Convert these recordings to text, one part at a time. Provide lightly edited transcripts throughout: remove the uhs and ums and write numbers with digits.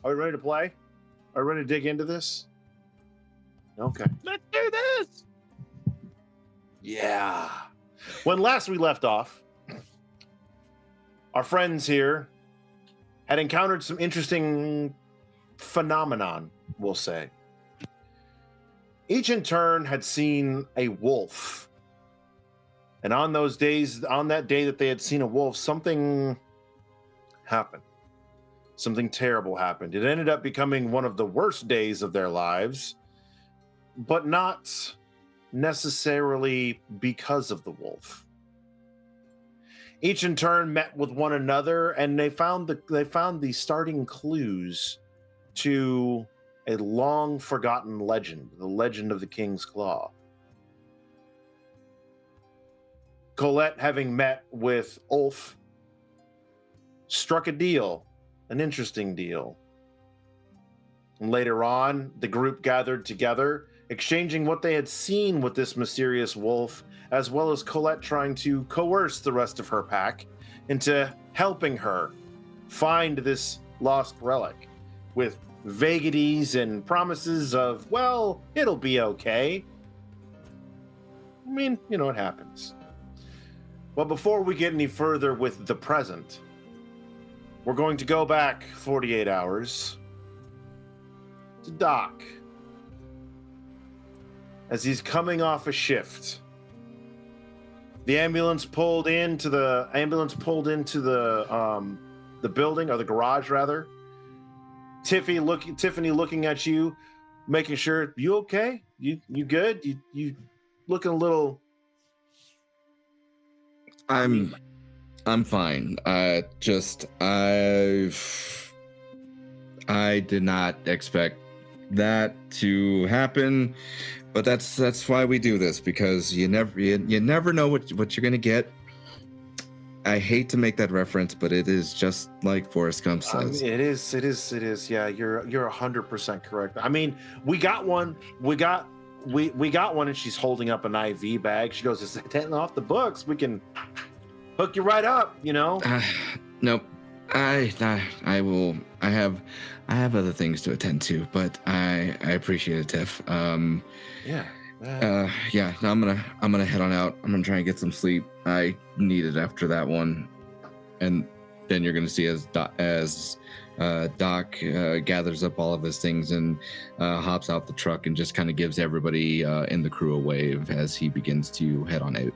Are we ready to play? Are we ready to dig into this? Okay. Let's do this. Yeah. When last we left off, our friends here had encountered some interesting phenomenon, we'll say. Each in turn had seen a wolf. And on that day that they had seen a wolf, something happened. Something terrible happened. It ended up becoming one of the worst days of their lives, but not necessarily because of the wolf. Each in turn met with one another, and they found the starting clues to a long forgotten legend, the legend of the King's Claw. Colette, having met with Ulf, struck a deal, an interesting deal. And later on, the group gathered together, exchanging what they had seen with this mysterious wolf, as well as Colette trying to coerce the rest of her pack into helping her find this lost relic with vagaries and promises of, well, it'll be okay. I mean, you know, it happens. Well, before we get any further with the present, we're going to go back 48 hours to Doc. As he's coming off a shift, the ambulance pulled into the building, or the garage rather. Tiffany looking at you, making sure you okay? You good? You looking a little. I'm fine. I did not expect that to happen, but that's why we do this, because you never know what you're gonna get. I hate to make that reference, but it is just like Forrest Gump says. It is. Yeah, you're 100% correct. I mean, we got one, and she's holding up an IV bag. She goes, "Is that off the books? We can hook you right up, you know." Nope. I will. I have other things to attend to, but I appreciate it, Tiff. Yeah. Yeah. No, I'm gonna head on out. I'm gonna try and get some sleep. I need it after that one, and then you're gonna see as Doc gathers up all of his things and hops out the truck and just kind of gives everybody in the crew a wave as he begins to head on out.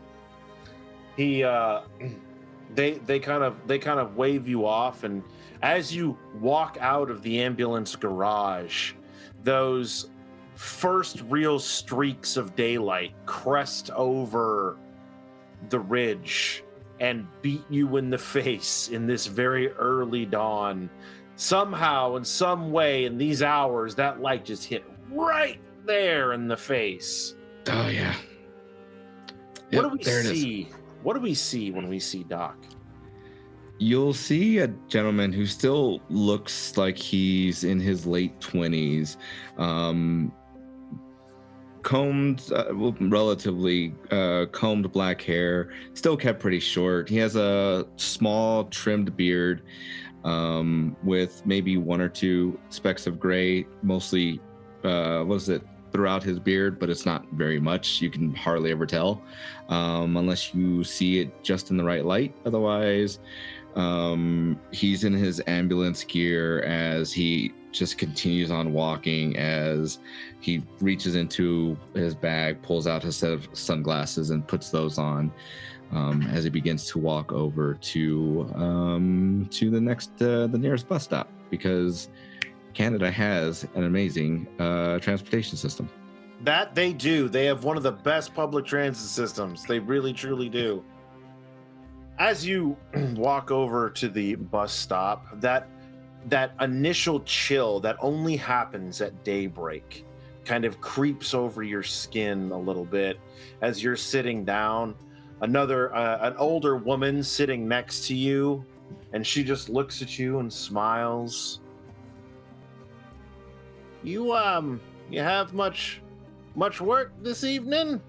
They kind of wave you off, and as you walk out of the ambulance garage, those first real streaks of daylight crest over the ridge and beat you in the face in this very early dawn. Somehow, in some way, in these hours, that light just hit right there in the face. Oh yeah. What do we see? What do we see when we see Doc? You'll see a gentleman who still looks like he's in his late 20s, relatively combed black hair, still kept pretty short. He has a small trimmed beard with maybe one or two specks of gray, mostly throughout his beard, but it's not very much. You can hardly ever tell unless you see it just in the right light. Otherwise, he's in his ambulance gear as he just continues on walking, as he reaches into his bag, pulls out his set of sunglasses and puts those on as he begins to walk over to the nearest bus stop, because Canada has an amazing transportation system. That they do. They have one of the best public transit systems. They really, truly do. As you walk over to the bus stop, that initial chill that only happens at daybreak kind of creeps over your skin a little bit as you're sitting down. An older woman sitting next to you, and she just looks at you and smiles. You have much work this evening?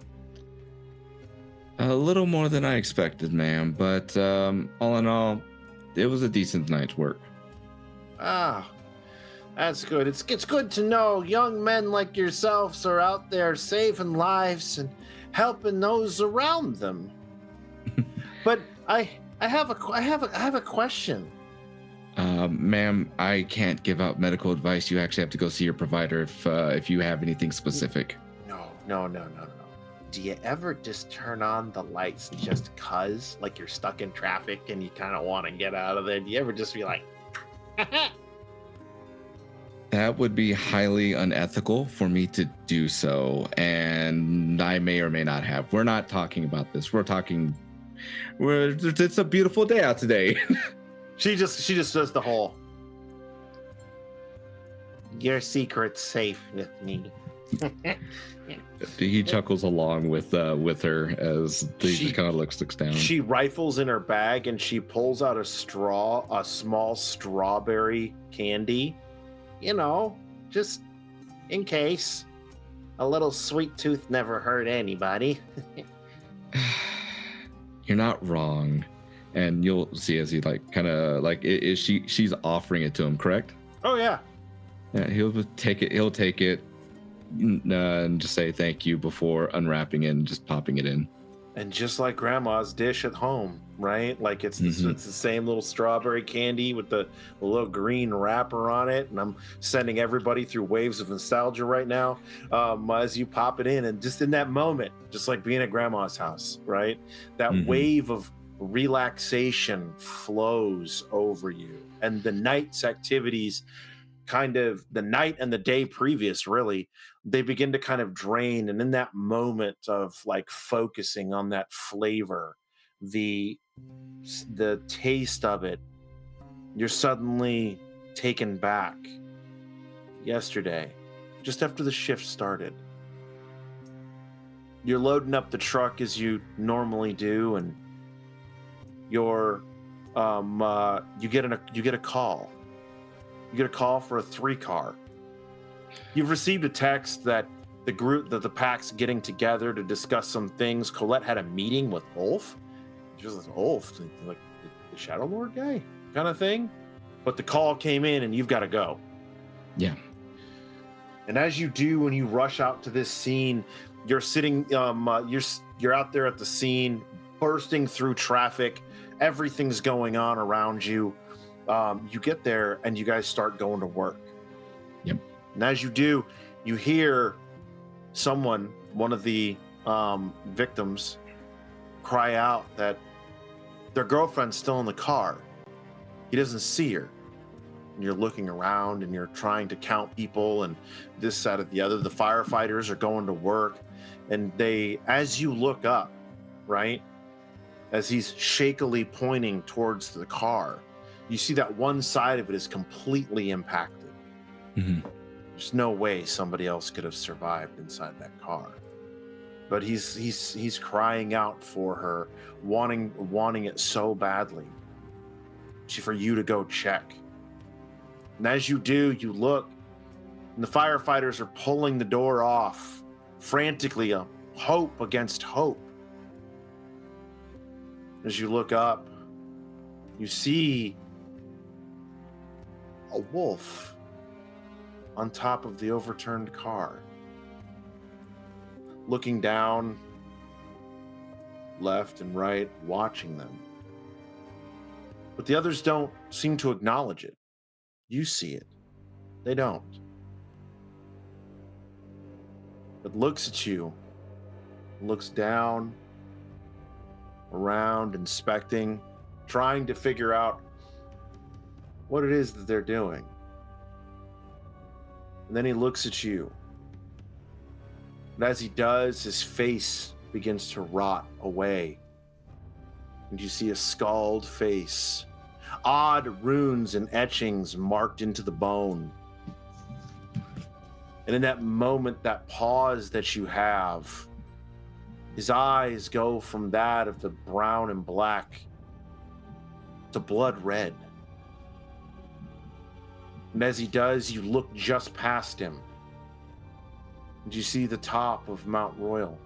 A little more than I expected, ma'am, but all in all, it was a decent night's work. Ah, That's good. It's good to know young men like yourselves are out there saving lives and helping those around them. But I have a question. Ma'am, I can't give out medical advice. You actually have to go see your provider if you have anything specific. No. Do you ever just turn on the lights just cuz, like you're stuck in traffic and you kind of want to get out of there? Do you ever just be like, That would be highly unethical for me to do so, and I may or may not have. We're not talking about this. It's a beautiful day out today. She just does the whole, your secret's safe with me. He chuckles along with her as he kind of looks down. She rifles in her bag and she pulls out a small strawberry candy. You know, just in case. A little sweet tooth never hurt anybody. You're not wrong. And you'll see as he she's offering it to him, correct? Oh yeah. Yeah, he'll take it and just say thank you before unwrapping it and just popping it in. And just like grandma's dish at home, right? Like it's the same little strawberry candy with the little green wrapper on it. And I'm sending everybody through waves of nostalgia right now as you pop it in. And just in that moment, just like being at grandma's house, right? That wave of relaxation flows over you. And the night's activities, kind of the night and the day previous, really, they begin to kind of drain. And in that moment of like focusing on that flavor, the taste of it, you're suddenly taken back yesterday, just after the shift started. You're loading up the truck as you normally do, and you get a call. You get a call for a 3-car. You've received a text that the pack's getting together to discuss some things. Colette had a meeting with Ulf. Just like, Ulf, like the Shadow Lord guy kind of thing. But the call came in and you've got to go. Yeah. And as you do, when you rush out to this scene, you're sitting, you're out there at the scene, bursting through traffic. Everything's going on around you. You get there and you guys start going to work. Yep. And as you do, you hear one of the victims, cry out that their girlfriend's still in the car. He doesn't see her. And you're looking around and you're trying to count people and this side of the other. The firefighters are going to work. And as you look up, right, as he's shakily pointing towards the car, you see that one side of it is completely impacted. There's no way somebody else could have survived inside that car. But he's crying out for her, wanting it so badly, for you to go check. And as you do, you look, and the firefighters are pulling the door off, frantically, hope against hope. As you look up, you see a wolf on top of the overturned car, looking down left and right, watching them. But the others don't seem to acknowledge it. You see it. They don't. It looks at you, looks down, around, inspecting, trying to figure out what it is that they're doing. And then he looks at you. And as he does, his face begins to rot away. And you see a scald face, odd runes and etchings marked into the bone. And in that moment, that pause that you have, his eyes go from that of the brown and black to blood red. And as he does, you look just past him. And you see the top of Mount Royal.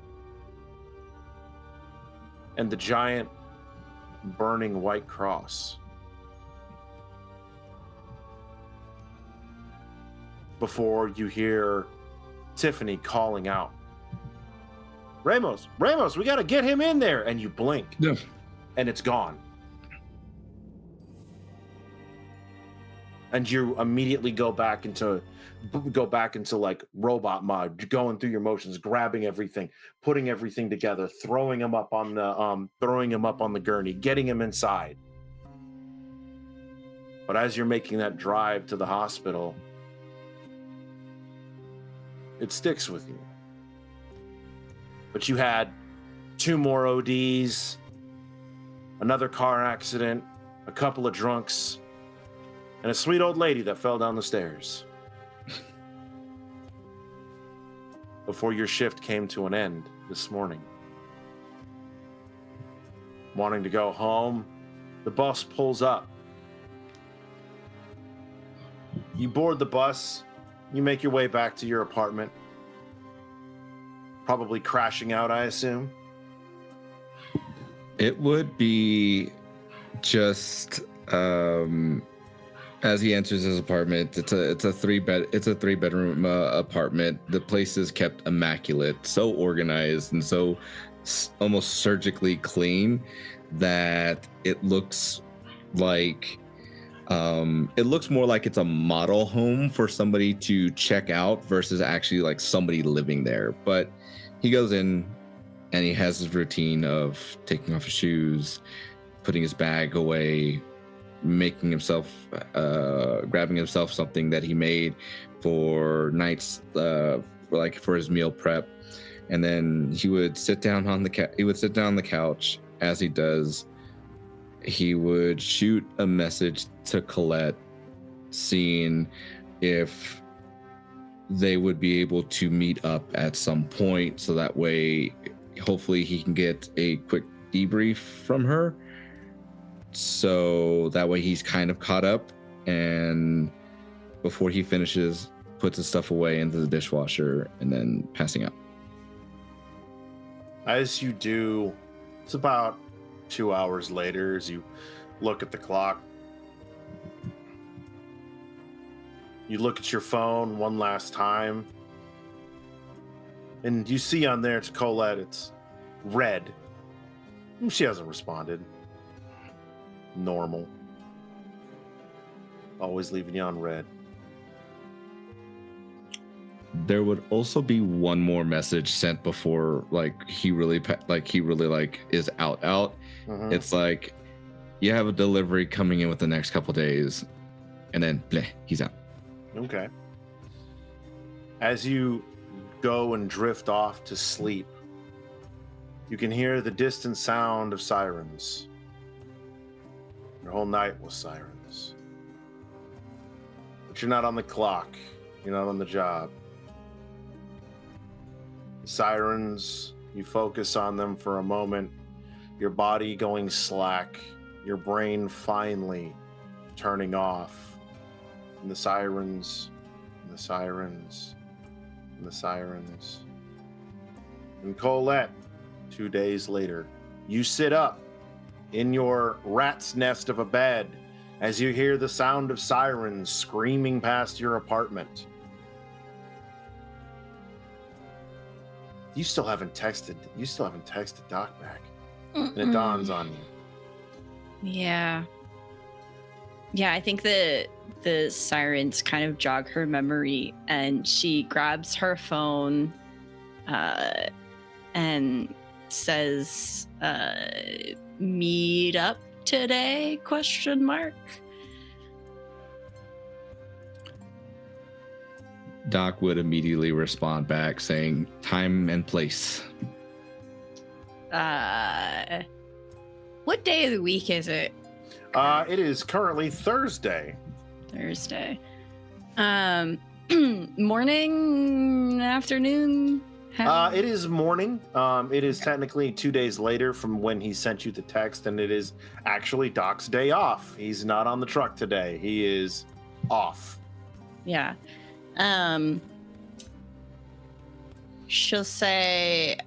And the giant burning white cross. before you hear Tiffany calling out, Ramos, we got to get him in there. And you blink, and it's gone. And you immediately go back into like robot mode, going through your motions, grabbing everything, putting everything together, throwing him up on the gurney, getting him inside. But as you're making that drive to the hospital, it sticks with you. But you had 2 more ODs, another car accident, a couple of drunks, and a sweet old lady that fell down the stairs. Before your shift came to an end this morning. Wanting to go home, the bus pulls up. You board the bus, you make your way back to your apartment. Probably crashing out, I assume. It would be just as he enters his apartment. It's a 3-bedroom apartment. The place is kept immaculate, so organized and so almost surgically clean that it looks like it looks more like it's a model home for somebody to check out versus actually like somebody living there. But he goes in and he has his routine of taking off his shoes, putting his bag away, making himself, grabbing himself something that he made for nights, like for his meal prep. And then he would sit down on the couch. As he does, he would shoot a message to Colette, seeing if they would be able to meet up at some point, so that way hopefully he can get a quick debrief from her, so that way he's kind of caught up, and before he finishes, puts his stuff away into the dishwasher and then passing out. As you do, it's about 2 hours later as you look at the clock. You look at your phone one last time, and you see on there to Colette, it's red. She hasn't responded. Normal. Always leaving you on red. There would also be one more message sent before, he really is out. Mm-hmm. It's like, you have a delivery coming in with the next couple days, and then bleh, he's out. Okay. As you go and drift off to sleep, you can hear the distant sound of sirens. Your whole night was sirens. But you're not on the clock. You're not on the job. The sirens, you focus on them for a moment, your body going slack, your brain finally turning off. And the sirens, and the sirens, and the sirens. And Colette, 2 days later, you sit up in your rat's nest of a bed as you hear the sound of sirens screaming past your apartment. You still haven't texted Doc back. And it dawns on you. Yeah. Yeah, I think the sirens kind of jog her memory, and she grabs her phone and says, meet up today, ? Doc would immediately respond back saying, time and place. What day of the week is it? It is currently Thursday. Morning, afternoon? It is morning. It is technically 2 days later from when he sent you the text, and it is actually Doc's day off. He's not on the truck today. He is off. Yeah. She'll say,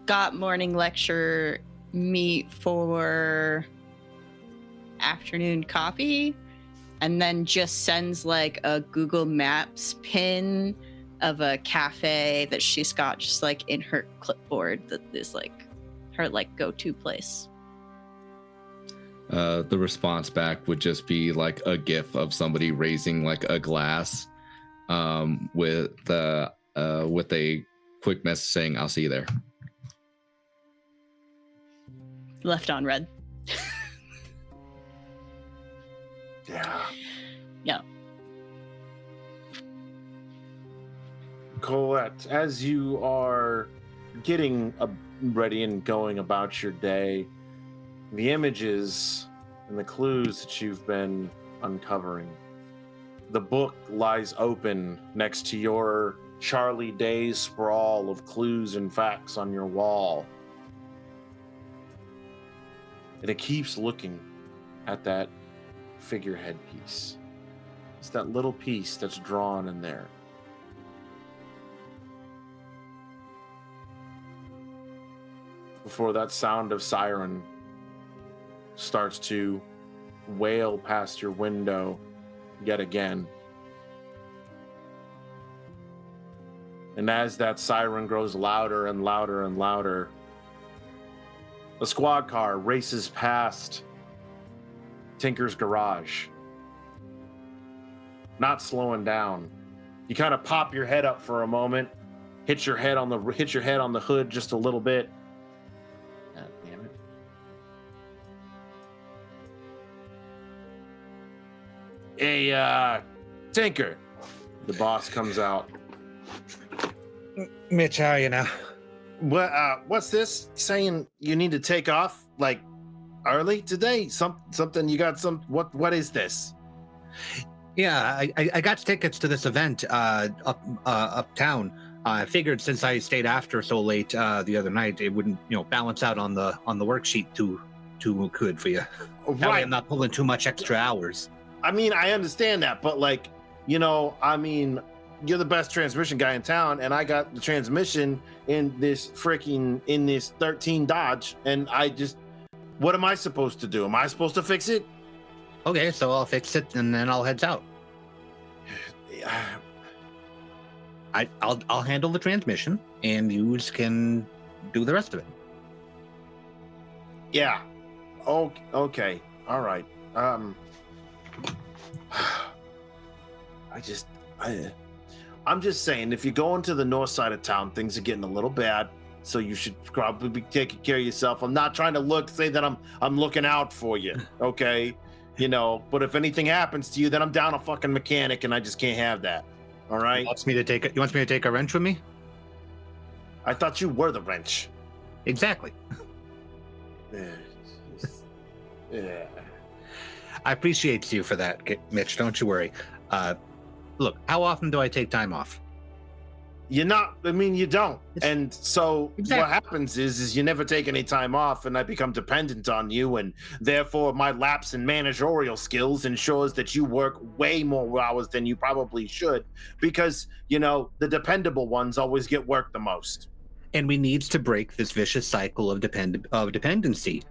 got morning lecture, meet for afternoon coffee. and then just sends like a Google Maps pin of a cafe that she's got just like in her clipboard that is like her like go-to place. The response back would just be like a gif of somebody raising like a glass with a quick message saying, "I'll see you there." Left on red. Yeah. Yeah. Colette, as you are getting ready and going about your day, the images and the clues that you've been uncovering, the book lies open next to your Charlie Day sprawl of clues and facts on your wall. And it keeps looking at that figurehead piece. It's that little piece that's drawn in there. Before that sound of siren starts to wail past your window yet again. And as that siren grows louder and louder and louder, a squad car races past Tinker's garage, not slowing down. You kind of pop your head up for a moment, hit your head on the hood just a little bit. God damn it. Hey, Tinker. The boss comes out. Mitch, how are you now? What's this? Saying you need to take off like early today? Something you got some? What is this? Yeah, I got tickets to this event uptown. I figured since I stayed after so late the other night, it wouldn't balance out on the worksheet too good for you. That way I'm not pulling too much extra hours. I mean, I understand that, but like, you're the best transmission guy in town, and I got the transmission in this 13 Dodge, and what am I supposed to do? Am I supposed to fix it? Okay, so I'll fix it and then I'll head out. I'll handle the transmission, and you can do the rest of it. Yeah. Oh, okay. All right. I'm just saying, if you're going to the north side of town, things are getting a little bad, so you should probably be taking care of yourself. I'm not trying to say that I'm looking out for you, okay? But if anything happens to you, then I'm down a fucking mechanic, and I just can't have that. All right? You want me to take a wrench with me? I thought you were the wrench. Exactly. Yeah. I appreciate you for that, Mitch. Don't you worry. Look, how often do I take time off? You don't. And so Exactly. What happens is you never take any time off, and I become dependent on you, and therefore my lapse in managerial skills ensures that you work way more hours than you probably should, because, the dependable ones always get work the most. And we need to break this vicious cycle of dependency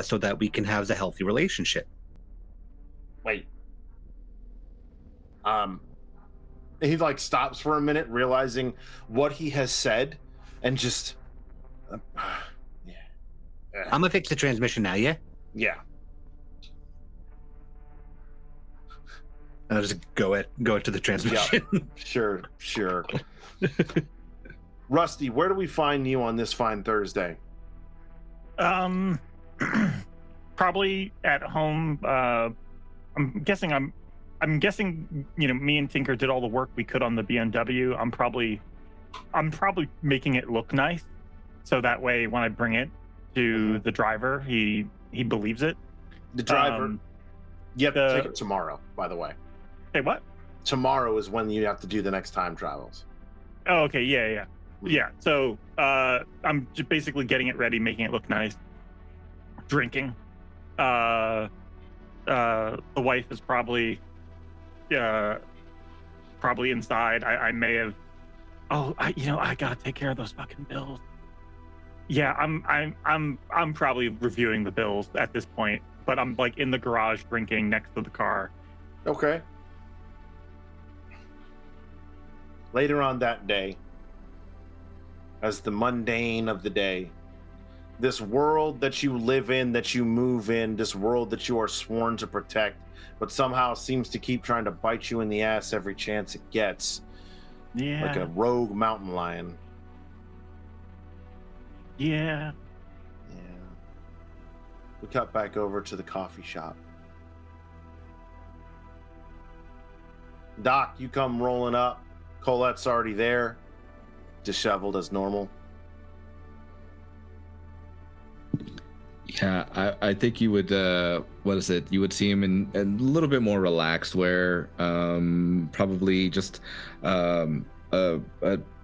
so that we can have a healthy relationship. Wait. He stops for a minute, realizing what he has said, and just I'm gonna fix the transmission now, yeah? Yeah. I'll just go to the transmission. Sure. Rusty, where do we find you on this fine Thursday? Probably at home. I'm guessing, me and Tinker did all the work we could on the BMW. I'm probably making it look nice, so that way when I bring it to the driver, he believes it. The driver. You have to take it tomorrow, by the way. Hey, what? Tomorrow is when you have to do the next time travels. Oh, okay. Yeah. So I'm just basically getting it ready, making it look nice. Drinking. The wife is probably inside. I may have. I gotta take care of those fucking bills. Yeah, I'm probably reviewing the bills at this point, but I'm in the garage drinking next to the car, Okay. Later on that day, as the mundane of the day, this world that you live in, that you move in, this world that you are sworn to protect, but somehow seems to keep trying to bite you in the ass every chance it gets. Yeah. Like a rogue mountain lion. Yeah. Yeah. We cut back over to the coffee shop. Doc, you come rolling up. Colette's already there, disheveled as normal. Yeah, I think you would, what is it? You would see him in a little bit more relaxed, where probably just a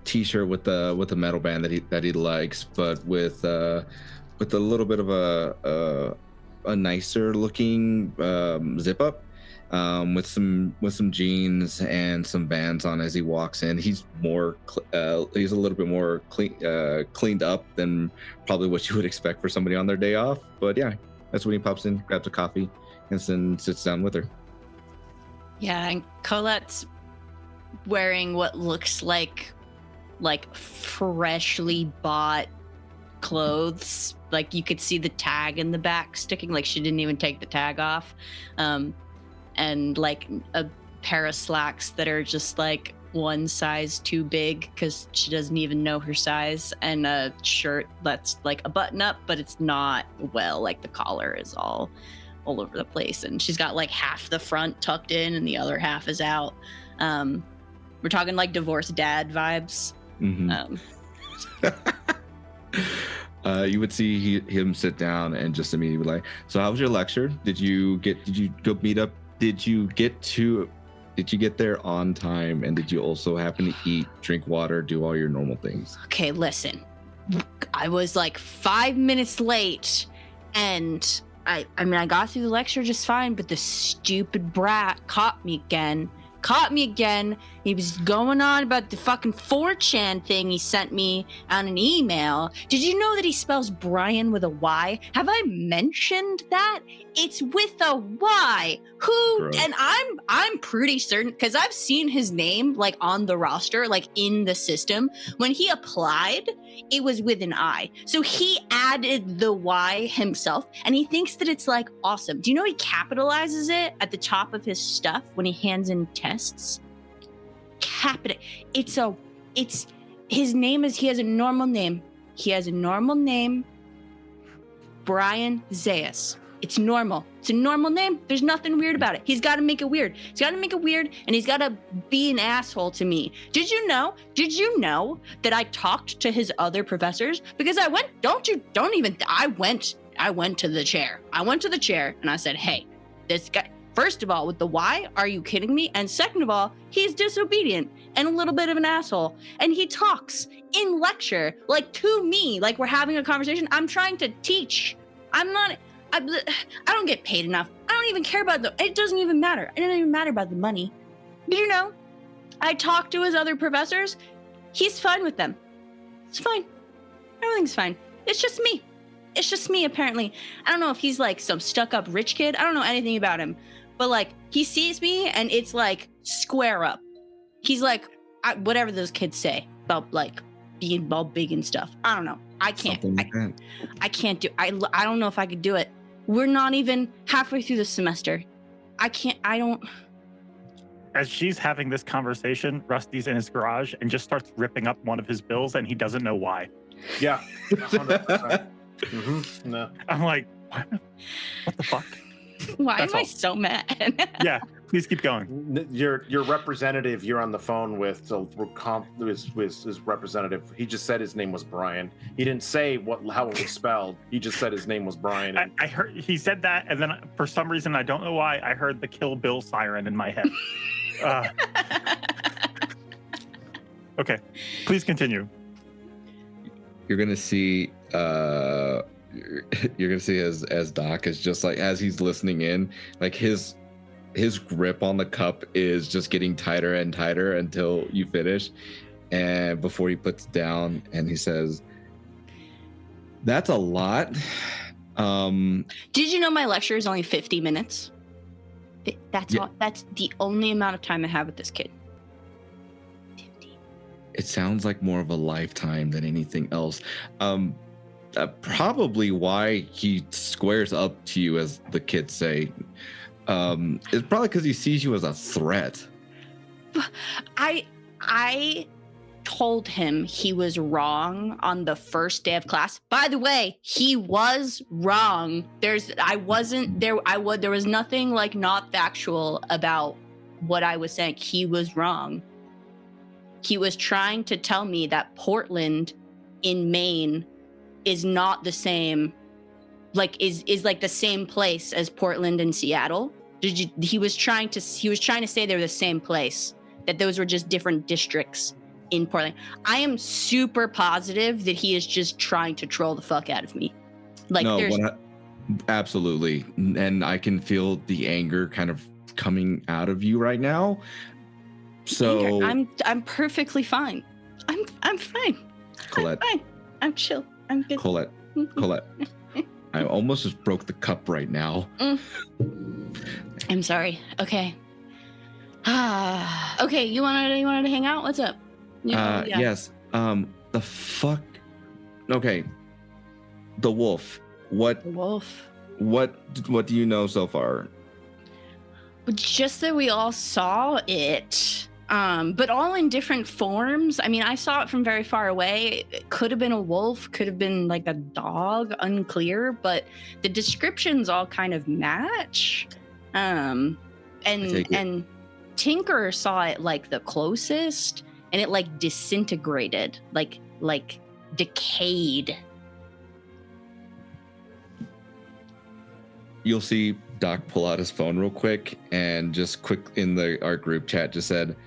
t-shirt with the metal band that he likes, but with a little bit of a nicer looking zip up, with some jeans and some Vans on as he walks in. He's he's a little bit more cleaned up than probably what you would expect for somebody on their day off. But yeah, that's when he pops in, grabs a coffee, and then sits down with her. Yeah, and Colette's wearing what looks like freshly bought clothes. Like you could see the tag in the back sticking, like she didn't even take the tag off. And like a pair of slacks that are just like one size too big because she doesn't even know her size, and a shirt that's like a button up, but it's not well, like the collar is all over the place, and she's got like half the front tucked in and the other half is out. We're talking like divorced dad vibes. Mm-hmm. You would see him sit down and just immediately be like, "So how was your lecture? Did you get there on time? And did you also happen to eat, drink water, do all your normal things?" Okay, listen. I was like 5 minutes late, and I mean, I got through the lecture just fine, but the stupid brat caught me again. He was going on about the fucking 4chan thing he sent me on an email. Did you know that he spells Brian with a Y? Have I mentioned that? It's with a Y. Who? Gross. And I'm pretty certain, because I've seen his name like on the roster, like in the system. When he applied, it was with an I. So he added the Y himself, and he thinks that it's like awesome. Do you know he capitalizes it at the top of his stuff when he hands in tests? It's his name is, he has a normal name. Brian Zayas. It's normal. It's a normal name. There's nothing weird about it. He's got to make it weird. And he's got to be an asshole to me. Did you know that I talked to his other professors? Because I went to the chair. And I said, "Hey, this guy, first of all, with the Y, are you kidding me? And second of all, he's disobedient and a little bit of an asshole. And he talks in lecture, like to me, like we're having a conversation. I'm trying to teach. I don't get paid enough. I don't even care about it doesn't even matter. It doesn't even matter about the money. Did you know? I talked to his other professors. He's fine with them. It's fine. Everything's fine. It's just me, apparently. I don't know if he's like some stuck-up rich kid. I don't know anything about him. But like, he sees me and it's like square up. He's like, whatever those kids say about like being all big and stuff. I don't know. I can't do. I don't know if I could do it. We're not even halfway through the semester. I don't. As she's having this conversation, Rusty's in his garage and just starts ripping up one of his bills, and he doesn't know why. Yeah. 100%. Mm-hmm. No. I'm like, what the fuck? Why That's am I all. so mad? Yeah, please keep going. Your representative you're on the phone with, so his representative, he just said his name was Brian. He didn't say how it was spelled. He just said his name was Brian. I heard he said that, and then for some reason, I don't know why, I heard the Kill Bill siren in my head. Okay, please continue. You're gonna see as Doc is just like, as he's listening in, like his grip on the cup is just getting tighter and tighter until you finish, and before he puts it down, and he says, "That's a lot." Did you know my lecture is only 50 minutes? That's Yeah. all. That's the only amount of time I have with this kid. 50. It sounds like more of a lifetime than anything else. Probably why he squares up to you, as the kids say. It's probably because he sees you as a threat. I told him he was wrong on the first day of class. By the way, he was wrong. There was nothing like not factual about what I was saying. He was wrong. He was trying to tell me that Portland in Maine is not the same, like is like the same place as Portland and Seattle. He was trying to say they're the same place, that those were just different districts in Portland. I am super positive that he is just trying to troll the fuck out of me. Like, No, there's absolutely, and I can feel the anger kind of coming out of you right now. So I'm perfectly fine. I'm fine. Colette, I'm fine. I'm chill. I'm good. Colette, I almost just broke the cup right now. I'm sorry. Okay. Okay, you wanted to hang out? What's up? Yeah. Yes. The fuck. Okay. The wolf. What? The wolf. What do you know so far? Just that we all saw it. But all in different forms. I mean, I saw it from very far away. It could have been a wolf, could have been like a dog, unclear, but the descriptions all kind of match. And Tinker saw it like the closest, and it like disintegrated, like decayed. You'll see Doc pull out his phone real quick and just quick in our group chat just said,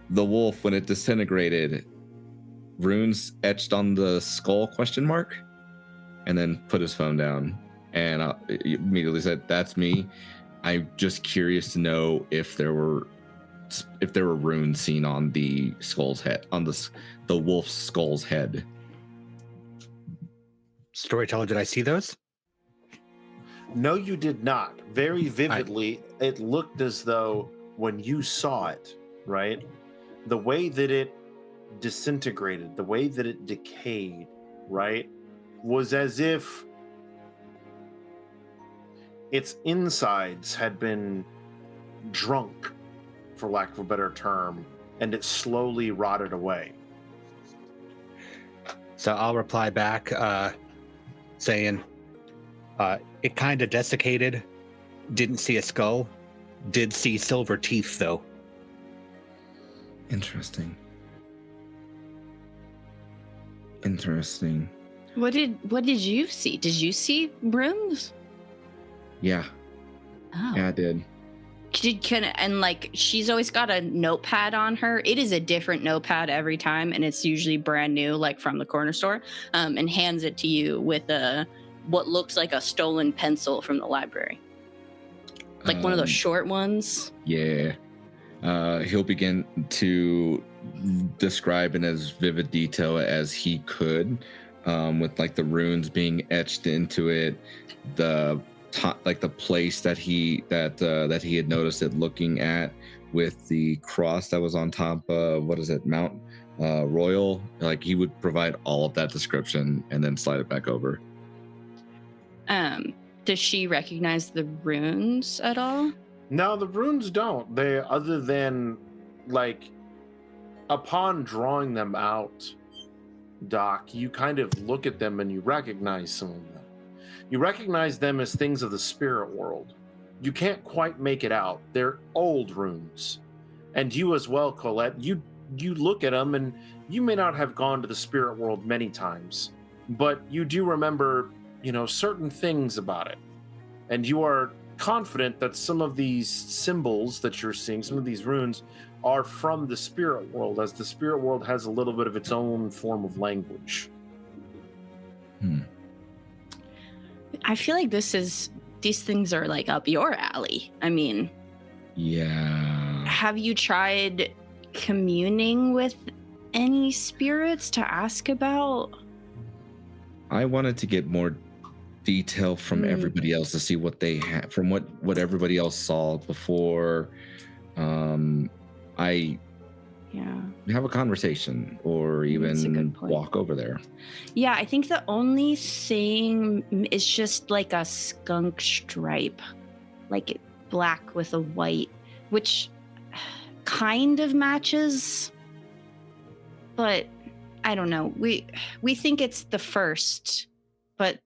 the wolf, when it disintegrated, runes etched on the skull ? And then put his phone down. And he immediately said, that's me. I'm just curious to know if there were runes seen on the skull's head, on the wolf's skull's head. Storyteller, did I see those? No, you did not. Very vividly, it looked as though when you saw it, right, the way that it disintegrated, the way that it decayed, right, was as if its insides had been drunk, for lack of a better term, and it slowly rotted away. So I'll reply back saying, it kind of desiccated, didn't see a skull, did see silver teeth though. Interesting. What did you see? Did you see runes? Yeah. Oh. Yeah, I did. And like, she's always got a notepad on her. It is a different notepad every time, and it's usually brand new, like from the corner store, and hands it to you with what looks like a stolen pencil from the library, like one of those short ones. Yeah. He'll begin to describe in as vivid detail as he could, with like the runes being etched into it, like the place that he had noticed it looking at, with the cross that was on top of Mount Royal. Like, he would provide all of that description and then slide it back over. Does she recognize the runes at all? No, the runes don't. They, other than like, upon drawing them out, Doc, you kind of look at them and you recognize some of them. You recognize them as things of the spirit world. You can't quite make it out. They're old runes. And you as well, Colette, you look at them, and you may not have gone to the spirit world many times, but you do remember, certain things about it. And you are confident that some of these symbols that you're seeing, some of these runes, are from the spirit world, as the spirit world has a little bit of its own form of language. I feel like these things are like up your alley. I mean, yeah. Have you tried communing with any spirits to ask about? I wanted to get more detail from everybody else to see what they had from what everybody else saw before I have a conversation or even walk over there. Yeah, I think the only thing is just like a skunk stripe, like black with a white, which kind of matches, but I don't know. We think it's the first, but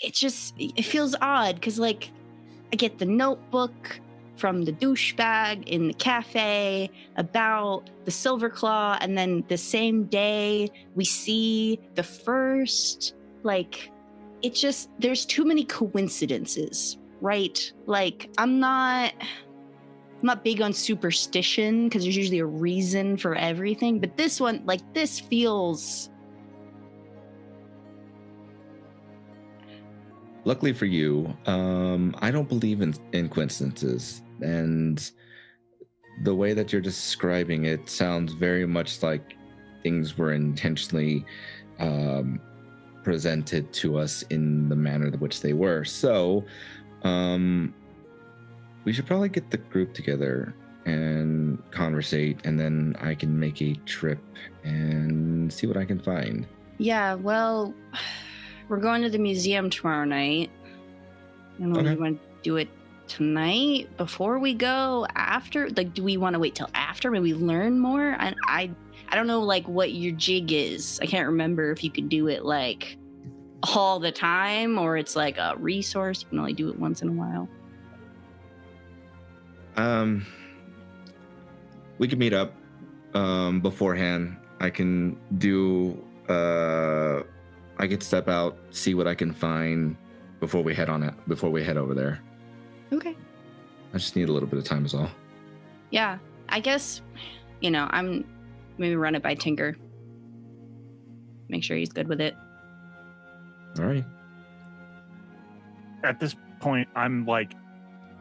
it feels odd because like I get the notebook from the douchebag in the cafe about the Silver Claw, and then the same day we see the first. Like, it just, there's too many coincidences, right? Like, I'm not big on superstition because there's usually a reason for everything, but this one, like, this feels... Luckily for you, I don't believe in coincidences, and the way that you're describing it sounds very much like things were intentionally presented to us in the manner in which they were. So, we should probably get the group together and conversate, and then I can make a trip and see what I can find. Yeah, well, we're going to the museum tomorrow night. I don't know if we want to do it tonight, before we go, after? Like, do we want to wait till after? Maybe learn more? I don't know, like, what your jig is. I can't remember if you could do it, like, all the time, or it's like a resource. You can only do it once in a while. We can meet up beforehand. I can do I could step out, see what I can find before we head over there. Okay. I just need a little bit of time is all. Yeah, I guess, I'm maybe run it by Tinker. Make sure he's good with it. All right. At this point, I'm like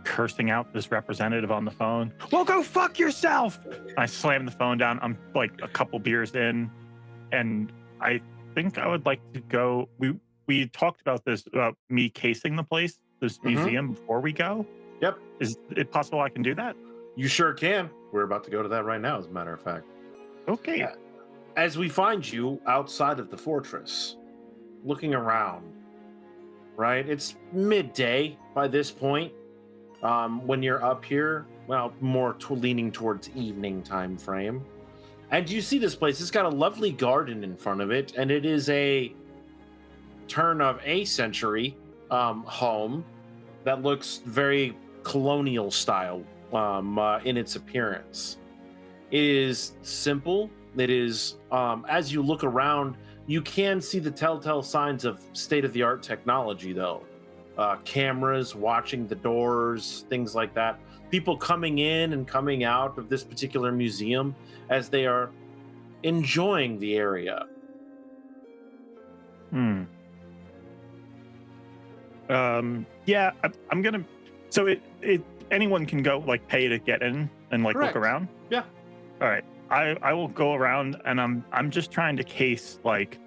cursing out this representative on the phone. Well, go fuck yourself! I slam the phone down. I'm like a couple beers in, and I think I would like to go. We talked about this, about me casing the place, this museum, before we go. Yep. Is it possible I can do that? You sure can. We're about to go to that right now, as a matter of fact. Okay. As we find you outside of the fortress, looking around, right? It's midday by this point. When you're up here, well, more leaning towards evening time frame. And you see this place, it's got a lovely garden in front of it, and it is a turn of a century home that looks very colonial style in its appearance. It is simple. It is, as you look around, you can see the telltale signs of state-of-the-art technology, though. Cameras watching the doors, things like that. People coming in and coming out of this particular museum as they are enjoying the area. Yeah, I'm gonna. So it anyone can go, like, pay to get in and like Correct. look around. Yeah. All right. I will go around, and I'm just trying to case, like,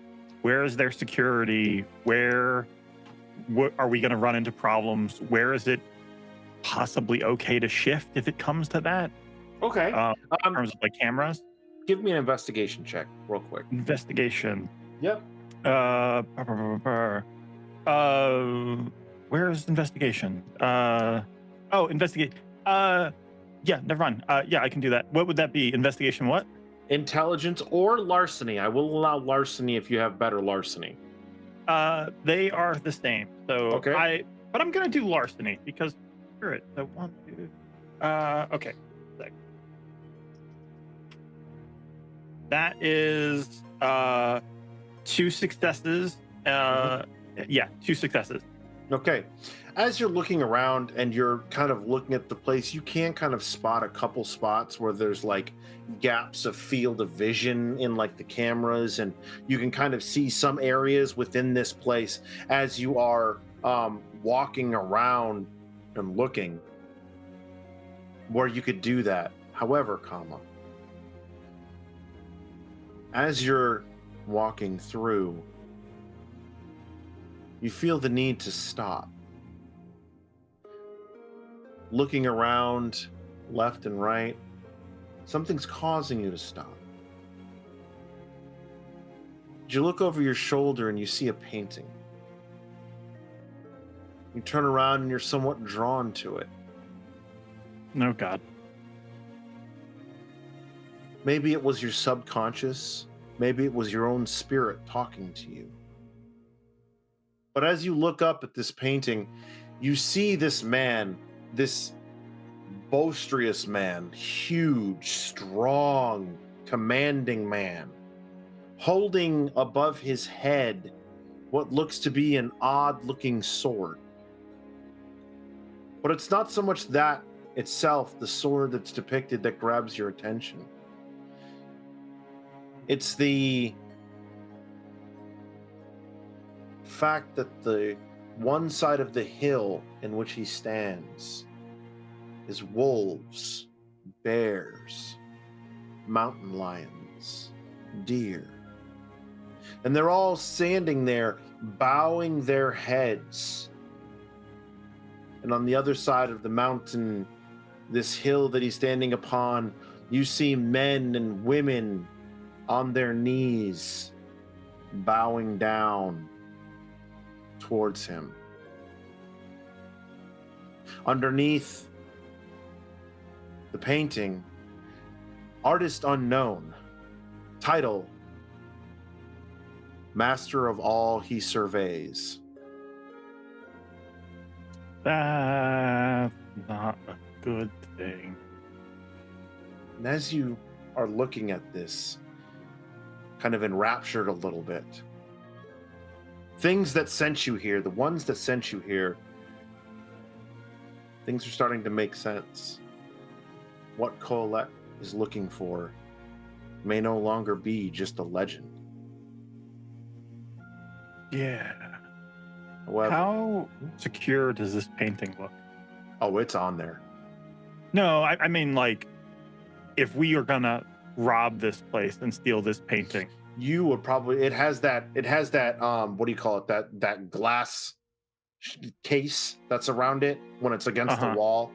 where is their security? What are we going to run into problems? Where is it possibly okay to shift if it comes to that? Okay. In terms of, like, cameras. Give me an investigation check real quick. Investigation. Yep. Where is investigation? Investigate. Yeah, never mind. Yeah, I can do that. What would that be? Investigation what? Intelligence or larceny. I will allow larceny if you have better larceny. They are the same. So Okay. But I'm gonna do larceny because screw it. So 1, 2. Okay. That is 2 successes. Yeah, 2 successes. Okay. As you're looking around and you're kind of looking at the place, you can kind of spot a couple spots where there's like gaps of field of vision in like the cameras, and you can kind of see some areas within this place as you are walking around and looking where you could do that. However, as you're walking through, you feel the need to stop. Looking around left and right, something's causing you to stop. You look over your shoulder and you see a painting. You turn around and you're somewhat drawn to it. No, God. Maybe it was your subconscious. Maybe it was your own spirit talking to you. But as you look up at this painting, you see this man, this boisterous man, huge, strong, commanding man, holding above his head what looks to be an odd-looking sword. But it's not so much that itself, the sword that's depicted, that grabs your attention. It's the fact that the one side of the hill in which he stands is wolves, bears, mountain lions, deer. And they're all standing there, bowing their heads. And on the other side of the mountain, this hill that he's standing upon, you see men and women on their knees, bowing down towards him. Underneath the painting, artist unknown, title, Master of All He Surveys. That's not a good thing. And as you are looking at this, kind of enraptured a little bit, things that sent you here, the ones that sent you here, things are starting to make sense. What Colette is looking for may no longer be just a legend. Yeah. However, How secure does this painting look? oh, it's on there. No, I mean, like, if we are gonna rob this place and steal this painting, You would probably, it has that what do you call it, that glass case that's around it when it's against the wall,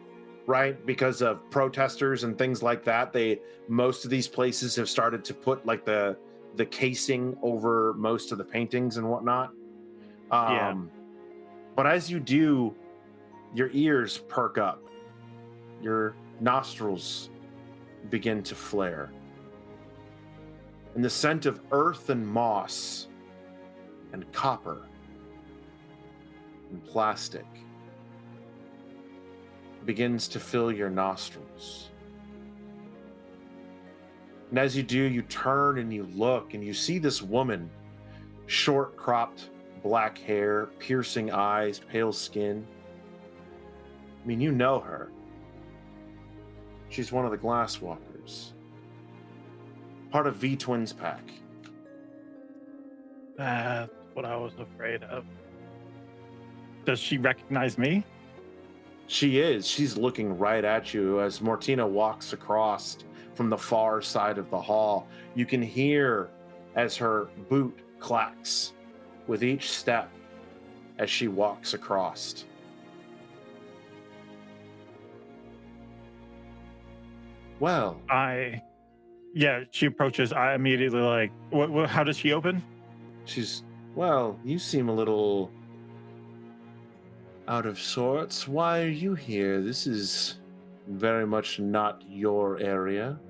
right? Because of protesters and things like that, most of these places have started to put like the casing over most of the paintings and whatnot. Yeah. But as you do, your ears perk up, your nostrils begin to flare, and the scent of earth and moss and copper and plastic begins to fill your nostrils. And as you do, you turn and you look and you see this woman, short cropped black hair, piercing eyes, pale skin. I mean, you know her. She's one of the Glasswalkers. Part of V-Twins pack. That's what I was afraid of. Does she recognize me? She is. She's looking right at you as Mortina walks across from the far side of the hall. You can hear as her boot clacks with each step as she walks across. Well, she approaches. I immediately like, what how does she open? well, you seem a little out of sorts. Why are you here? This is very much not your area.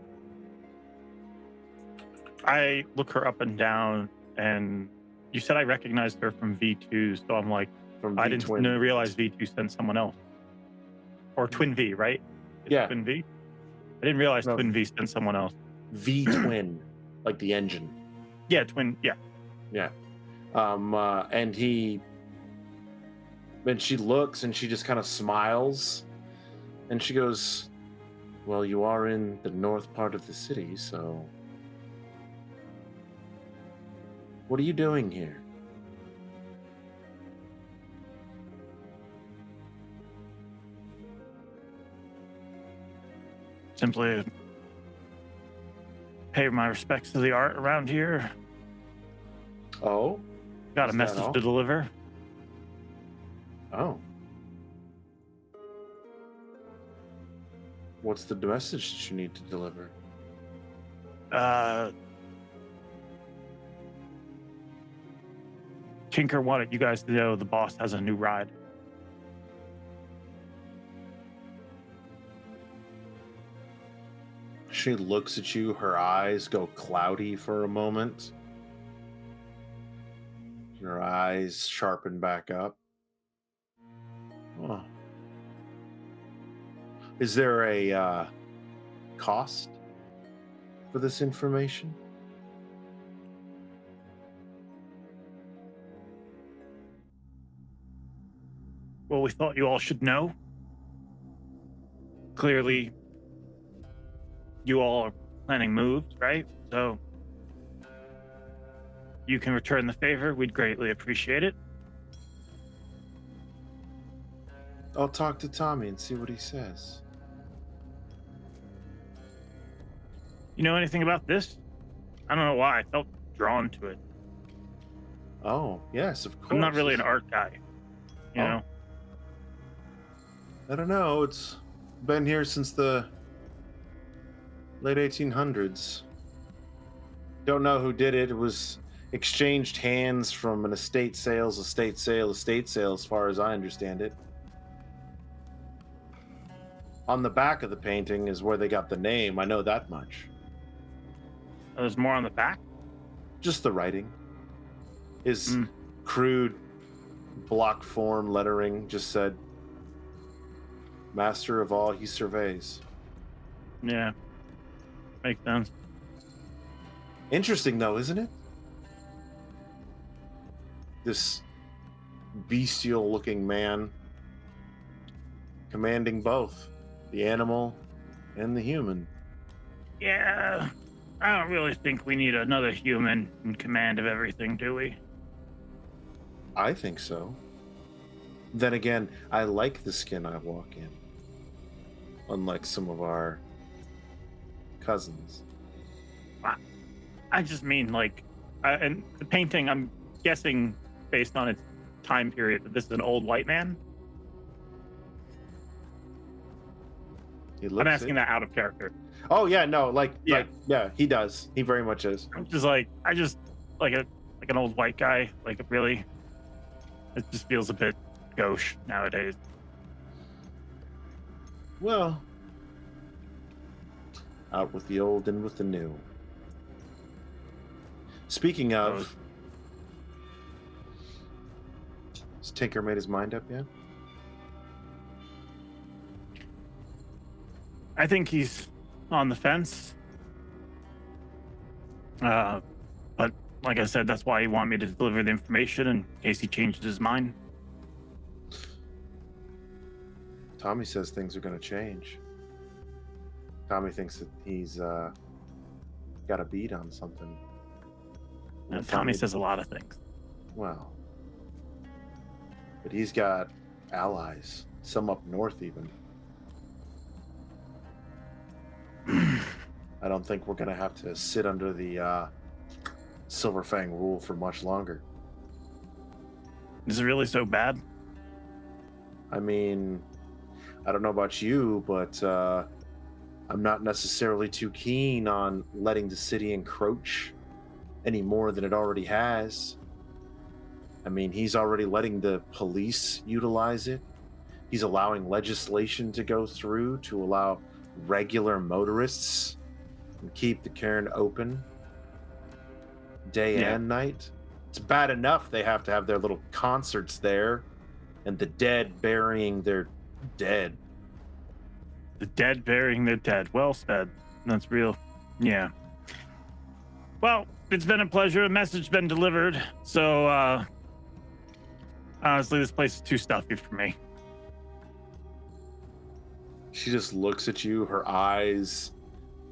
I look her up and down, and you said I recognized her from V2, so I'm like, From I didn't V-Twin. realize V2 sent someone else. Or Twin V, right? It's Yeah. Twin V? I didn't realize No. Twin V sent someone else. V-Twin, like the engine. Yeah, Twin, yeah. Yeah. And she looks and she just kind of smiles and she goes, well, you are in the north part of the city, so what are you doing here? Simply pay my respects to the art around here. Oh, Got a Is that message all? to deliver. Oh. What's the message that you need to deliver? Tinker wanted you guys to know the boss has a new ride. She looks at you, her eyes go cloudy for a moment. Her eyes sharpen back up. Oh. Is there a cost for this information? Well, we thought you all should know. Clearly, you all are planning moves, right? So, you can return the favor. We'd greatly appreciate it. I'll talk to Tommy and see what he says. You know anything about this? I don't know why. I felt drawn to it. Oh, yes, of course. I'm not really an art guy, you know? I don't know. It's been here since the late 1800s. Don't know who did it. It was exchanged hands from an estate sale, as far as I understand it. On the back of the painting is where they got the name. I know that much. There's more on the back? Just the writing. His crude block form lettering just said, "Master of all he surveys." Yeah. Makes sense. Interesting though, isn't it? This bestial looking man commanding both the animal and the human. Yeah. I don't really think we need another human in command of everything, do we? I think so. Then again, I like the skin I walk in. Unlike some of our cousins. I just mean, like, and the painting, I'm guessing, based on its time period, that this is an old white man. I'm asking that out of character. Oh yeah, no, Yeah. yeah, he does. He very much is. I'm just like, like an old white guy. Like, really, it just feels a bit gauche nowadays. Well, out with the old and with the new. Speaking of, has Tinker made his mind up yet? I think he's on the fence. But like I said, that's why he wanted me to deliver the information in case he changed his mind. Tommy says things are going to change. Tommy thinks that he's got a beat on something. And Tommy says a lot of things. Well, but he's got allies, some up north even. I don't think we're going to have to sit under the Silver Fang rule for much longer. Is it really so bad? I mean, I don't know about you, but I'm not necessarily too keen on letting the city encroach any more than it already has. I mean, he's already letting the police utilize it. He's allowing legislation to go through to allow regular motorists and keep the cairn open day and night. It's bad enough they have to have their little concerts there and the dead burying their dead. The dead burying their dead. Well said. That's real. Yeah. Well, it's been a pleasure. A message been delivered. So, honestly, this place is too stuffy for me. She just looks at you. Her eyes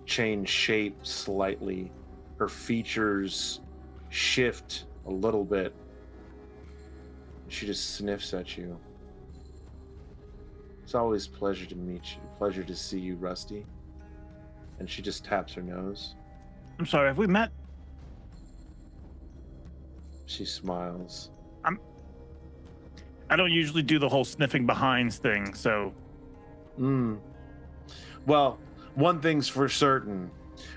change shape slightly. Her features shift a little bit. She just sniffs at you. It's always a pleasure to meet you. Pleasure to see you, Rusty. And she just taps her nose. I'm sorry, have we met? She smiles. I don't usually do the whole sniffing behinds thing, so. Well, one thing's for certain.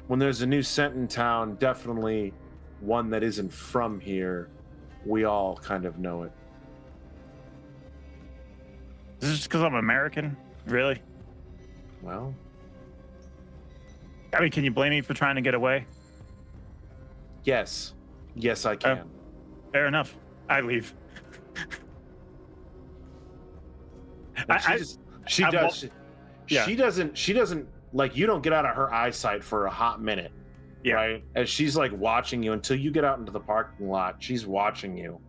When there's a new scent in town, definitely one that isn't from here, we all kind of know it. Is this just because I'm American? Really? Well, I mean, can you blame me for trying to get away? yes. Yes, I can. Fair enough. I leave. She doesn't like, you don't get out of her eyesight for a hot minute. Yeah. Right? As she's like watching you until you get out into the parking lot, she's watching you.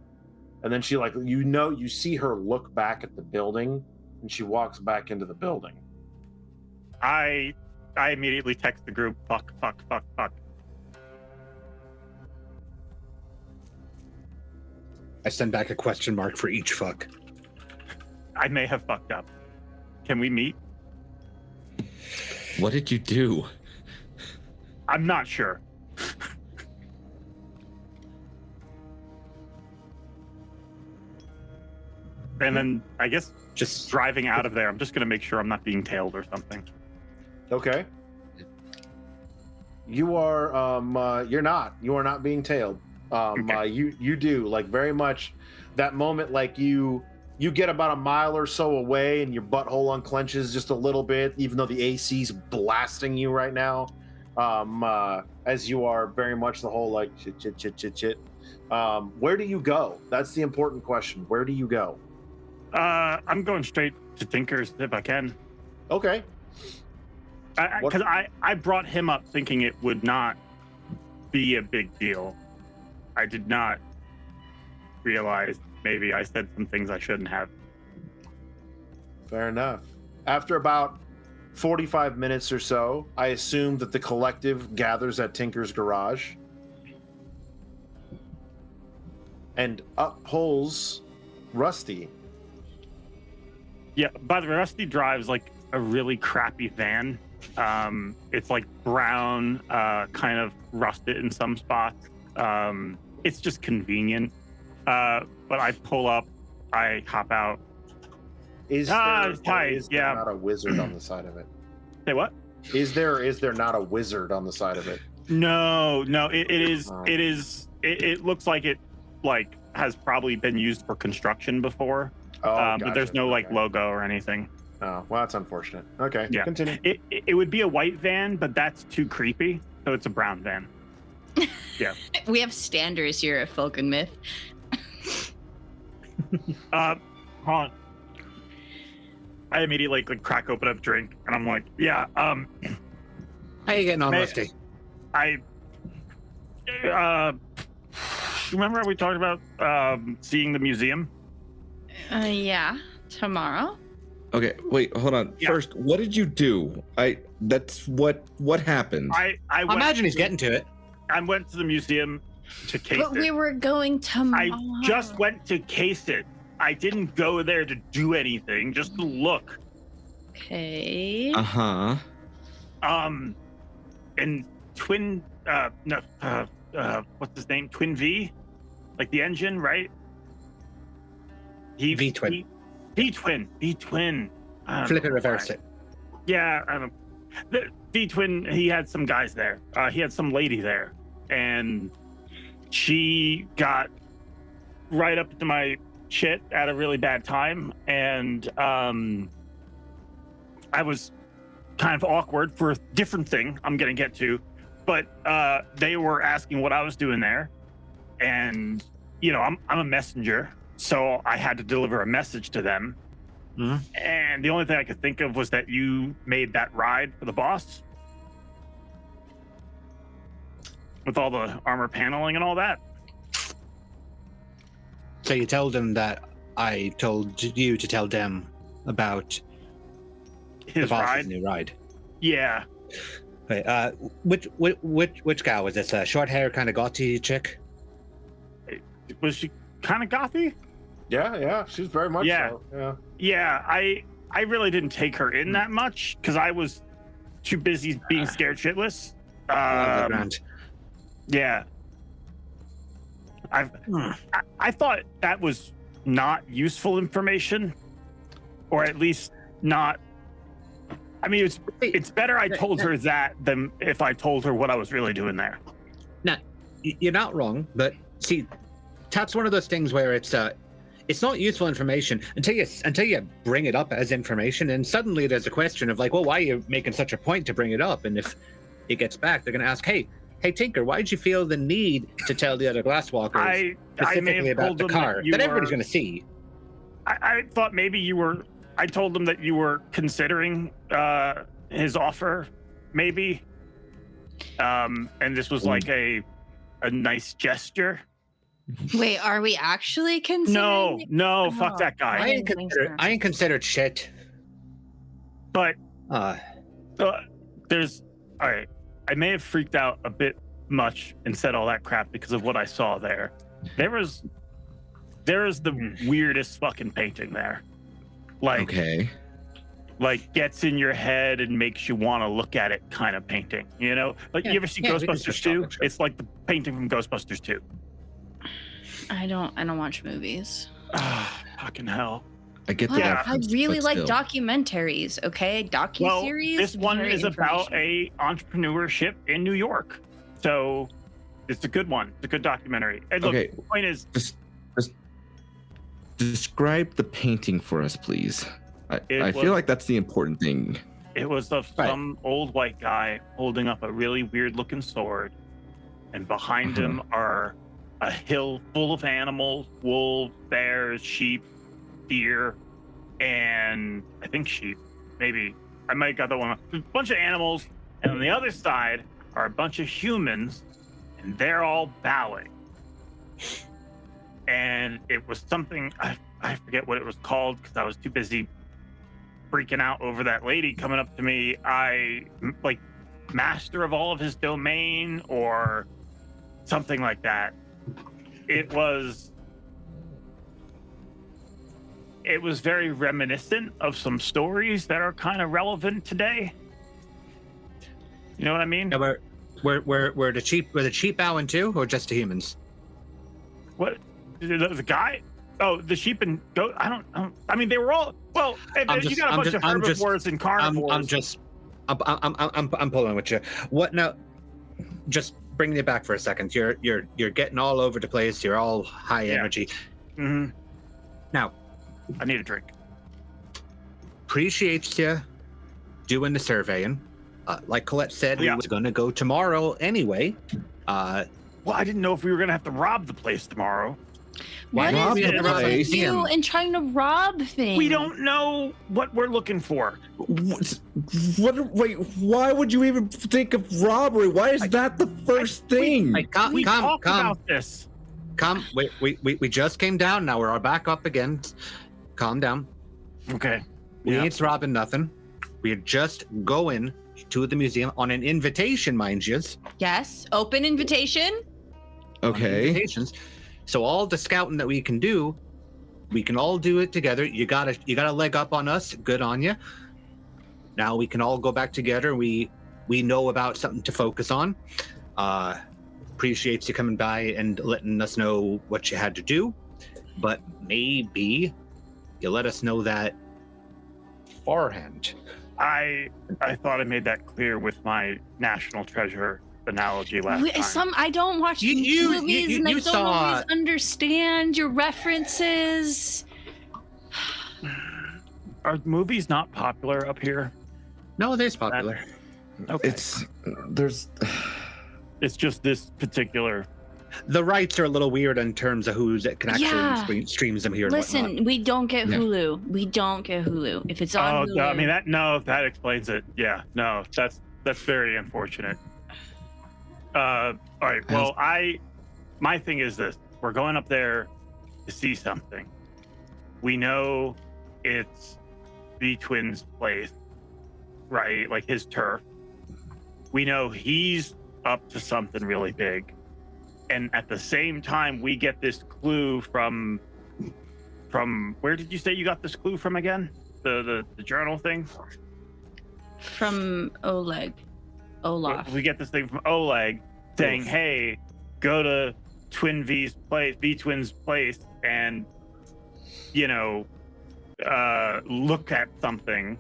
And then she like, you see her look back at the building and she walks back into the building. I immediately text the group, fuck. I send back a question mark for each fuck. I may have fucked up. Can we meet? What did you do? I'm not sure. And then I guess just driving out of there, I'm just going to make sure I'm not being tailed or something. Okay. You are you're not being tailed. Okay. You do, like, very much that moment, like you get about a mile or so away and your butthole unclenches just a little bit, even though the AC's blasting you right now. As you are very much the whole like chit. Where do you go? That's the important question. Where do you go? I'm going straight to Tinker's if I can. Okay. Because I brought him up thinking it would not be a big deal. I did not realize maybe I said some things I shouldn't have. Fair enough. After about 45 minutes or so, I assume that the collective gathers at Tinker's garage. And up pulls Rusty. Yeah, by the way, Rusty drives like a really crappy van. It's like brown, kind of rusted in some spots. It's just convenient. But I pull up, I hop out. Is there yeah. not a wizard on the side of it? Say what? Is there not a wizard on the side of it? No, it is. It looks like it like has probably been used for construction before. Oh, but there's no like logo or anything. Oh, well, that's unfortunate. Okay, Yeah. Continue. It would be a white van, but that's too creepy, so it's a brown van. Yeah. We have standards here at Folk and Myth. Hold on. I immediately like crack open a drink, and I'm like, yeah. How you getting on, Hey, Rusty? Remember how we talked about seeing the museum? Yeah, tomorrow. Okay, wait, hold on. Yeah. First, what did you do? That's what happened. I Imagine he's getting to it. I went to the museum to case But it. we were going tomorrow. I just went to case it. I didn't go there to do anything, just to look. Okay. Uh-huh. And Twin, what's his name? Twin V? Like the engine, right? V-twin. V-twin. Flip it, reverse it. Yeah, I don't know. The V-twin, he had some guys there. He had some lady there. And she got right up to my shit at a really bad time. And I was kind of awkward for a different thing I'm going to get to. But they were asking what I was doing there. And, you know, I'm a messenger. So I had to deliver a message to them. Mhm. And the only thing I could think of was that you made that ride for the boss. With all the armor paneling and all that. So you told them that I told you to tell them about the His boss's ride. new ride. Yeah. Okay, which gal was this? A short hair, kind of gothy chick? Was she kind of gothy? Yeah, she's very much Yeah. so. Yeah. Yeah, I really didn't take her in that much because I was too busy being scared shitless. Grand. Yeah. I thought that was not useful information, or at least not. I mean, it's better I told her that than if I told her what I was really doing there. Now, you're not wrong, but see, that's one of those things where it's not useful information until you bring it up as information, and suddenly there's a question of like, well, why are you making such a point to bring it up? And if it gets back, they're going to ask, hey, Tinker, why did you feel the need to tell the other glasswalkers specifically about the car that everybody's going to see? I thought maybe you were. I told them that you were considering his offer, maybe, and this was like a nice gesture. Wait, are we actually considering? No, fuck that guy. I ain't considered shit. But there's all right. I may have freaked out a bit much and said all that crap because of what I saw there. There is the weirdest fucking painting there. Like, like gets in your head and makes you want to look at it kind of painting, you know? Like, you ever see Ghostbusters 2? It's like the painting from Ghostbusters 2. I don't watch movies. Fucking hell. I get But that. I really like documentaries, okay? Docuseries. This one is about a entrepreneurship in New York. So it's a good one. It's a good documentary. And look, the point is... Just describe the painting for us, please. I feel like that's the important thing. It was of some old white guy holding up a really weird-looking sword. And behind him are a hill full of animals, wolves, bears, sheep, deer, and I think sheep, maybe. I might have got that one. A bunch of animals, and on the other side are a bunch of humans, and they're all bowing. And it was something, I forget what it was called because I was too busy freaking out over that lady coming up to me. Like master of all of his domain or something like that. It was very reminiscent of some stories that are kind of relevant today. You know what I mean? Yeah, were the sheep bowing too, or just the humans? What? The guy? Oh, the sheep and goat. I mean, they were all. Well, you got a bunch of herbivores and carnivores. I'm pulling with you. What now? Just bring it back for a second. You're getting all over the place. You're all high energy. Mm-hmm. Now, I need a drink. Appreciates you doing the surveying. Like Colette said, we was going to go tomorrow anyway. Well, I didn't know if we were going to have to rob the place tomorrow. What is with you and trying to rob things? We don't know what we're looking for. What? Wait, why would you even think of robbery? Why is that the first thing? We talked about this. Come, we just came down. Now we're back up again. Calm down. Okay. We ain't robbing nothing. We're just going to the museum on an invitation, mind you. Yes, open invitation. Okay. Invitations. So all the scouting that we can do, we can all do it together. You got a leg up on us. Good on you. Now we can all go back together. We know about something to focus on. Appreciates you coming by and letting us know what you had to do. But maybe you let us know that beforehand. I thought I made that clear with my National Treasure analogy last time. I don't watch movies and I don't always understand your references. Are movies not popular up here? No, there's popular. Okay. It's just this particular. The rights are a little weird in terms of who can actually streams them here. Listen, we don't get Hulu. We don't get Hulu. If it's on Hulu. I mean that explains it. Yeah, no, that's very unfortunate. All right. Well, my thing is this: we're going up there to see something. We know it's the twins' place, right? Like his turf. We know he's up to something really big, and at the same time, we get this clue from where did you say you got this clue from again? The journal thing. From Olaf. We get this thing from Oleg saying, "Hey, go to V Twin's place and look at something,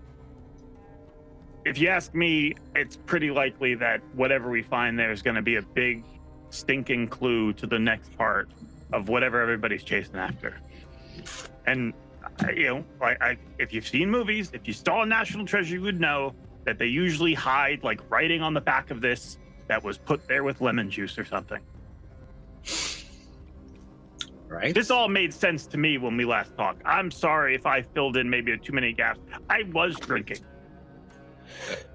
if you ask me, it's pretty likely that whatever we find there is going to be a big stinking clue to the next part of whatever everybody's chasing after. And if you've seen movies, if you saw a National Treasure, you would know that they usually hide like writing on the back of this that was put there with lemon juice or something. Right. This all made sense to me when we last talked. I'm sorry if I filled in maybe too many gaps. I was drinking.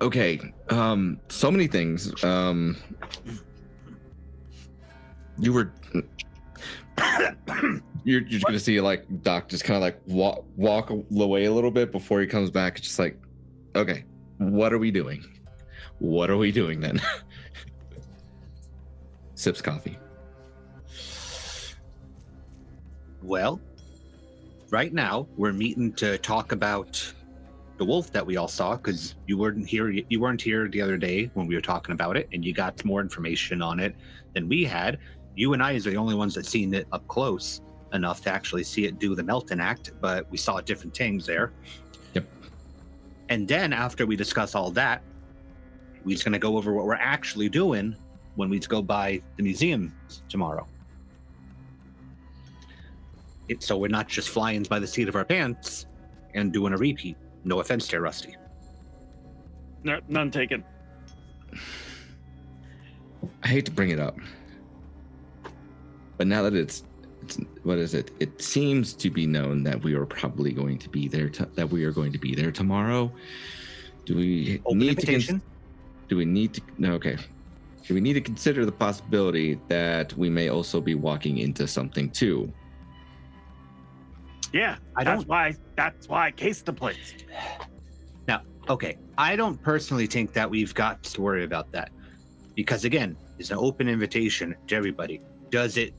Okay. So many things. You were. You're just gonna see like Doc just kind of like walk away a little bit before he comes back. It's just like, okay, what are we doing? What are we doing then? Sips coffee. Well, right now we're meeting to talk about the wolf that we all saw, because you weren't here. You weren't here the other day when we were talking about it, and you got more information on it than we had. You and I are the only ones that seen it up close enough to actually see it do the Melton Act, but we saw different things there. Yep. And then after we discuss all that, we're just gonna go over what we're actually doing when we go by the museum tomorrow. So we're not just flying by the seat of our pants and doing a repeat. No offense to Rusty. No, none taken. I hate to bring it up, but now that it's what is it? It seems to be known that we are probably going to be there. That we are going to be there tomorrow. Do we need to? Do we need to? No, okay. Do we need to consider the possibility that we may also be walking into something too? Yeah, that's why I cased the place. Now, okay, I don't personally think that we've got to worry about that, because again, it's an open invitation to everybody. Does it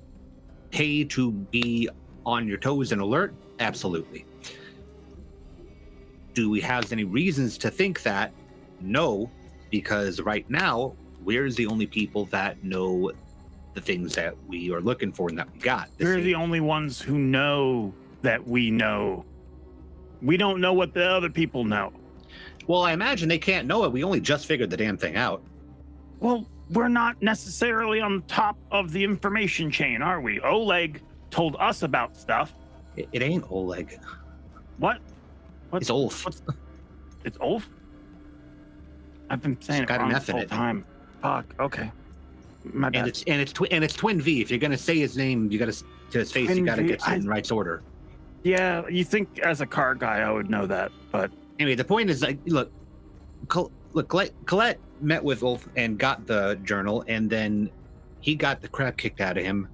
pay to be on your toes and alert? Absolutely. Do we have any reasons to think that? No, because right now we're the only people that know the things that we are looking for and that we got. We're the only ones who know that we know. We don't know what the other people know. Well, I imagine they can't know it. We only just figured the damn thing out. Well, we're not necessarily on top of the information chain, are we? Oleg told us about stuff. It ain't Oleg. What? It's Ulf. It's Ulf? I've been saying it wrong the whole time. Fuck. Okay. My bad. And it's Twin V. If you're gonna say his name, you gotta to his face. You gotta get it in right order. Yeah, you think as a car guy I would know that, but anyway, the point is, like, look, Colette met with Ulf and got the journal, and then he got the crap kicked out of him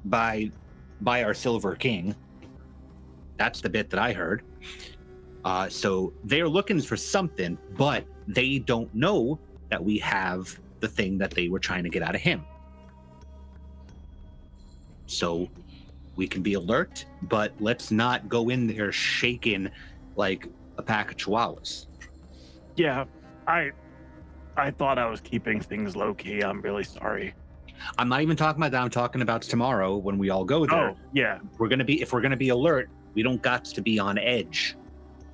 by our Silver King. That's the bit that I heard. So they're looking for something, but they don't know that we have the thing that they were trying to get out of him. So we can be alert, but let's not go in there shaking like a pack of chihuahuas. Yeah, I thought I was keeping things low key. I'm really sorry. I'm not even talking about that. I'm talking about tomorrow when we all go there. Oh, yeah. If we're gonna be alert, we don't got to be on edge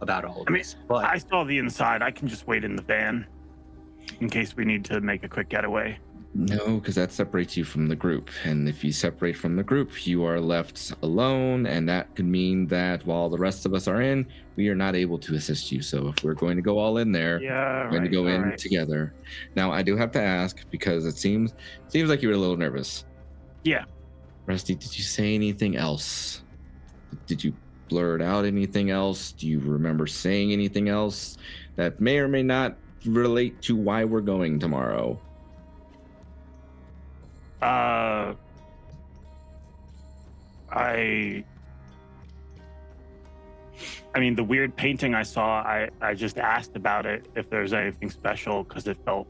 about all of this. But I saw the inside. I can just wait in the van in case we need to make a quick getaway. No, because that separates you from the group. And if you separate from the group, you are left alone. And that could mean that while the rest of us are in, we are not able to assist you. So if we're going to go all in there, we're going to go in together. Now, I do have to ask, because it seems like you were a little nervous. Yeah. Rusty, did you say anything else? Did you blurt out anything else? Do you remember saying anything else that may or may not relate to why we're going tomorrow? I mean, the weird painting I saw, I just asked about it, if there's anything special, because it felt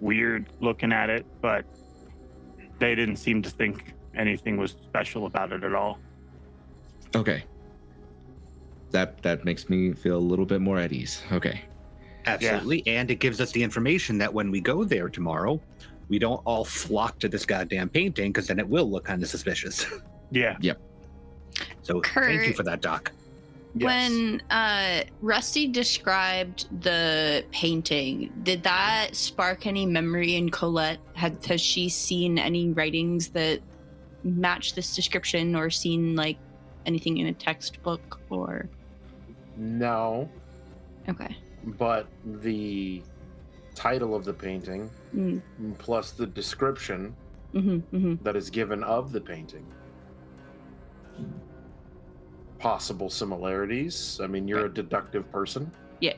weird looking at it, but they didn't seem to think anything was special about it at all. Okay. That makes me feel a little bit more at ease. Okay. Absolutely. Yeah. And it gives us the information that when we go there tomorrow, we don't all flock to this goddamn painting, because then it will look kind of suspicious. Yeah. Yep. So thank you Kurt. for that, Doc. Yes. When Rusty described the painting, did that spark any memory in Colette? Has she seen any writings that match this description, or seen like anything in a textbook? Or No, okay, but the title of the painting mm. plus the description that is given of the painting. Possible similarities. I mean, you're a deductive person. Yeah.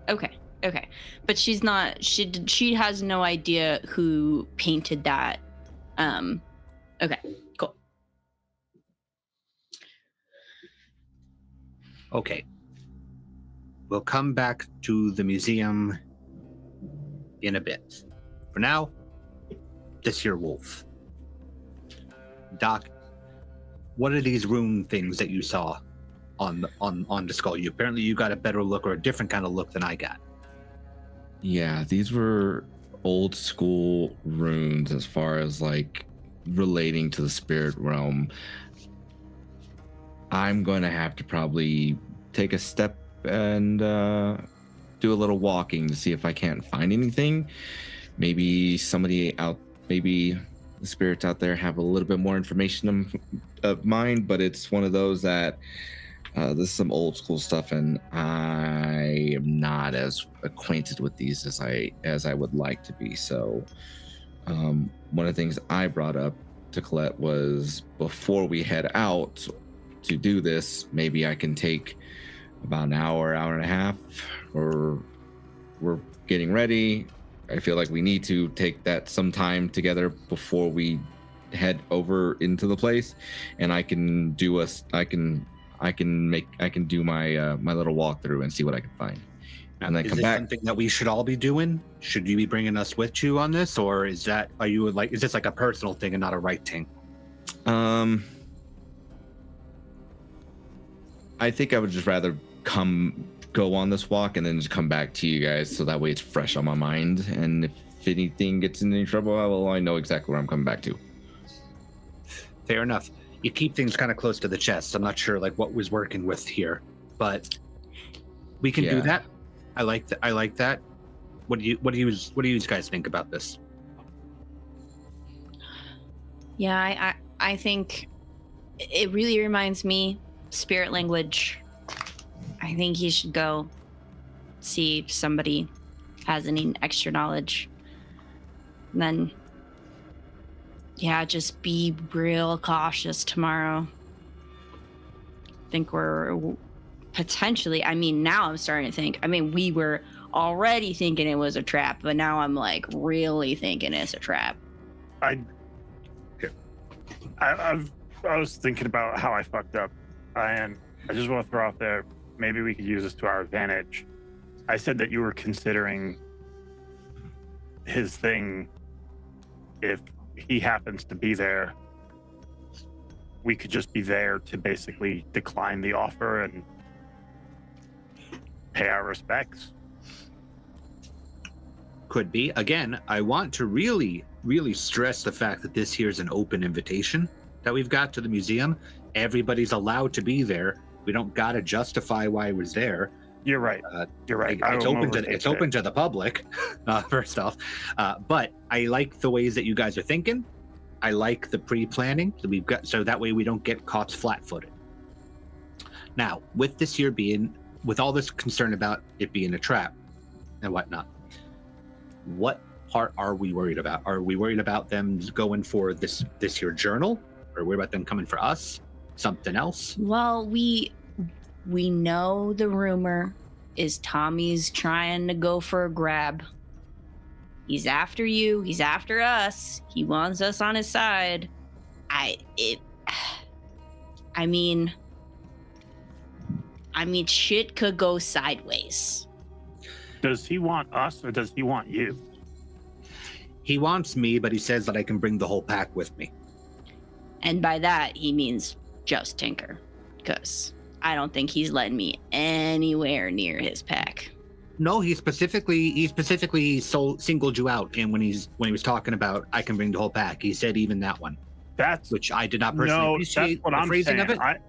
Okay. But she's not. She has no idea who painted that. Okay. Cool. Okay. We'll come back to the museum in a bit. For now, this here wolf. Doc, what are these rune things that you saw on the skull? Apparently you got a better look, or a different kind of look than I got. Yeah, these were old school runes as far as like relating to the spirit realm. I'm going to have to probably take a step and do a little walking to see if I can't find anything. Maybe maybe the spirits out there have a little bit more information of mine, but it's one of those that this is some old school stuff, and I am not as acquainted with these as I would like to be. So one of the things I brought up to Colette was, before we head out to do this, maybe I can take about an hour and a half, or we're getting ready. I feel like we need to take that some time together before we head over into the place, and I can do my my little walkthrough and see what I can find, and then is come this back. something that we should all be doing? Should you be bringing us with you on this, or is this like a personal thing and not a right thing? I think I would just rather go on this walk and then just come back to you guys, so that way it's fresh on my mind, and if anything gets in any trouble, I know exactly where I'm coming back to. Fair enough. You keep things kind of close to the chest. I'm not sure like what was working with here, but we can do that. I like that. What do you guys think about this? Yeah, I think it really reminds me spirit language. I think you should go see if somebody has any extra knowledge. And then, yeah, just be real cautious tomorrow. I think we're potentially, now I'm starting to think, we were already thinking it was a trap, but now I'm like really thinking it's a trap. I was thinking about how I fucked up, and I just want to throw out there, maybe we could use this to our advantage. I said that you were considering his thing. If he happens to be there, we could just be there to basically decline the offer and pay our respects. Could be. Again, I want to really, really stress the fact that this here is an open invitation that we've got to the museum. Everybody's allowed to be there. We don't got to justify why I was there. You're right. You're right. It's open to the public, first off. But I like the ways that you guys are thinking. I like the pre-planning that we've got, so that way we don't get caught flat-footed. Now, with this here with all this concern about it being a trap and whatnot, what part are we worried about? Are we worried about them going for this here journal? Or are we worried about them coming for us? Something else? Well, we know the rumor is Tommy's trying to go for a grab. He's after you. He's after us. He wants us on his side. Shit could go sideways. Does he want us or does he want you? He wants me, but he says that I can bring the whole pack with me. And by that, he means just Tinker. Because I don't think he's letting me anywhere near his pack. No, he specifically singled you out, and when he was talking about I can bring the whole pack, he said even that one. That's which I did not personally appreciate that's what the I'm phrasing saying. of it.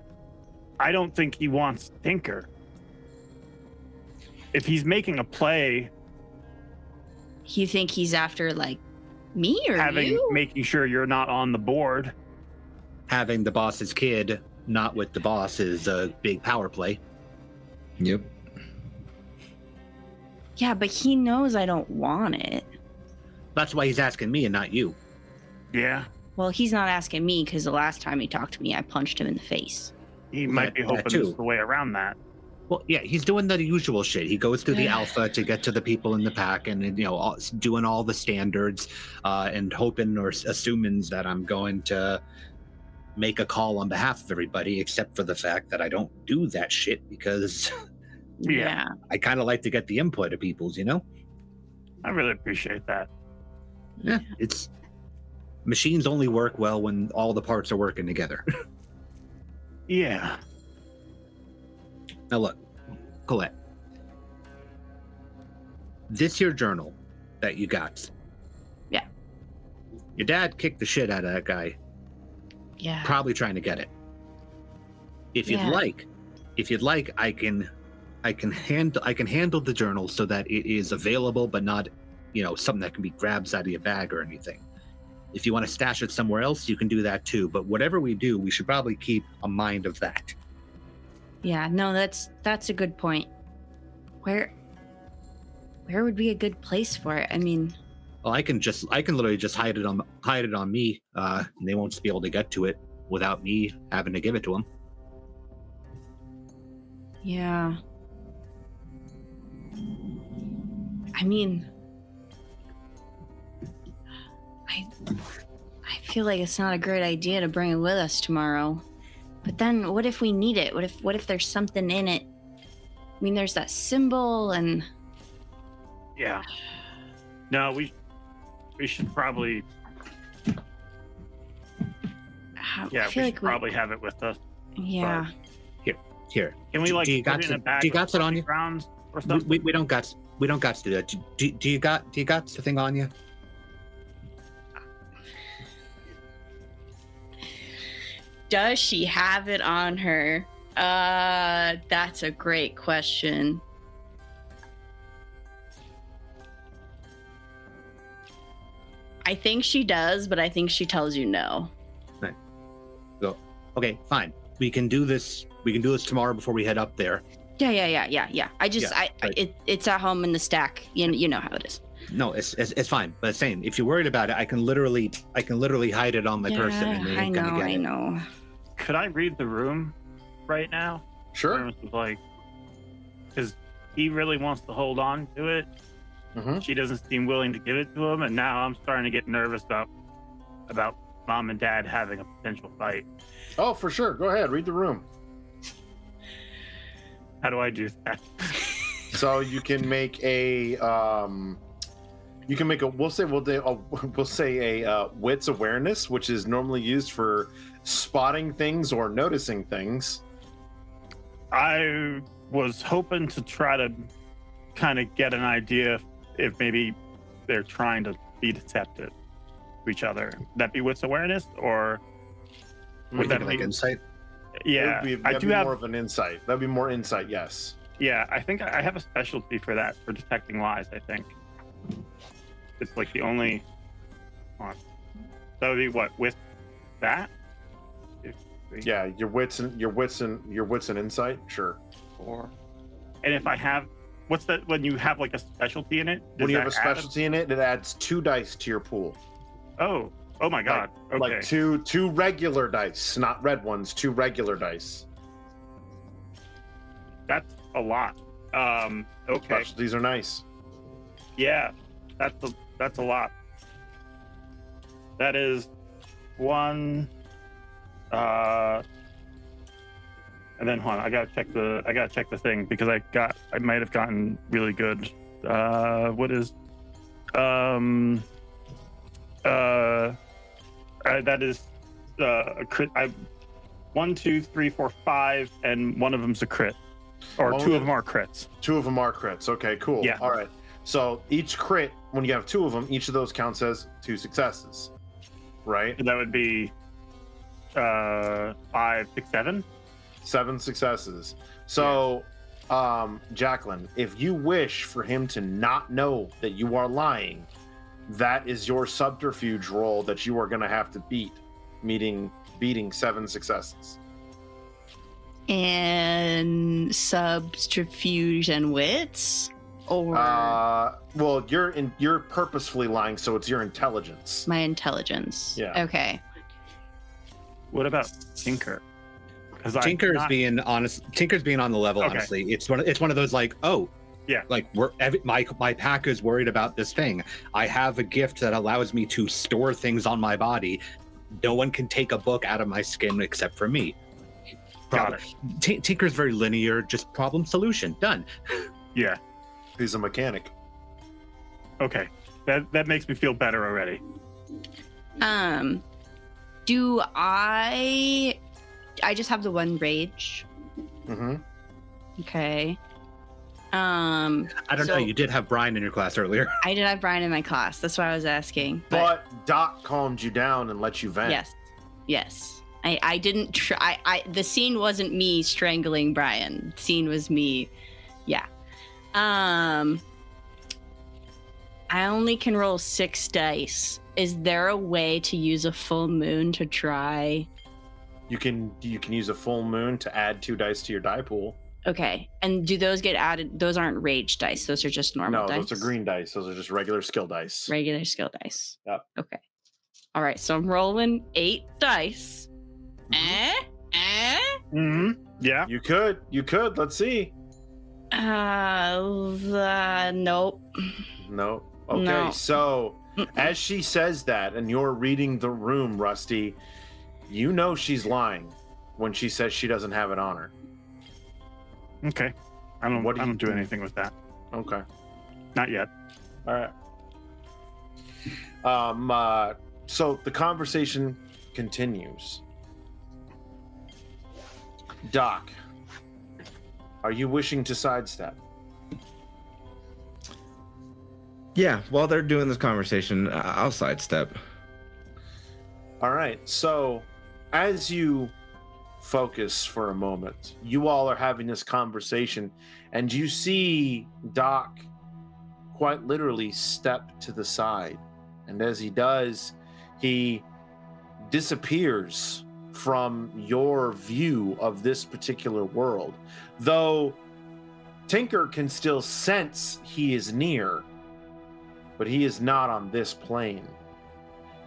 I don't think he wants Tinker. If he's making a play, You think he's after like me or you? making sure you're not on the board. Having the boss's kid not with the boss is a big power play. Yep. Yeah, but he knows I don't want it. That's why he's asking me and not you. Yeah, Well, he's not asking me because the last time he talked to me, I punched him in the face. he might be that hoping too. there's the way around that. Well, yeah, he's doing the usual shit. He goes through the alpha to get to the people in the pack, and doing all the standards, and hoping or assuming that I'm going to make a call on behalf of everybody, except for the fact that I don't do that shit because Yeah. I kind of like to get the input of people's. I really appreciate that. Yeah, it's machines only work well when all the parts are working together. Yeah. Now look, Colette, this here journal that you got. Yeah. Your dad kicked the shit out of that guy, Yeah. probably trying to get it. If you'd Yeah. like, I can handle the journal so that it is available, but not, something that can be grabbed out of your bag or anything. If you want to stash it somewhere else, you can do that too. But whatever we do, we should probably keep a mind of that. Yeah, no, that's a good point. Where would be a good place for it? I mean, Well, I can literally just hide it on me, and they won't be able to get to it without me having to give it to them. yeah. I mean, I feel like it's not a great idea to bring it with us tomorrow. But then what if we need it? What if there's something in it? I mean, there's that symbol and Yeah. No, we should probably I we feel should like probably have it with us. yeah. Here, Can we do you put got it in a some- bag do you got of it on you? grounds or something? we don't got to do that. Do you got the thing on you? Does she have it on her? That's a great question. I think she does, but I think she tells you no. Okay, fine. We can do this tomorrow before we head up there. Yeah. I just, Yeah, right. it's at home in the stack. You know how it is. No, it's fine. But it's saying, if you're worried about it, I can literally hide it on my person, and they ain't gonna get I it. know. Could I read the room right now? Sure. Because he really wants to hold on to it. Mhm. She doesn't seem willing to give it to him, and now I'm starting to get nervous about mom and dad having a potential fight. Oh, for sure. Go ahead. Read the room. How do I do that? So you can make a we'll say a wits awareness, which is normally used for spotting things or noticing things. I was hoping to try to kind of get an idea if maybe they're trying to be deceptive to each other. Would that be wits awareness, or would that Like be insight? Yeah, That'd be more of an insight. That'd be more insight, yes. Yeah, I think I have a specialty for that, for detecting lies. I think it's like the only one. That would be what with that. Yeah, your wits and insight, sure. Four. And if I have, what's that? When you have like a specialty in it, When you have a does that add specialty in it, it adds 2 dice to your pool. Oh my god. Okay. Like two regular dice, not red ones, 2 regular dice. That's a lot. Okay. Specialties are nice. Yeah, that's a lot. That is one. And then hold on, I gotta check the thing because I might have gotten really good. What is that is a crit. 1, 2, 3, 4, 5, and one of them's a crit, or Oh, 2 of them are crits. 2 of them are crits. Okay, cool. Yeah. All right. So each crit, when you have 2 of them, each of those counts as 2 successes, right? And that would be 5, 6, 7. 7 successes. So, Jacqueline, if you wish for him to not know that you are lying, that is your subterfuge roll that you are going to have to beating 7 successes. And subterfuge and wits, or well, you're purposefully lying, so it's your intelligence. my intelligence. Yeah. Okay. What about Tinker? Because Tinker's being honest. Tinker's being on the level. Okay. Honestly, it's one of those like, oh, Yeah. like my pack is worried about this thing. I have a gift that allows me to store things on my body. No one can take a book out of my skin except for me. Got it. Tinker's very linear, just problem solution done. Yeah. He's a mechanic. Okay. That makes me feel better already. Do I just have the one rage? Mm-hmm. Okay. I don't know. You did have Brian in your class earlier. I did have Brian in my class. That's why I was asking. But Doc calmed you down and let you vent. Yes. I didn't try. The scene wasn't me strangling Brian. The scene was me. Yeah. I only can roll 6 dice. Is there a way to use a full moon to try? You can use a full moon to add 2 dice to your die pool. Okay. And do those get added? Those aren't rage dice. Those are just normal dice. No, those are green dice. Those are just regular skill dice. Regular skill dice. Yep. Okay. All right. So I'm rolling 8 dice. Mm-hmm. Yeah. You could. Let's see. Nope. No. Okay. No. So as she says that, and you're reading the room, Rusty, you know she's lying when she says she doesn't have it on her. Okay. I don't What do you do do? anything with that. Okay. Not yet. All right. So the conversation continues. Doc, are you wishing to sidestep? Yeah, while they're doing this conversation, I'll sidestep. All right. So as you focus for a moment, you all are having this conversation, and you see Doc quite literally step to the side. And as he does, he disappears from your view of this particular world. Though Tinker can still sense he is near, but he is not on this plane.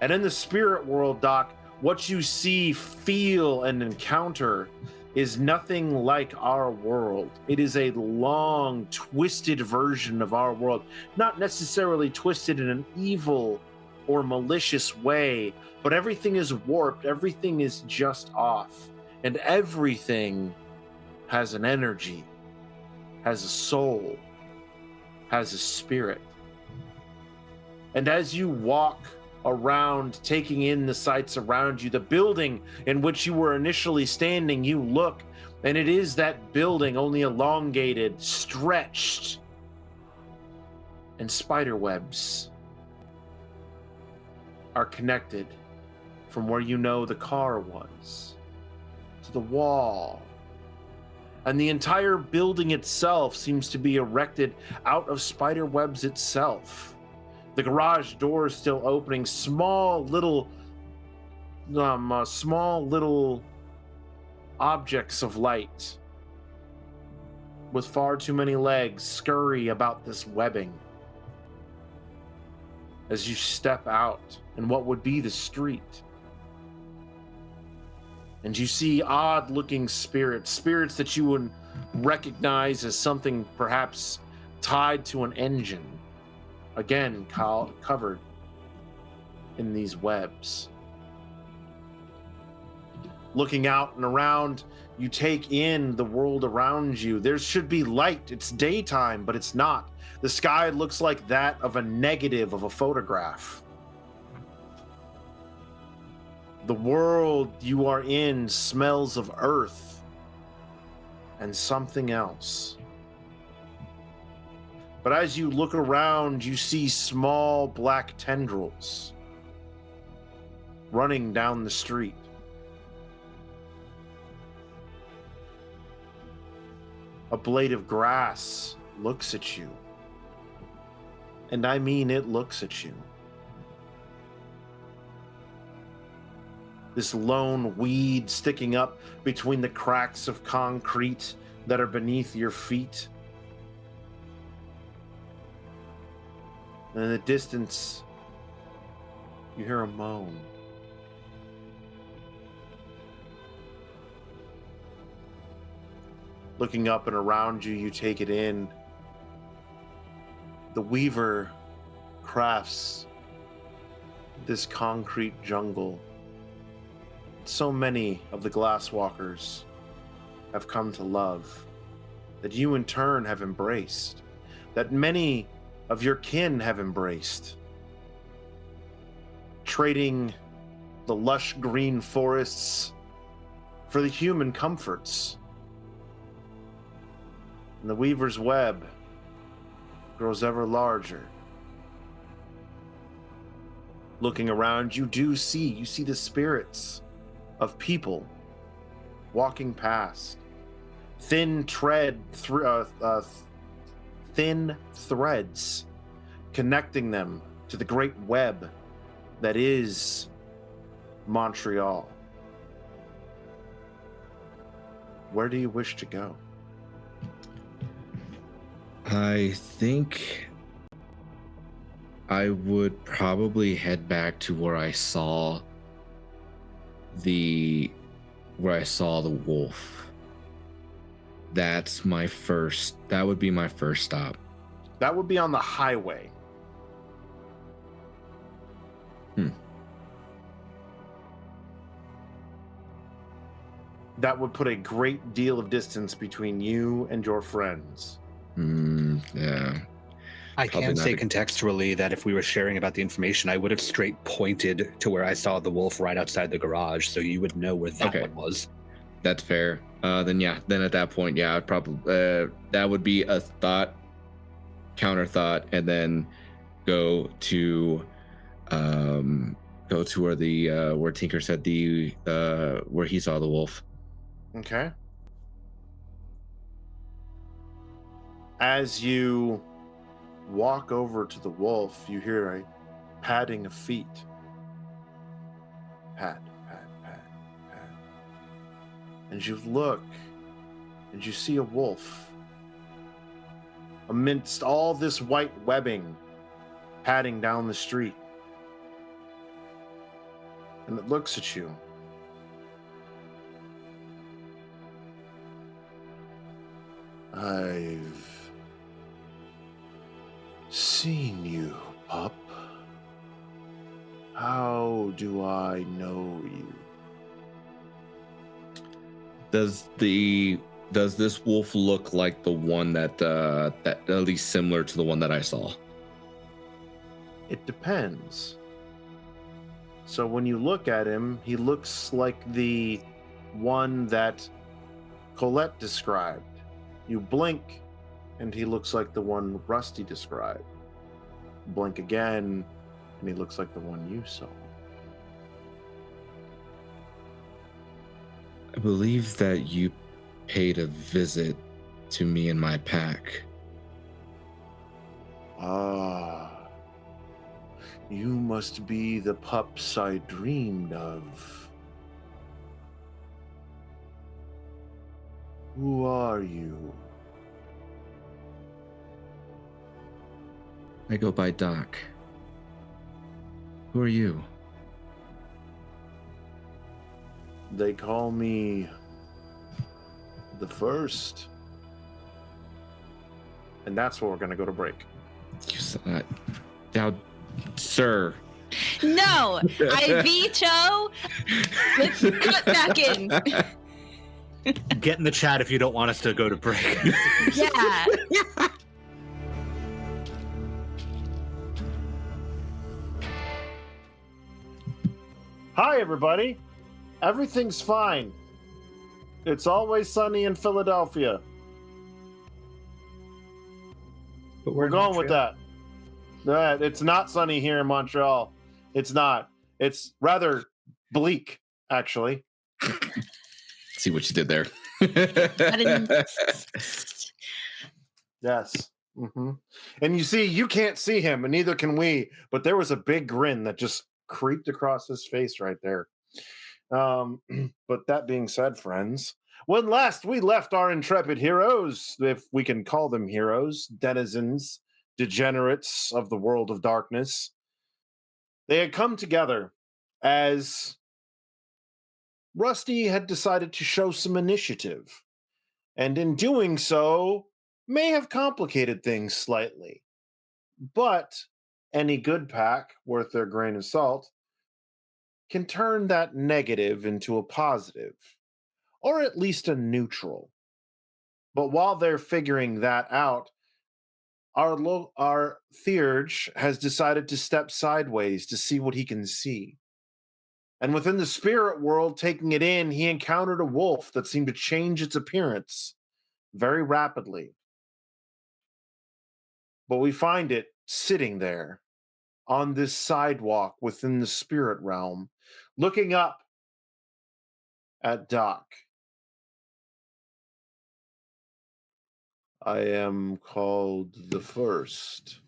And in the spirit world, Doc, what you see, feel, and encounter is nothing like our world. It is a long, twisted version of our world. Not necessarily twisted in an evil or malicious way, but everything is warped. Everything is just off. And everything has an energy, has a soul, has a spirit. And as you walk around, taking in the sights around you, the building in which you were initially standing, you look, and it is that building, only elongated, stretched, and spider webs are connected from where you know the car was to the wall. And the entire building itself seems to be erected out of spider webs itself. The garage door is still opening. Small little objects of light with far too many legs scurry about this webbing as you step out in what would be the street. And you see odd-looking spirits that you would recognize as something perhaps tied to an engine. Again, covered in these webs. Looking out and around, you take in the world around you. There should be light. It's daytime, but it's not. The sky looks like that of a negative of a photograph. The world you are in smells of earth and something else. But as you look around, you see small black tendrils running down the street. A blade of grass looks at you. And I mean it looks at you. This lone weed sticking up between the cracks of concrete that are beneath your feet. And in the distance, you hear a moan. Looking up and around you, you take it in. The weaver crafts this concrete jungle. So many of the glasswalkers have come to love, that you in turn have embraced, that many of your kin have embraced, trading the lush green forests for the human comforts. And the weaver's web grows ever larger. Looking around, you see the spirits of people walking past. Thin threads connecting them to the great web that is Montreal. Where do you wish to go? I think I would probably head back to where I saw the wolf. That would be my first stop. That would be on the highway. That would put a great deal of distance between you and your friends. Yeah. I Probably can not say a- contextually that if we were sharing about the information, I would have straight pointed to where I saw the wolf right outside the garage, so you would know where that Okay. one was. That's fair. Then at that point, yeah, I'd probably that would be a counter thought, and then go to where where Tinker said where he saw the wolf. Okay. As you walk over to the wolf, you hear a padding of feet. Pad, pad, pad, pad. And you look, and you see a wolf. Amidst all this white webbing, padding down the street. And it looks at you. I've seen you, pup. How do I know you? Does this wolf look like the one that at least similar to the one that I saw? It depends. So when you look at him, he looks like the one that Colette described. You blink, and he looks like the one Rusty described. Blink again, and he looks like the one you saw. I believe that you paid a visit to me and my pack. Ah, you must be the pups I dreamed of. Who are you? I go by Doc. Who are you? They call me the First. And that's where we're going to go to break. You said that. Now, sir. No, I veto. Let's cut back in. Get in the chat if you don't want us to go to break. Yeah. Hi, everybody. Everything's fine. It's always sunny in Philadelphia. But We're going with that. It's not sunny here in Montreal. It's not. It's rather bleak, actually. See what you did there. Yes. And you see, you can't see him, and neither can we, but there was a big grin that just creeped across his face right there. But that being said, friends, when last we left our intrepid heroes, if we can call them heroes, denizens, degenerates of the world of darkness, they had come together as Rusty had decided to show some initiative, and in doing so, may have complicated things slightly. But any good pack worth their grain of salt can turn that negative into a positive, or at least a neutral. But while they're figuring that out, our Theurge has decided to step sideways to see what he can see. And within the spirit world, taking it in, he encountered a wolf that seemed to change its appearance very rapidly. But we find it sitting there on this sidewalk within the spirit realm, looking up at Doc. I am called the First.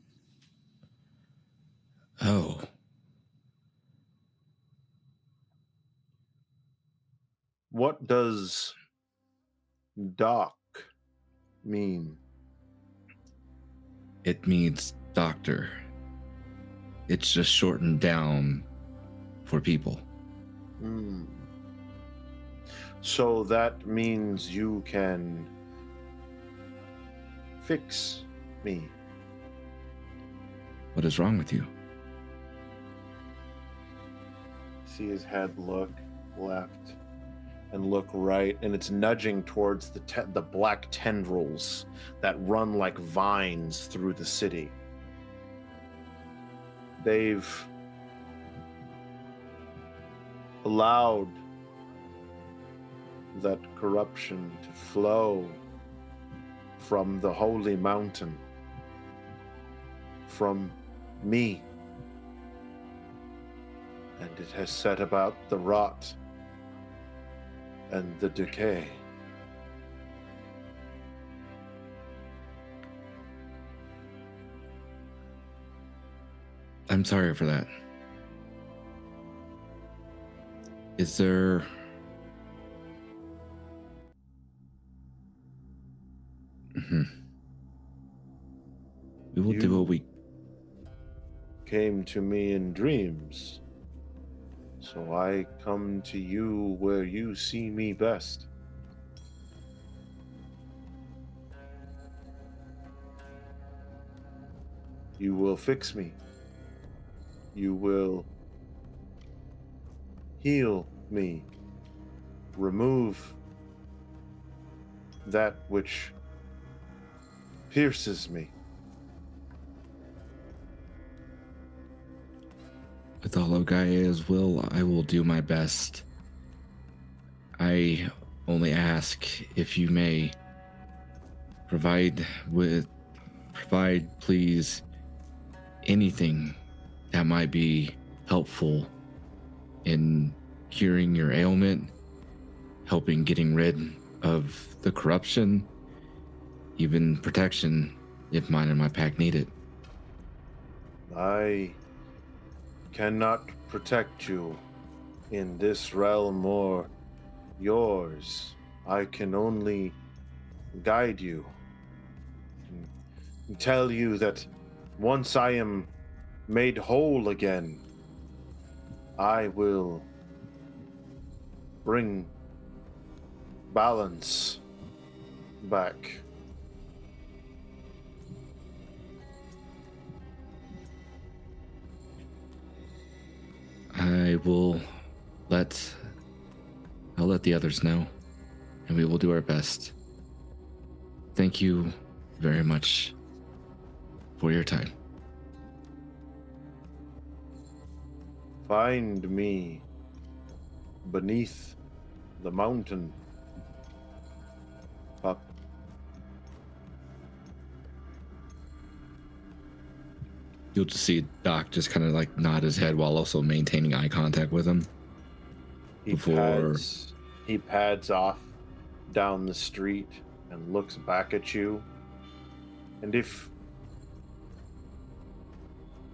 Oh. What does Doc mean? It means doctor. It's just shortened down for people. So that means you can fix me. What is wrong with you? See his head look left and look right, and it's nudging towards the black tendrils that run like vines through the city. They've allowed that corruption to flow from the holy mountain, from me, and it has set about the rot and the decay. I'm sorry for that. Is there... We will do what we... Came to me in dreams, so I come to you where you see me best. You will fix me. You will heal me. Remove that which pierces me. With all of Gaia's will, I will do my best. I only ask if you may provide, please, anything that might be helpful in curing your ailment, helping getting rid of the corruption, even protection if mine and my pack need it. I cannot protect you in this realm or yours. I can only guide you and tell you that once I am made whole again, I will bring balance back. I'll let the others know, and we will do our best. Thank you very much for your time. Find me beneath the mountain, pup. You'll just see Doc just kind of like nod his head while also maintaining eye contact with him. He pads off down the street and looks back at you. And if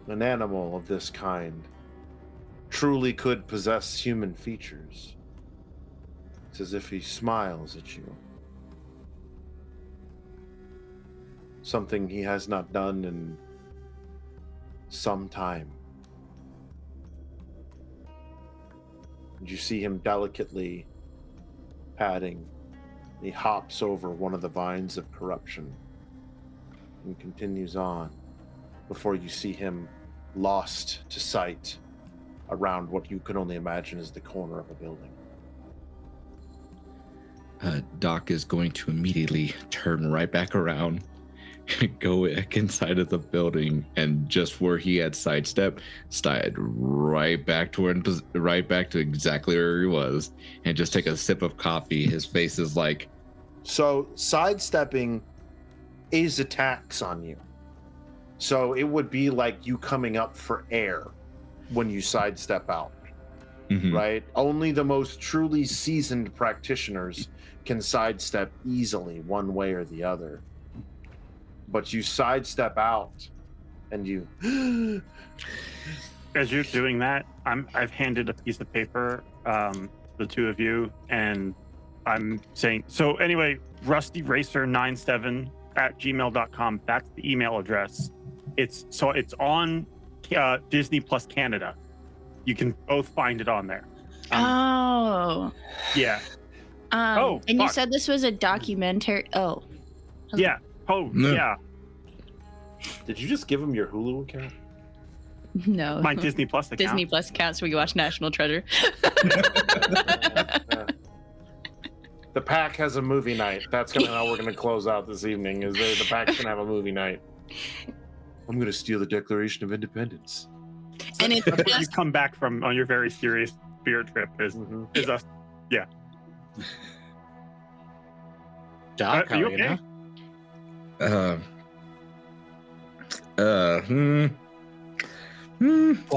an animal of this kind truly could possess human features, it's as if he smiles at you. Something he has not done in some time. And you see him delicately patting. He hops over one of the vines of corruption and continues on before you see him lost to sight around what you can only imagine is the corner of a building. Doc is going to immediately turn right back around, go back inside of the building, and just where he had sidestepped, slide right back to exactly where he was, and just take a sip of coffee. His face is like, so sidestepping is attacks on you. So it would be like you coming up for air when you sidestep out, right? Only the most truly seasoned practitioners can sidestep easily one way or the other. But you sidestep out and you... As you're doing that, I've handed a piece of paper, the two of you, and I'm saying, so anyway, rustyracer97@gmail.com, that's the email address. It's on Disney Plus Canada. You can both find it on there. Oh. Yeah. And fuck. you said this was a documentary. Oh. Yeah. Oh, No. yeah. Did you just give him your Hulu account? No. My Disney Plus account. Disney Plus accounts where you watch National Treasure. The pack has a movie night. That's how we're gonna close out this evening. The pack's gonna have a movie night. I'm gonna steal the Declaration of Independence. And it's That's what you just come back from on your very serious spirit trip is us. Yeah. Doc, Are you how okay? Go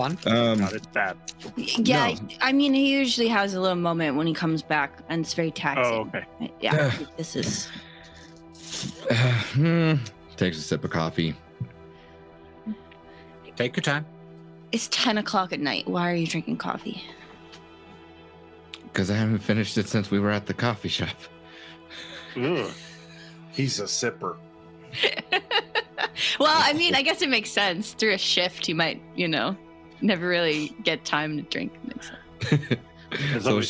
on. God, it's bad. yeah. No. I mean, he usually has a little moment when he comes back, and it's very taxing. Oh, okay. Yeah. This is. takes a sip of coffee. Take your time. It's 10 o'clock at night. Why are you drinking coffee? Because I haven't finished it since we were at the coffee shop. Ugh. He's a sipper. Well, I mean, I guess it makes sense. Through a shift, you might, never really get time to drink. Makes sense. So it's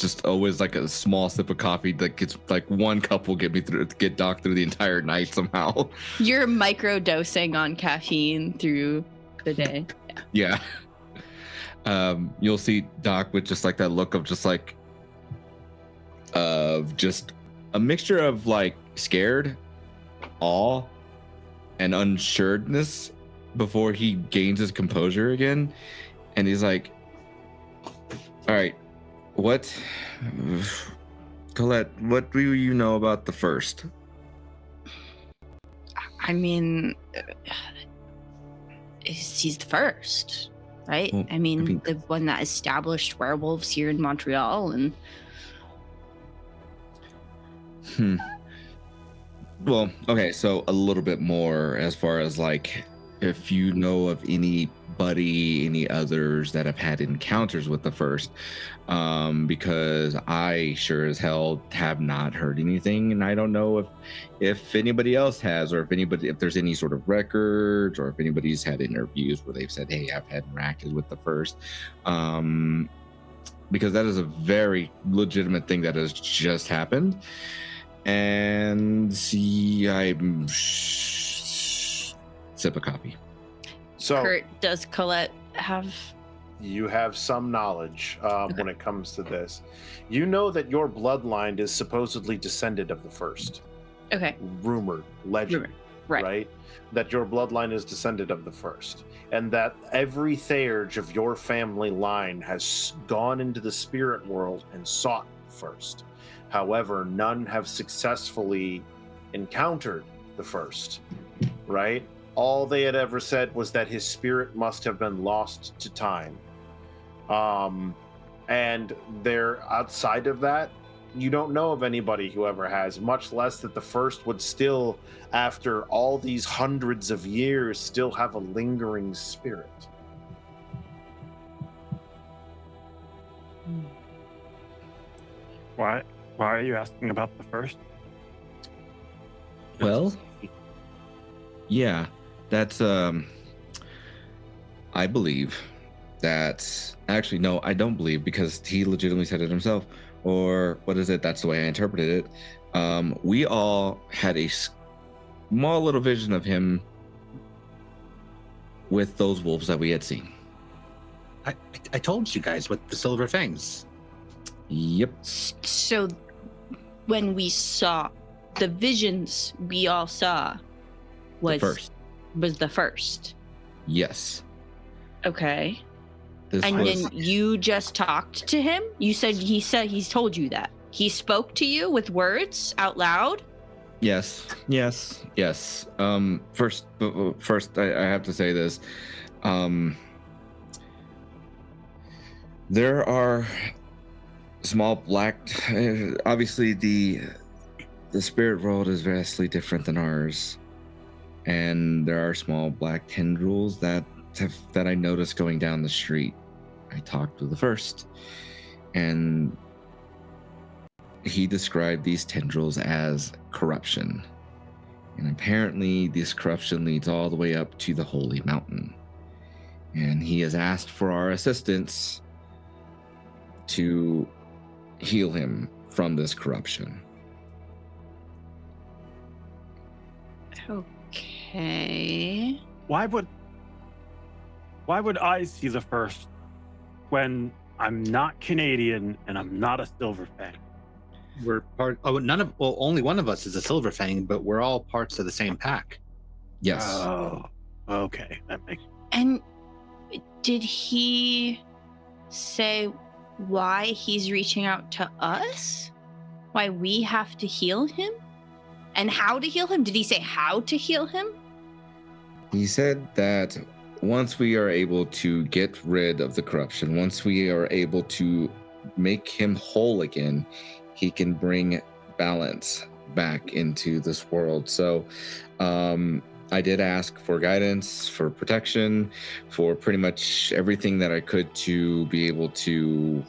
just always like a small sip of coffee that gets like one cup will get Doc through the entire night somehow. You're micro dosing on caffeine through the day. Yeah. You'll see Doc with just like that look of just like just a mixture of like scared, awe, and unsureness before he gains his composure again. And he's like, all right, Colette, what do you know about the first? I mean, he's the first, right? Well, I mean, the one that established werewolves here in Montreal, and Well, okay, so a little bit more as far as like if you know of any others that have had encounters with the first, because I sure as hell have not heard anything, and I don't know if anybody else has, or if there's any sort of records, or if anybody's had interviews where they've said, hey, I've had interacted with the first, because that is a very legitimate thing that has just happened. And see, I'm sip of coffee. So Kurt, does Colette have? you have some knowledge when it comes to this. You know that your bloodline is supposedly descended of the first. Okay. Rumored, legend, Right. That your bloodline is descended of the first, and that every Theurge of your family line has gone into the spirit world and sought the first. However, none have successfully encountered the first, right? All they had ever said was that his spirit must have been lost to time. And they're outside of that, you don't know of anybody who ever has, much less that the first would still, after all these hundreds of years, still have a lingering spirit. Why are you asking about the first? Well, yeah, that's I believe that actually no, I don't believe, because he legitimately said it himself. Or what is it? That's the way I interpreted it. We all had a small little vision of him with those wolves that we had seen. I told you guys with the silver fangs. Yep. So when we saw the visions we all saw was the first. Yes. Okay. This And was, then you just talked to him? You said he's told you that. He spoke to you with words out loud? yes. First, I have to say this. There are small black. Obviously, the spirit world is vastly different than ours, and there are small black tendrils that I noticed going down the street. I talked to the first, and he described these tendrils as corruption. And apparently this corruption leads all the way up to the Holy Mountain. And he has asked for our assistance to heal him from this corruption. Okay. Why would I see the first when I'm not Canadian and I'm not a silver fang? We're part. Oh, only one of us is a silver fang, but we're all parts of the same pack. Yes. Oh, okay, that makes. And did he say why he's reaching out to us? Why we have to heal him? And how to heal him? Did he say how to heal him? He said that once we are able to get rid of the corruption, once we are able to make him whole again, he can bring balance back into this world. So I did ask for guidance, for protection, for pretty much everything that I could to be able to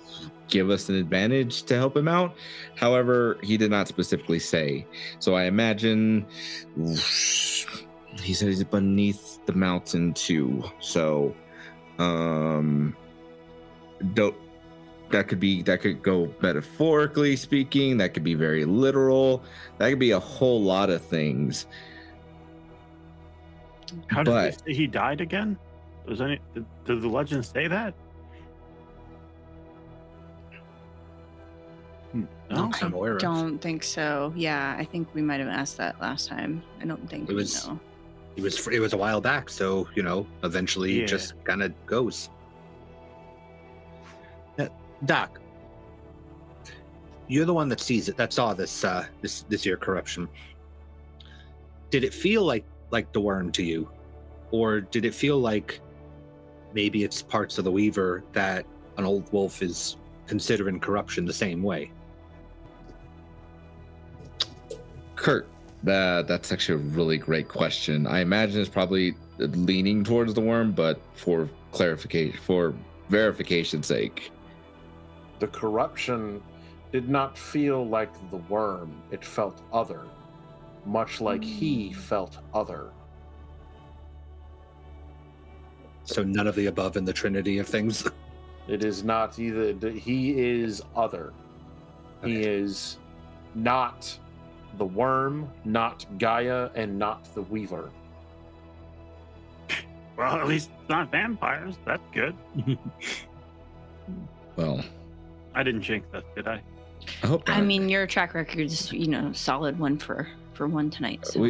give us an advantage to help him out. However, he did not specifically say. So I imagine he said he's beneath the mountain too. So that could go metaphorically speaking, that could be very literal, that could be a whole lot of things. How did they say he died again? Did the legend say that? No, I'm aware of. Don't think so. Yeah, I think we might have asked that last time. I don't think It was- It was a while back, so eventually it just kind of goes. Doc, you're the one that sees it, that saw this year corruption. Did it feel like the worm to you, or did it feel like maybe it's parts of the Weaver that an old wolf is considering corruption the same way? Kurt, that's actually a really great question. I imagine it's probably leaning towards the worm, but for verification's sake. The corruption did not feel like the worm. It felt other, much like he felt other. So none of the above in the trinity of things. It is not either. He is other. Okay. He is not the worm, not Gaia, and not the Weaver. Well, at least it's not vampires. That's good. Well, I didn't jinx that, did I? I hope not. I mean, your track record is, solid one for one tonight. So.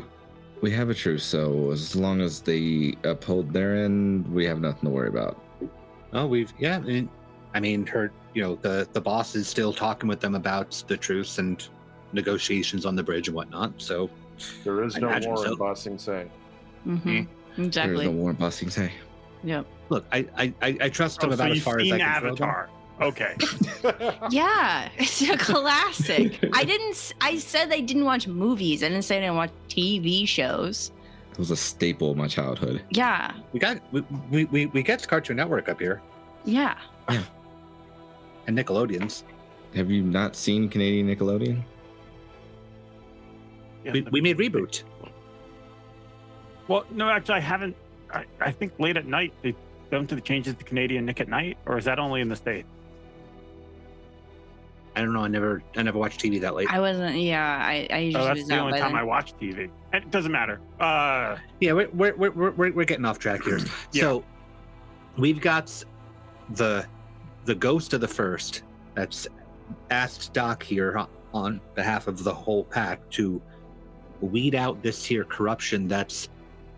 We have a truce, so as long as they uphold their end, we have nothing to worry about. Oh, the boss is still talking with them about the truce and negotiations on the bridge and whatnot. So There is no imagine war so. in Bossing Say. Mm-hmm. There Exactly. is no war in Bossing Say. Yep. look, I trust them about so as you've far as seen I can throw them. Avatar. Okay. Yeah, it's a classic. I said I didn't watch movies. I didn't say I didn't watch TV shows. It was a staple of my childhood. Yeah. We get Cartoon Network up here Yeah. and Nickelodeon's. Have you not seen Canadian Nickelodeon? Yeah, We made Reboot. Well, no, actually, I haven't. I think late at night they don't do the changes to Canadian Nick at Night, or is that only in the States? I don't know. I never watched TV that late. I wasn't. Yeah. I usually Oh, that's was the out only by time then. I watch TV. It doesn't matter. Yeah, we're getting off track here. Yeah. So we've got the ghost of the first that's asked Doc here on behalf of the whole pack to weed out this here corruption that's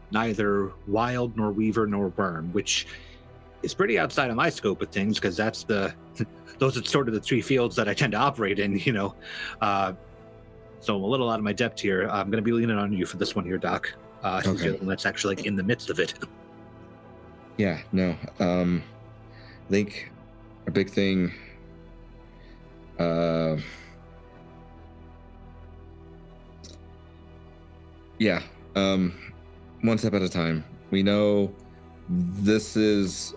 neither wild nor weaver nor worm, which is pretty outside of my scope of things because that's those are sort of the three fields that I tend to operate in, you know. So I'm a little out of my depth here. I'm going to be leaning on you for this one here, Doc. Since you're the one that's actually like in the midst of it. Yeah, no. I think a big thing. Yeah. One step at a time. We know this is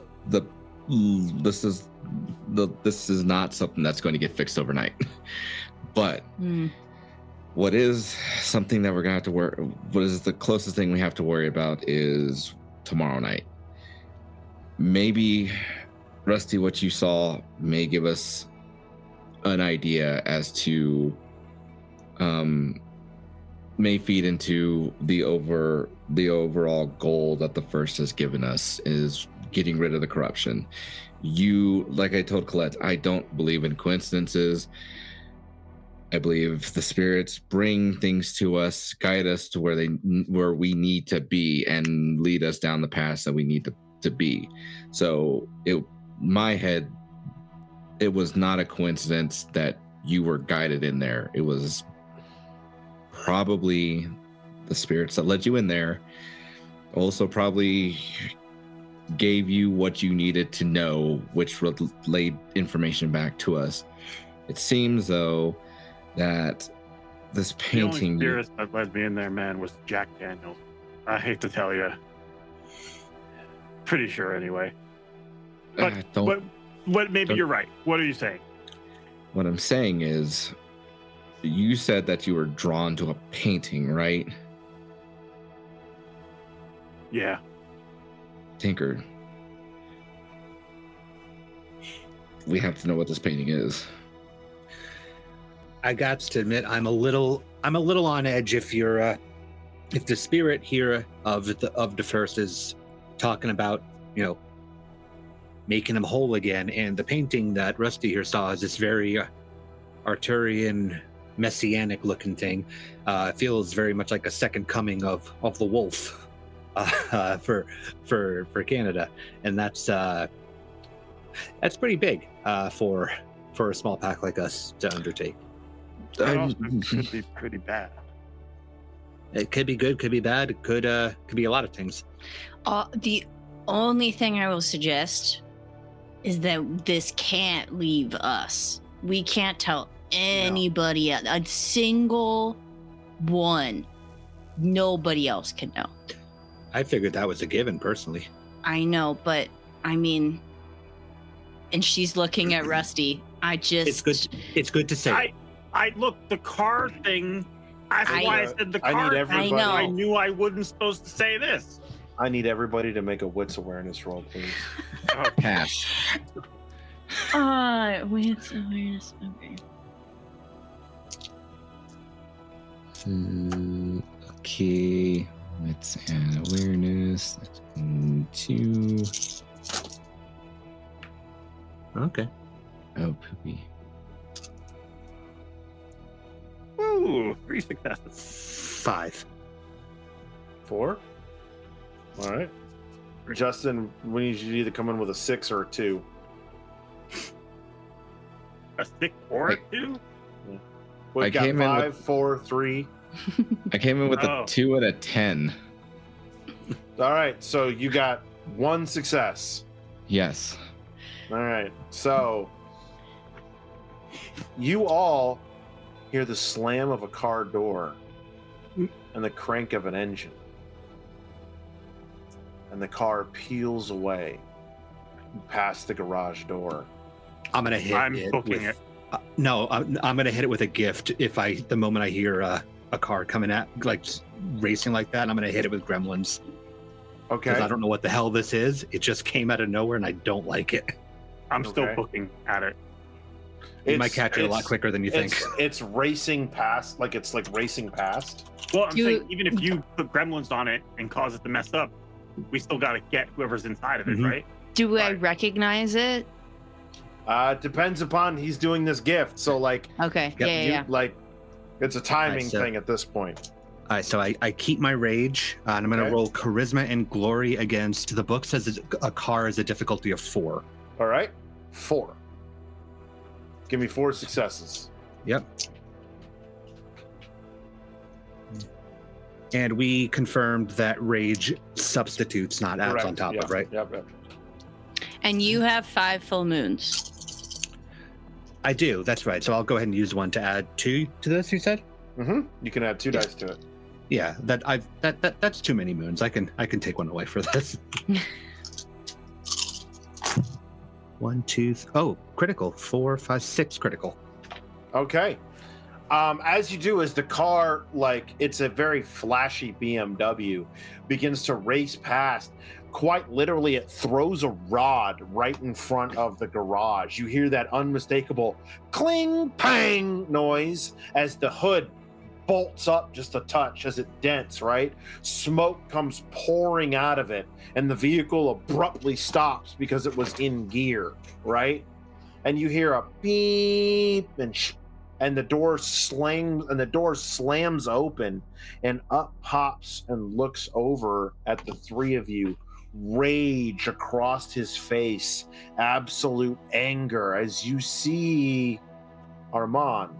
not something that's going to get fixed overnight. But what is something that we're gonna have to worry? What is the closest thing we have to worry about is tomorrow night. Maybe, Rusty, what you saw may give us an idea as to may feed into the overall goal that the first has given us is getting rid of the corruption. Like I told Colette, I don't believe in coincidences. I believe the spirits bring things to us, guide us to where we need to be, and lead us down the path that we need to be. So my head, it was not a coincidence that you were guided in there. It was probably the spirits that led you in there. Also probably gave you what you needed to know, which relayed information back to us. It seems though that this painting, the only spirit that led me in there, man, was Jack Daniels. I hate to tell you. Pretty sure anyway. But maybe you're right. What are you saying? What I'm saying is, you said that you were drawn to a painting, right? Yeah. Tinker, we have to know what this painting is. I got to admit, I'm a little on edge if the spirit here of the first is talking about, you know, making him whole again, and the painting that Rusty here saw is this very Arthurian messianic looking thing. It feels very much like a second coming of the wolf for Canada, and that's pretty big for a small pack like us to undertake. That also could be pretty bad. It could be good, could be bad, it could be a lot of things. The only thing I will suggest is that this can't leave us. We can't tell anybody else. A single one. Nobody else can know. I figured that was a given, personally. I know, but I mean, and she's looking at Rusty. It's good to say. I look, the car thing. That's why I said the car I need thing. everybody. I know. I knew I wasn't supposed to say this. I need everybody to make a wits awareness roll, please. Oh, Pass. Wits awareness. Okay. Okay, let's add awareness. That's 2. Okay. Oh, poopy. Ooh, 3 successes. 5. 4. All right. Justin, we need you to either come in with a 6 or a 2. A 6 or a 2? We've I got came in 5, 4, 3. I came in with Oh. a 2 and a 10. All right, so you got 1 success. Yes. All right, so You all hear the slam of a car door and the crank of an engine. And the car peels away past the garage door. I'm gonna hit I'm it booking with. it. No, I'm gonna hit it with a gift. The moment I hear a car coming at, like racing like that, I'm gonna hit it with Gremlins. Okay. Because I don't know what the hell this is. It just came out of nowhere, and I don't like it. I'm still Okay. booking at it. You might catch it a lot quicker than you think. It's racing past, like it's like racing past. Well, I'm You- saying even if you put gremlins on it and cause it to mess up, we still got to get whoever's inside of it, Mhm. right? Do I Right. recognize it? Depends upon he's doing this gift. So like, Okay. Yep, Yeah. like, it's a timing Alright, so- thing at this point. All right, so I keep my rage, and I'm gonna Okay. roll charisma and glory against. The book says a car is a difficulty of 4. All right, 4. Give me 4 successes. Yep. And we confirmed that rage substitutes, not adds Correct. on top Yep, of, right? Yep. And you have 5 full moons. I do. That's right. So I'll go ahead and use one to add 2 to this. You said? Mm-hmm. You can add 2 dice to it. Yeah. That's too many moons. I can take one away for this. 1, 2. Oh, critical. 4, 5, 6 critical. Okay. As you do, as the car, like it's a very flashy BMW, begins to race past, quite literally, it throws a rod right in front of the garage. You hear that unmistakable cling, pang noise as the hood bolts up just a touch as it dents, right? Smoke comes pouring out of it, and the vehicle abruptly stops because it was in gear, right? And you hear a beep and the door slams open, and up pops and looks over at the 3 of you, rage across his face, absolute anger as you see Armand.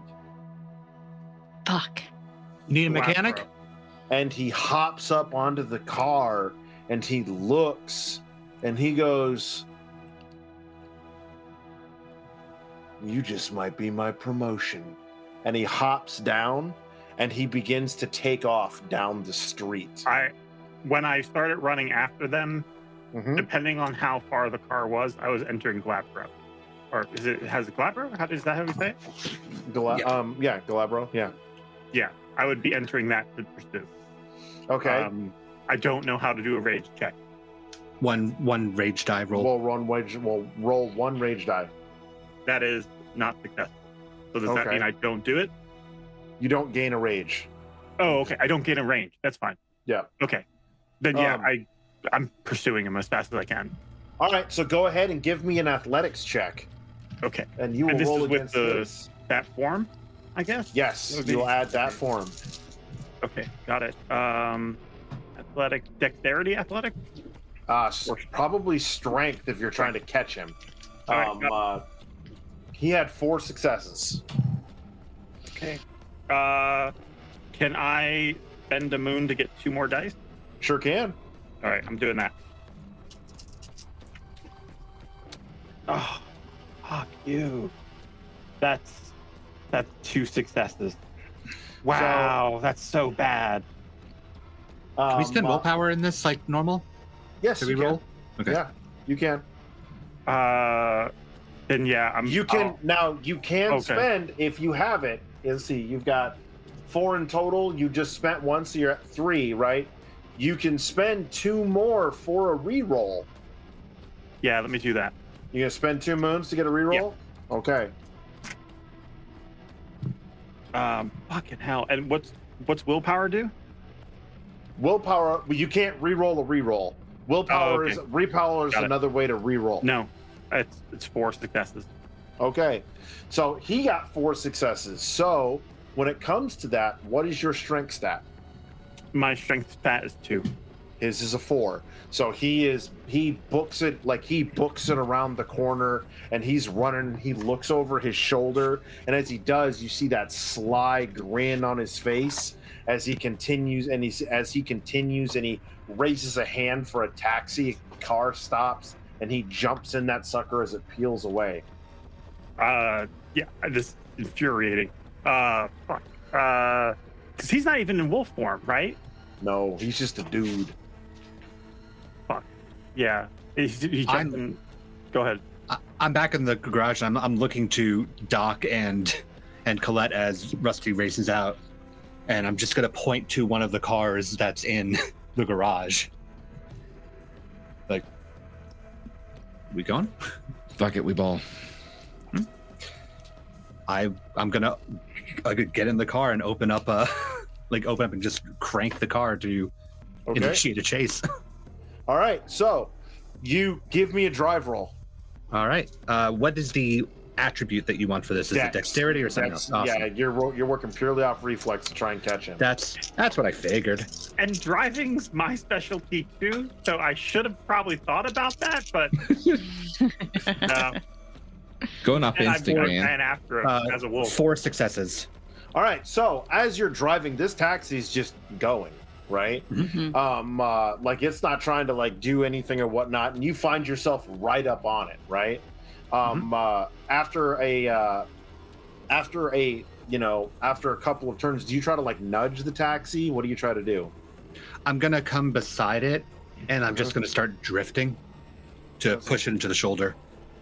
Fuck. Need a mechanic? Wow. And he hops up onto the car and he looks and he goes, "You just might be my promotion." And he hops down and he begins to take off down the street. When I started running after them, Mhm. depending on how far the car was, I was entering Glabro. Or has it Glabro? Is that how we say it? Galabro. Yeah. Yeah, I would be entering that to pursue. Okay. I don't know how to do a rage check. One rage die roll. We'll roll 1 rage die. That is not successful. So does that Okay. mean I don't do it? You don't gain a rage. Oh, okay. I don't get a range. That's fine. Yeah. Okay. Then yeah, Um, I'm pursuing him as fast as I can. All right, so go ahead and give me an athletics check, Okay. and you will And this roll is with against the- this. That form, I guess. Yes, Okay. you'll add that form. Okay, got it. Athletic, dexterity, athletic. Probably strength if you're trying to catch him. All right, He had 4 successes. Okay. Can I bend a moon to get 2 more dice? Sure can. All right, I'm doing that. Oh, fuck you. That's 2 successes. Wow, that's so bad. Can we spend willpower in this like normal? Yes, Can we you can. roll? Okay. Yeah, you can. Then yeah, You can now. You can Okay. spend if you have it. Let's see. You've got 4 in total. You just spent 1, so you're at 3, right? You can spend 2 more for a reroll. Yeah, let me do that. You gonna spend 2 moons to get a reroll? Okay. Fucking hell. And what's willpower do? Willpower. You can't reroll a reroll. Willpower okay. is repower is Got it. another way to reroll. No, it's 4 successes. Okay. So he got 4 successes. So when it comes to that, what is your strength stat? My strength stat is 2. His is a 4. So he books it around the corner, and he's running. He looks over his shoulder, and as he does, you see that sly grin on his face as he continues, and he raises a hand for a taxi. Car stops, and he jumps in that sucker as it peels away. Yeah, this is infuriating. Fuck. Because he's not even in wolf form, right? No, he's just a dude. Yeah. He jumped in. Go ahead. I'm back in the garage. And I'm looking to Doc and Colette as Rusty races out, and I'm just gonna point to one of the cars that's in the garage. Like, we going? Fuck it, we ball. I'm gonna get in the car and open up and just crank the car to initiate a chase. All right, so you give me a drive roll. All right. What is the attribute that you want for this? Is it dexterity or something else? Awesome. Yeah, you're working purely off reflex to try and catch him. That's what I figured. And driving's my specialty too, so I should have probably thought about that, but no. Going off And I instinct, man. ran after him as a wolf. 4 successes. All right, so as you're driving, this taxi's just going, right? Mhm. Like it's not trying to like do anything or whatnot, and you find yourself right up on it, right? After a couple of turns, do you try to like nudge the taxi? What do you try to do? I'm gonna come beside it, and I'm just gonna start drifting to push it into the shoulder.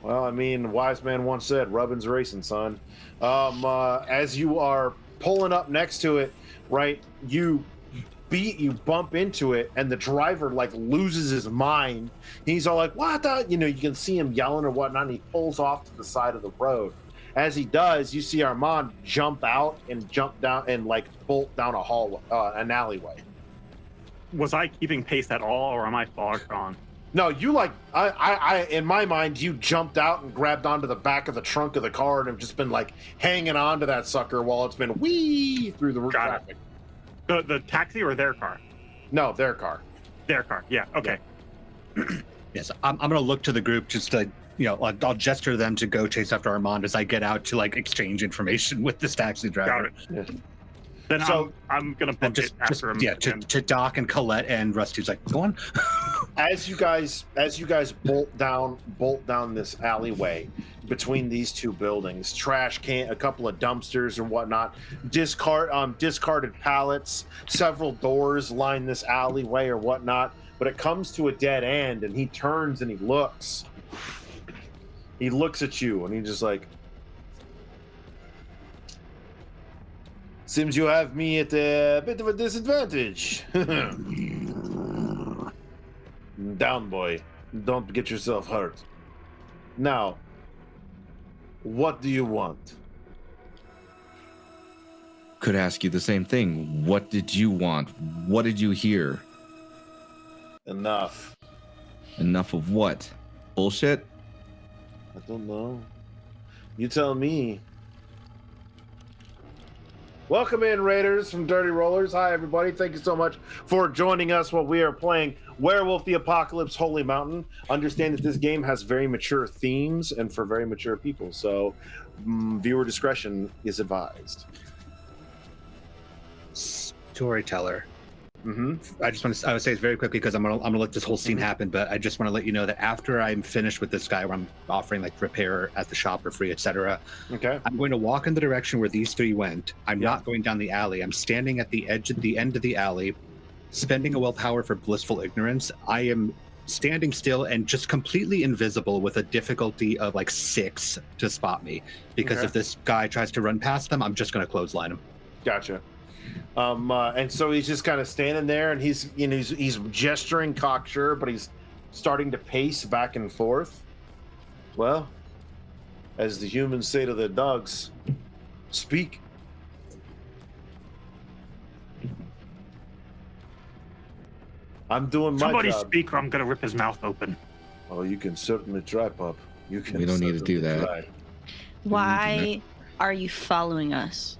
Well, I mean, the wise man once said, "Rubbin's racing, son." As you are pulling up next to it, right? You bump into it, and the driver like loses his mind. He's all like, "What the?" You know, you can see him yelling or whatnot. And he pulls off to the side of the road. As he does, you see Armand jump out and jump down and like bolt down a hallway, an alleyway. Was I keeping pace at all, or am I far gone? No, you like I in my mind, you jumped out and grabbed onto the back of the trunk of the car and have just been like hanging on to that sucker while it's been wee through the traffic. The taxi or their car? No, their car. Their car. Yeah. Okay. Yes, I'm gonna look to the group just to, I'll gesture them to go chase after Armand as I get out to like exchange information with this taxi driver. Got it. Then So- I'm gonna book it after him. To Doc and Colette and Rusty's like, go on. As you guys bolt down this alleyway between these two buildings, trash can, a couple of dumpsters and whatnot, discarded pallets, several doors line this alleyway or whatnot, but it comes to a dead end, and he turns and he looks at you, and he's just like, "Seems you have me at a bit of a disadvantage." Down, boy. Don't get yourself hurt. Now, what do you want? Could ask you the same thing. What did you want? What did you hear? Enough. Enough of what? Bullshit? I don't know. You tell me. Welcome in, Raiders from Dirty Rollers. Hi, everybody. Thank you so much for joining us while we are playing Werewolf the Apocalypse Holy Mountain. Understand that this game has very mature themes and for very mature people, so viewer discretion is advised. Storyteller. Mm-hmm. I would say this very quickly because I'm gonna let this whole scene happen, but I just want to let you know that after I'm finished with this guy, where I'm offering like repair at the shop for free, etc., Okay. I'm going to walk in the direction where these three went. I'm not going down the alley. I'm standing at the end of the alley, spending a willpower for blissful ignorance. I am standing still and just completely invisible with a difficulty of like 6 to spot me, because if this guy tries to run past them, I'm just going to clothesline him. Gotcha. And so he's just kind of standing there, and he's gesturing cocksure, but he's starting to pace back and forth. Well, as the humans say to their dogs, speak. I'm doing my Somebody job. speak, or I'm gonna rip his mouth open. Oh, you can certainly try, pup. You can. We don't need to do certainly that. try. Why are you following us?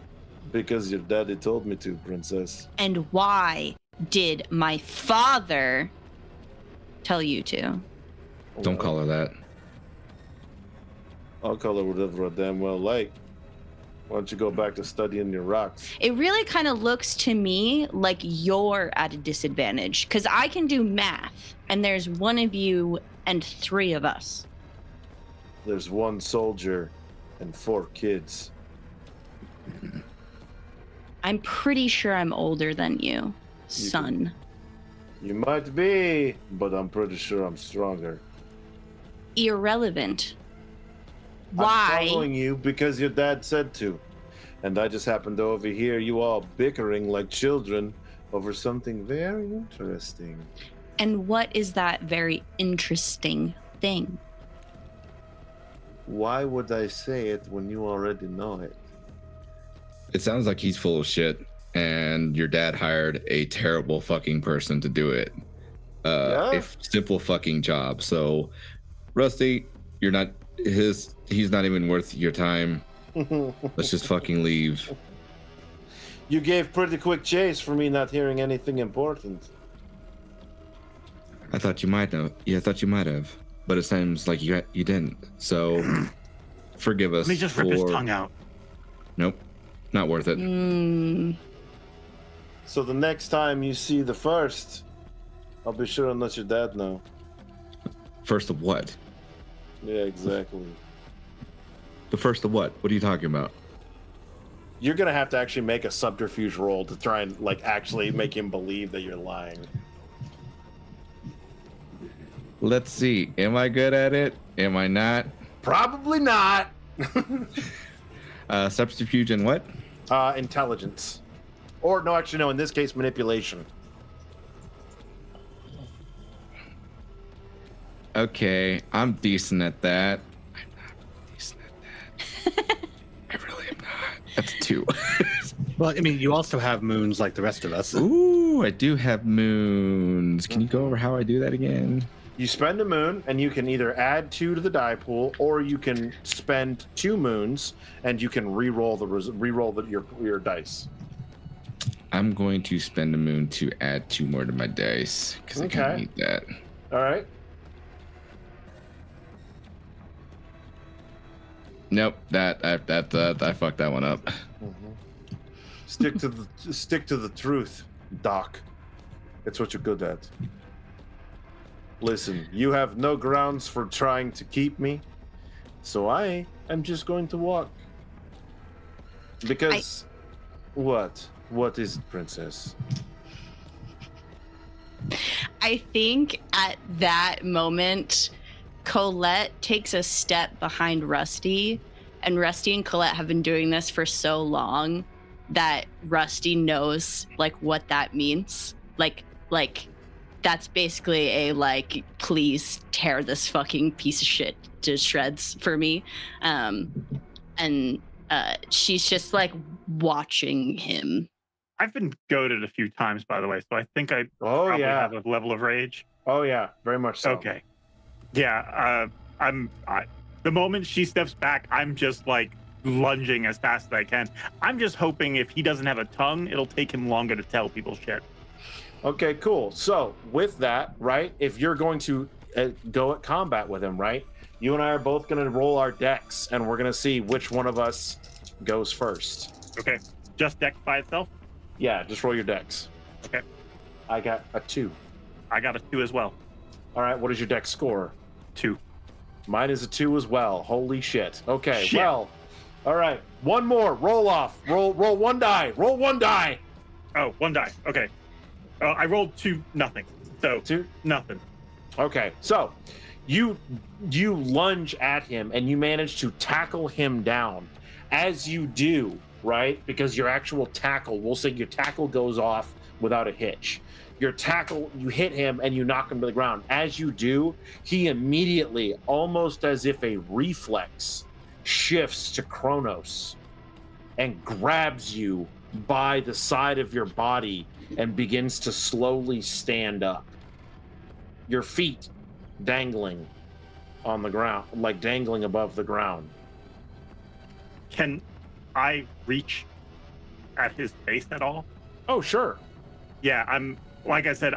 Because your daddy told me to, princess. And why did my father tell you to? Don't call her that. I'll call her whatever I damn well like. Why don't you go back to studying your rocks? It really kind of looks to me like you're at a disadvantage, because I can do math, and there's one of you and 3 of us. There's one soldier and 4 kids. I'm pretty sure I'm older than you, son. You might be, but I'm pretty sure I'm stronger. Irrelevant. I'm Why? following you because your dad said to. And I just happened to overhear you all bickering like children over something very interesting. And what is that very interesting thing? Why would I say it when you already know it? It sounds like he's full of shit, and your dad hired a terrible fucking person to do it. A simple fucking job. So, Rusty, you're not he's not even worth your time. Let's just fucking leave. You gave pretty quick chase for me not hearing anything important. I thought you might know. Yeah, I thought you might have, but it seems like you didn't. So, forgive us. Let me just rip his tongue out. Nope, not worth it. So the next time you see the first, I'll be sure and let your dad know. First of what? Yeah, exactly. The first of what? What are you talking about? You're gonna have to actually make a subterfuge roll to try and like actually make him believe that you're lying. Let's see. Am I good at it? Am I not? Probably not. Subterfuge and what? Intelligence. Or no, actually no, in this case manipulation. Okay, I'm decent at that. I'm not decent at that. I really am not. That's 2. Well, I mean, you also have moons like the rest of us. Ooh, I do have moons. Can you go over how I do that again? You spend a moon, and you can either add 2 to the die pool, or you can spend 2 moons, and you can re-roll your dice. I'm going to spend a moon to add 2 more to my dice because I kind of need that. All right. Nope, I fucked that one up. Mm-hmm. Stick to the truth, Doc. It's what you're good at. Listen, you have no grounds for trying to keep me, so I am just going to walk. Because what? What is it, Princess? I think at that moment, Colette takes a step behind Rusty, and Rusty and Colette have been doing this for so long that Rusty knows like what that means. Like that's basically a like, please tear this fucking piece of shit to shreds for me. And she's just like watching him. I've been goaded a few times, by the way, so I think I probably have a level of rage. Oh yeah, very much so. Okay. Yeah, the moment she steps back, I'm just like lunging as fast as I can. I'm just hoping if he doesn't have a tongue, it'll take him longer to tell people shit. Okay, cool. So with that, right, if you're going to go at combat with him, right, you and I are both going to roll our decks, and we're going to see which one of us goes first. Okay, just deck by itself? Yeah, just roll your decks. Okay. I got a 2. I got a 2 as well. All right, what is your deck score? 2. Mine is a 2 as well. Holy shit. Okay, Shit. Well, all right, one more. Roll off. Roll 1 die. Roll 1 die. Oh, 1 die. Okay. I rolled 2, nothing. So 2, nothing. Okay, so you lunge at him and you manage to tackle him down. As you do, right? Because your actual tackle, we'll say your tackle goes off without a hitch. Your tackle, you hit him and you knock him to the ground. As you do, he immediately, almost as if a reflex, shifts to Kronos and grabs you by the side of your body and begins to slowly stand up. Your feet dangling on the ground, like dangling above the ground. Can I reach at his face at all? Oh, sure. Yeah, like I said,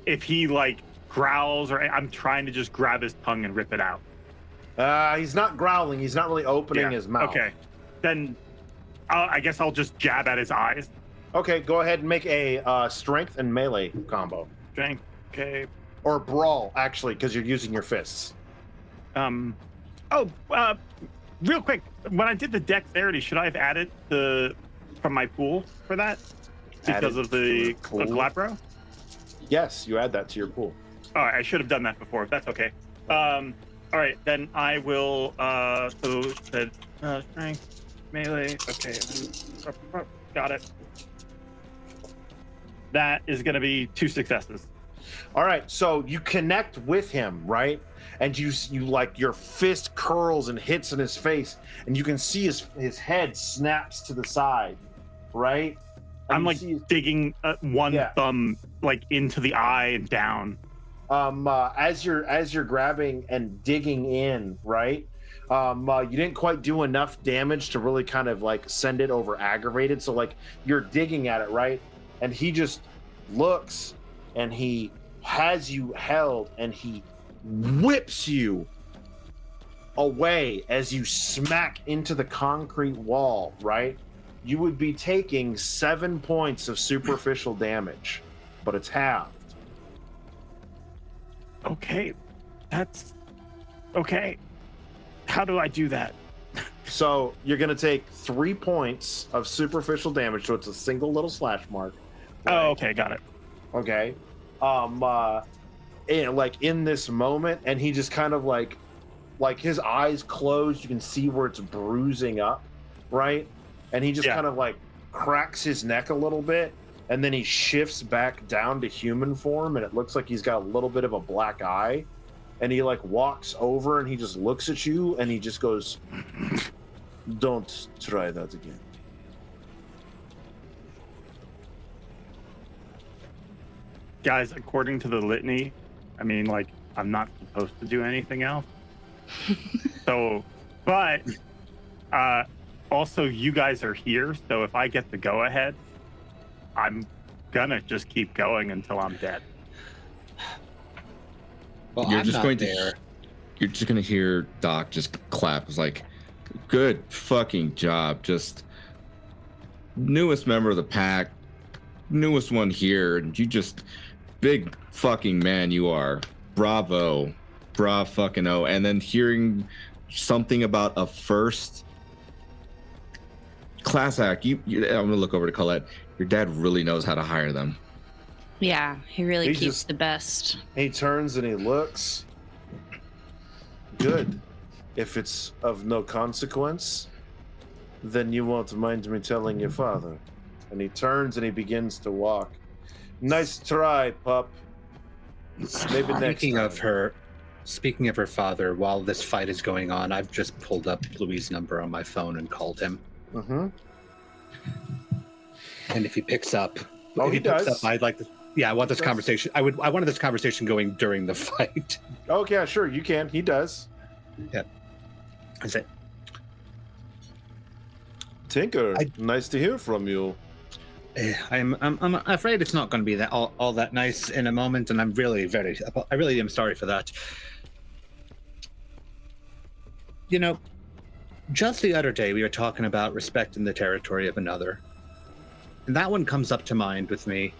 if he like growls or I'm trying to just grab his tongue and rip it out. He's not growling. He's not really opening his mouth. Okay, then I guess I'll just jab at his eyes. Okay, go ahead and make a strength and melee combo. Strength, okay. Or brawl, actually, because you're using your fists. real quick, when I did the dexterity, should I have added from my pool for that because of the Glabro? Yes, you add that to your pool. All right, I should have done that before. That's okay. All right, then I will. So the strength, melee. Okay, got it. That is going to be 2 successes. All right, so you connect with him, right? And you like your fist curls and hits in his face, and you can see his head snaps to the side, right? And I'm like digging one thumb like into the eye and down. As you're grabbing and digging in, right? You didn't quite do enough damage to really kind of like send it over aggravated. So like you're digging at it, right? And he just looks and he has you held and he whips you away as you smack into the concrete wall, right? You would be taking 7 points of superficial damage, but it's halved. Okay, that's okay. How do I do that? So you're going to take 3 points of superficial damage, so it's a single little slash mark. Right? Oh, okay, got it. Okay. In this moment, and he just kind of like his eyes closed, you can see where it's bruising up, right? And he just kind of like cracks his neck a little bit, and then he shifts back down to human form, and it looks like he's got a little bit of a black eye, and he like walks over and he just looks at you and he just goes, "Don't try that again." Guys, according to the litany, I mean, like, I'm not supposed to do anything else. So, but also you guys are here, so if I get the go ahead, I'm gonna just keep going until I'm dead. Well, You're I'm just not going there. to you're just going to hear Doc just clap. It's like, good fucking job. Just newest member of the pack, newest one here, and you just big fucking man you are. Bravo. Bra fucking oh. And then hearing something about a first class act, I'm gonna look over to Colette. Your dad really knows how to hire them. Yeah, he really He keeps just- the best. He turns and he looks. Good. If it's of no consequence, then you won't mind me telling your father. And he turns and he begins to walk. Nice try, pup. Maybe next time. Speaking of her father, while this fight is going on, I've just pulled up Louis' number on my phone and called him. Mm-hmm. And if he picks up, Oh, he picks does. up, I'd like to. Yeah, I want this conversation. I wanted this conversation going during the fight. Oh, yeah, sure, you can. He does. Is it? Tinker, nice to hear from you. I'm afraid it's not going to be that all that nice in a moment, and I really am sorry for that. You know, just the other day we were talking about respecting the territory of another, and that one comes up to mind with me,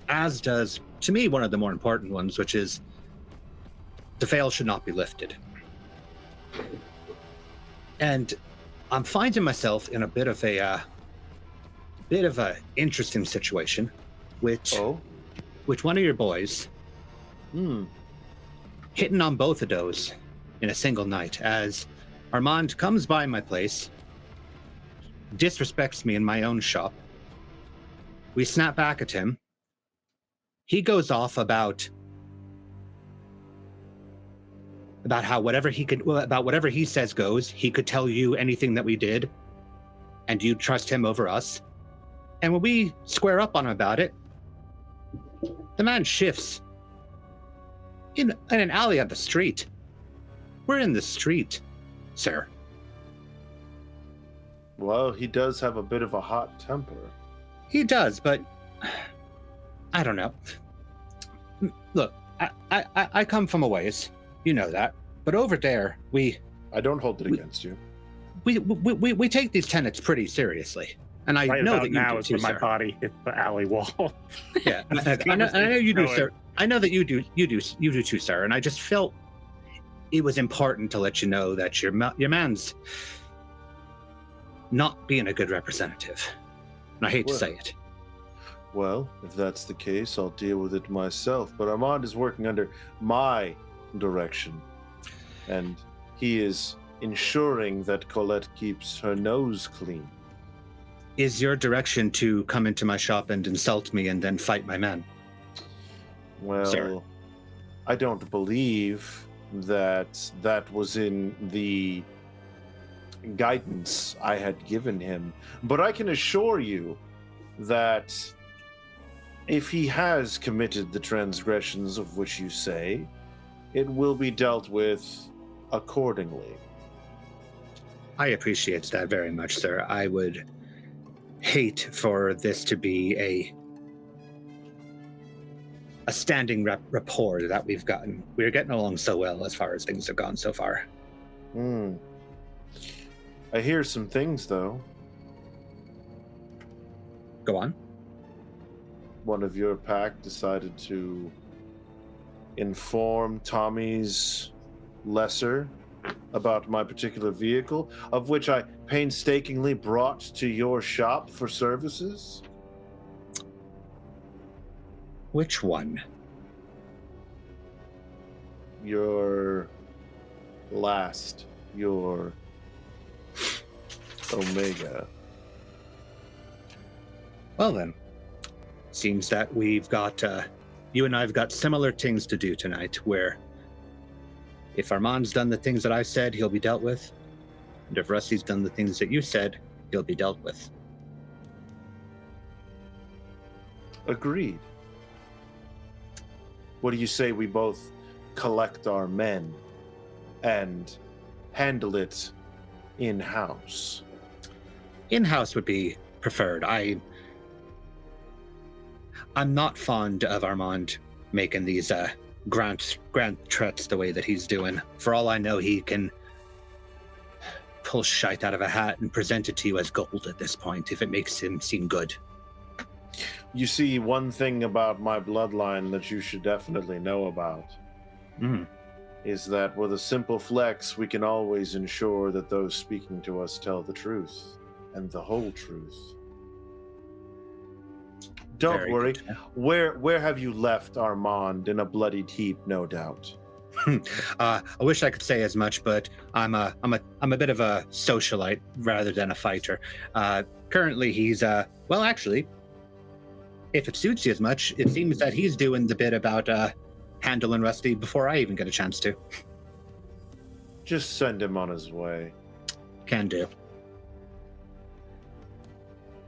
as does to me one of the more important ones, which is the veil should not be lifted. And I'm finding myself in a bit of a interesting situation, which one of your boys hitting on both of those in a single night, as Armand comes by my place, disrespects me in my own shop. We snap back at him. He goes off about how whatever he says goes. He could tell you anything that we did, and you trust him over us. And when we square up on him about it, the man shifts in an alley on the street. We're in the street, sir. Well, he does have a bit of a hot temper. He does, but I don't know. Look, I come from a ways. You know that. But over there, I don't hold it against you. we take these tenets pretty seriously. And I Right know about that you now do is too, when my sir. body hits the alley wall. Yeah, I know you do, sir. I know that you do too, sir. And I just felt it was important to let you know that your man's not being a good representative. And I hate to say it. Well, if that's the case, I'll deal with it myself. But Armand is working under my direction, and he is ensuring that Colette keeps her nose clean. Is your direction to come into my shop and insult me and then fight my man? Well, Sir. I don't believe that was in the guidance I had given him. But I can assure you that if he has committed the transgressions of which you say, it will be dealt with accordingly. I appreciate that very much, sir. I would hate for this to be a standing rapport that we've gotten. We're getting along so well as far as things have gone so far. I hear some things, though. Go on. One of your pack decided to inform Tommy's lesser about my particular vehicle, of which I painstakingly brought to your shop for services. Which one? Your Omega. Well then, seems that we've got, you and I have got similar things to do tonight, where if Armand's done the things that I said, he'll be dealt with. And if Rusty's done the things that you said, he'll be dealt with. Agreed. What do you say we both collect our men and handle it in-house? In-house would be preferred. I'm not fond of Armand making these grand threats the way that he's doing. For all I know, he can pull shite out of a hat and present it to you as gold at this point, if it makes him seem good. You see, one thing about my bloodline that you should definitely know about is that with a simple flex, we can always ensure that those speaking to us tell the truth and the whole truth. Don't Very worry. good. Where have you left Armand? In a bloodied heap, no doubt. I wish I could say as much, but I'm a bit of a socialite rather than a fighter. Currently, he's well, actually, if it suits you as much, it seems that he's doing the bit about handling Rusty before I even get a chance to. Just send him on his way. Can do.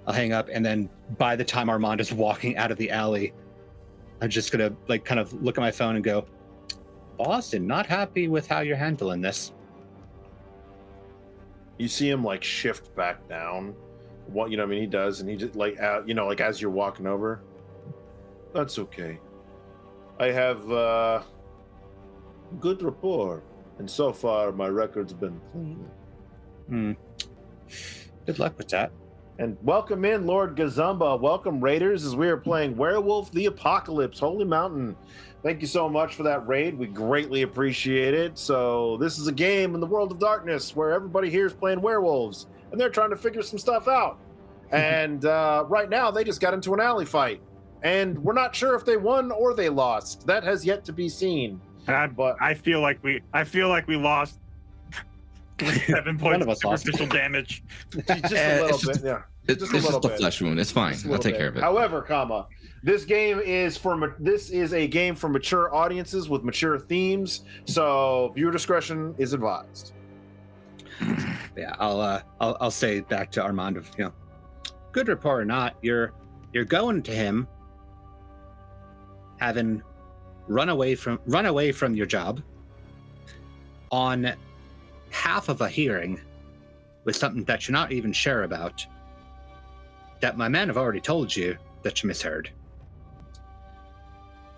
I'll hang up, and then by the time Armand is walking out of the alley, I'm just gonna kind of look at my phone and go, Boston, not happy with how you're handling this. You see him shift back down. What he does, and he just as you're walking over. That's okay. I have good rapport, and so far my record's been clean. Good luck with that. And welcome in, Lord Gazumba. Welcome, Raiders, as we are playing Werewolf the Apocalypse, Holy Mountain. Thank you so much for that raid. We greatly appreciate it. So this is a game in the world of darkness where everybody here is playing werewolves, and they're trying to figure some stuff out. And right now, they just got into an alley fight, and we're not sure if they won or they lost. That has yet to be seen. But I feel like we lost 7 points of superficial damage. Just a little bit, yeah. It's just a flesh wound. It's fine. I'll take care of it. However, this game is a game for mature audiences with mature themes, so viewer discretion is advised. Yeah, I'll say back to Armand of good rapport or not, you're going to him having run away from your job on half of a hearing with something that you're not even sure about, that my men have already told you that you misheard.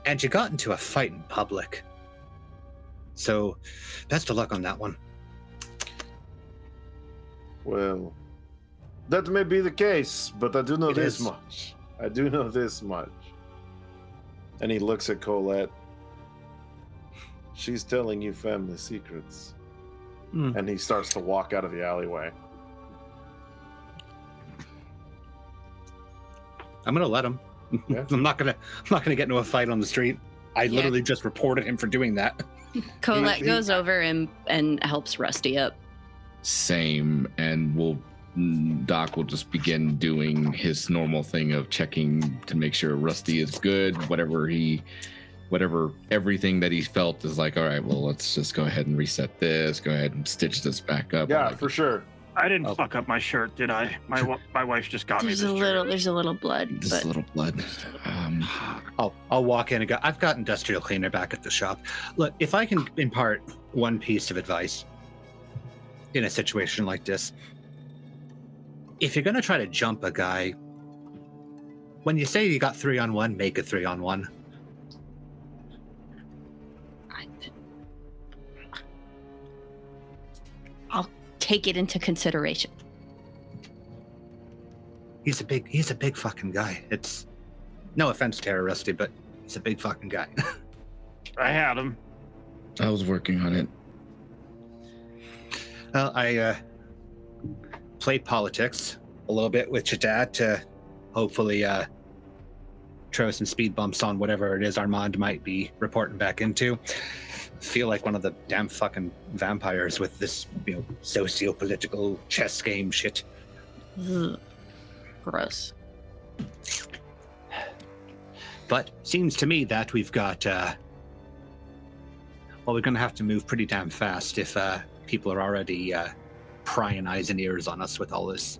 And you got into a fight in public. So best of luck on that one. Well, that may be the case, but I do know It this is. much. I do know this much. And he looks at Colette. She's telling you family secrets. Hmm. And he starts to walk out of the alleyway. I'm gonna let him. Yeah. I'm not gonna get into a fight on the street. I literally just reported him for doing that. Colette he- goes over and helps Rusty up. Same, and Doc will just begin doing his normal thing of checking to make sure Rusty is good. Whatever everything that he felt is like, all right, well, let's just go ahead and reset this. Go ahead and stitch this back up. Yeah, Like, for sure. I didn't fuck up my shirt, did I? My wife just got me this shirt. There's a little blood, just but a little blood. I'll walk in and go, I've got industrial cleaner back at the shop. Look, if I can impart one piece of advice in a situation like this, if you're going to try to jump a guy, when you say you got 3-on-1, make it 3-on-1. I'll take it into consideration. He's a big fucking guy. It's no offense, Terror Rusty, but he's a big fucking guy. I had him. I was working on it. Well, I played politics a little bit with your dad to hopefully throw some speed bumps on whatever it is Armand might be reporting back into. Feel like one of the damn fucking vampires with this, socio-political chess game shit. Ugh. Gross. But seems to me that we've got, we're going to have to move pretty damn fast if people are already prying eyes and ears on us with all this.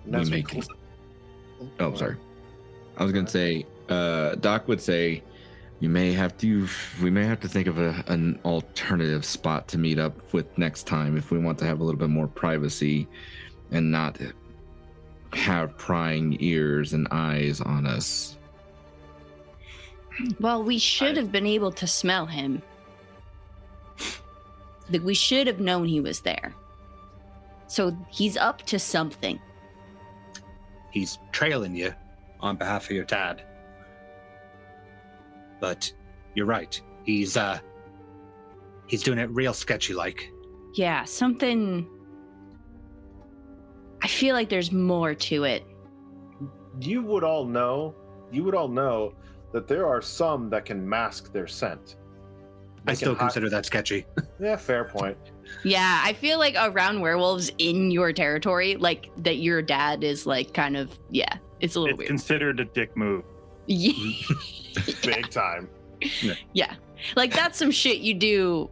And as we make Oh, sorry. I was gonna say, Doc would say, we may have to think of an alternative spot to meet up with next time if we want to have a little bit more privacy and not have prying ears and eyes on us. Well, we should have been able to smell him. Like, we should have known he was there. So he's up to something. He's trailing you on behalf of your dad. But you're right. He's doing it real sketchy like. Yeah, something. I feel like there's more to it. You would all know that there are some that can mask their scent. I They still can hi- consider that sketchy. Yeah, fair point. Yeah, I feel like around werewolves in your territory, like that your dad is like kind of, yeah, it's a little It's weird. considered a dick move. Yeah. Big time. Yeah. Like that's some shit you do,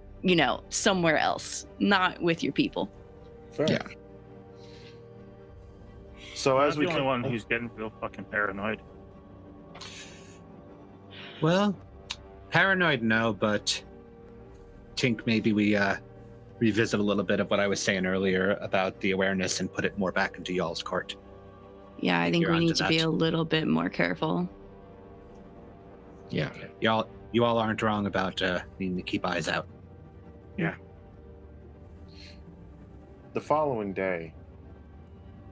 somewhere else, not with your people. Fair. Yeah. So I'm as the we only come- one who's getting real fucking paranoid. Well, paranoid no, but think maybe we revisit a little bit of what I was saying earlier about the awareness and put it more back into y'all's court. Yeah, I think You're we onto need to be that. a little bit more careful. Yeah. You all aren't wrong about needing to keep eyes out. The following day,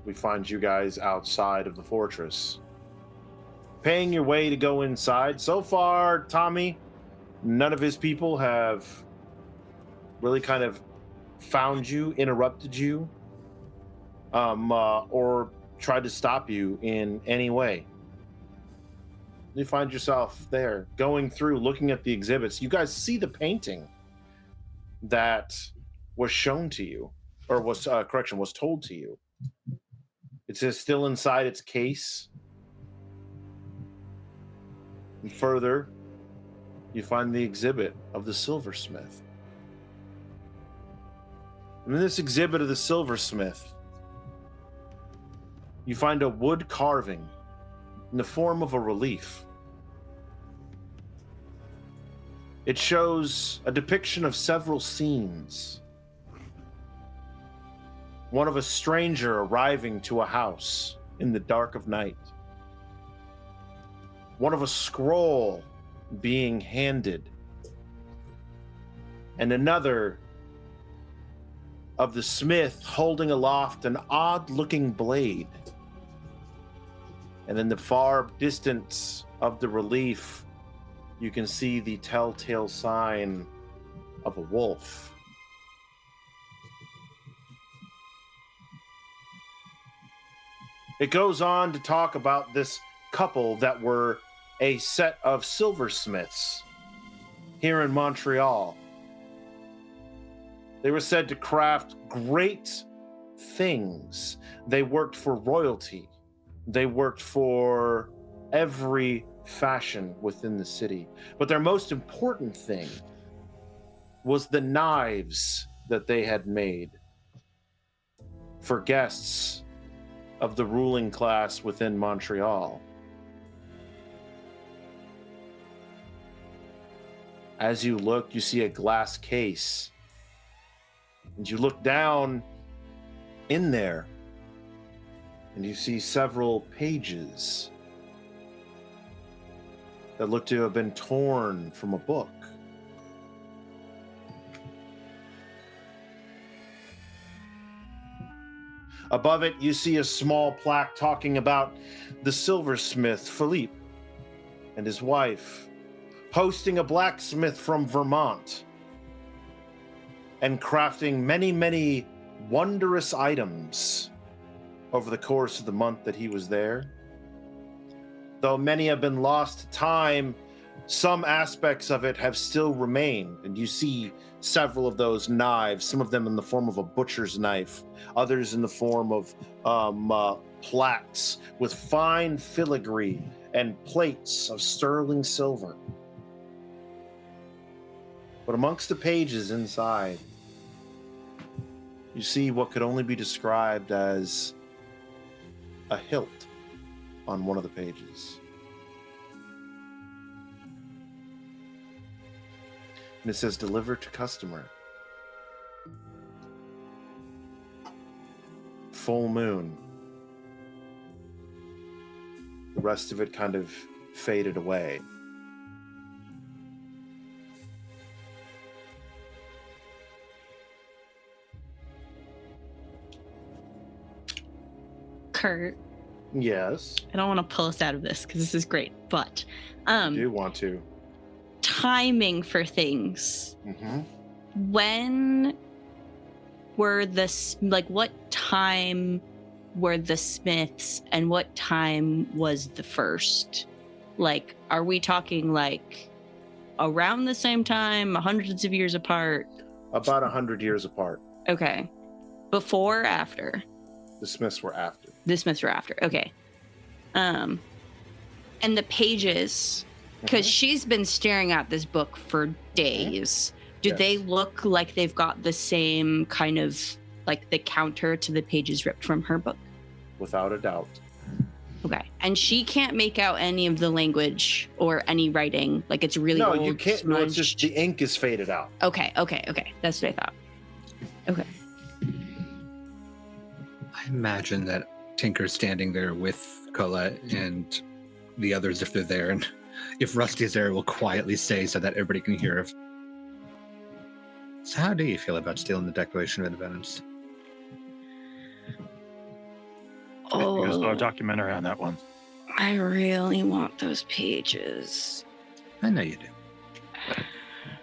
we find you guys outside of the fortress, paying your way to go inside. So far, Tommy, none of his people have really kind of found you, interrupted you, or tried to stop you in any way. You find yourself there, going through, looking at the exhibits. You guys see the painting that was shown to you, or was told to you. It's still inside its case. And further, you find the exhibit of the silversmith. And in this exhibit of the silversmith, you find a wood carving in the form of a relief. It shows a depiction of several scenes. One of a stranger arriving to a house in the dark of night. One of a scroll being handed. And another of the smith holding aloft an odd-looking blade. And in the far distance of the relief, you can see the telltale sign of a wolf. It goes on to talk about this couple that were a set of silversmiths here in Montreal. They were said to craft great things. They worked for royalty. They worked for every fashion within the city. But their most important thing was the knives that they had made for guests of the ruling class within Montreal. As you look, you see a glass case. And you look down in there, and you see several pages that look to have been torn from a book. Above it, you see a small plaque talking about the silversmith Philippe and his wife hosting a blacksmith from Vermont and crafting many, many wondrous items over the course of the month that he was there. Though many have been lost to time, some aspects of it have still remained, and you see several of those knives, some of them in the form of a butcher's knife, others in the form of plaques with fine filigree and plates of sterling silver. But amongst the pages inside, you see what could only be described as a hilt on one of the pages. And it says, deliver to customer. Full moon. The rest of it kind of faded away. Kurt, Yes. I don't want to pull us out of this because this is great, but I do want to. timing for things. Mm-hmm. When were what time were the Smiths and what time was the first? Like, are we talking like around the same time, hundreds of years apart? About 100 years apart. Okay. Before or after? The Smiths were after. The Smiths were after. Okay. And the pages, because she's been staring at this book for days. Do Yes. they look like they've got the same kind of, like, the counter to the pages ripped from her book? Without a doubt. Okay. And she can't make out any of the language or any writing. Like, it's really No, old, you can't. No, it's just smudged. the ink is faded out. Okay. That's what I thought. Okay. I imagine that Tinker's standing there with Colette and the others if they're there, and if Rusty's there, will quietly say so that everybody can hear. So how do you feel about stealing the Declaration of Independence? There's a Oh, documentary on that one. I really want those pages. I know you do.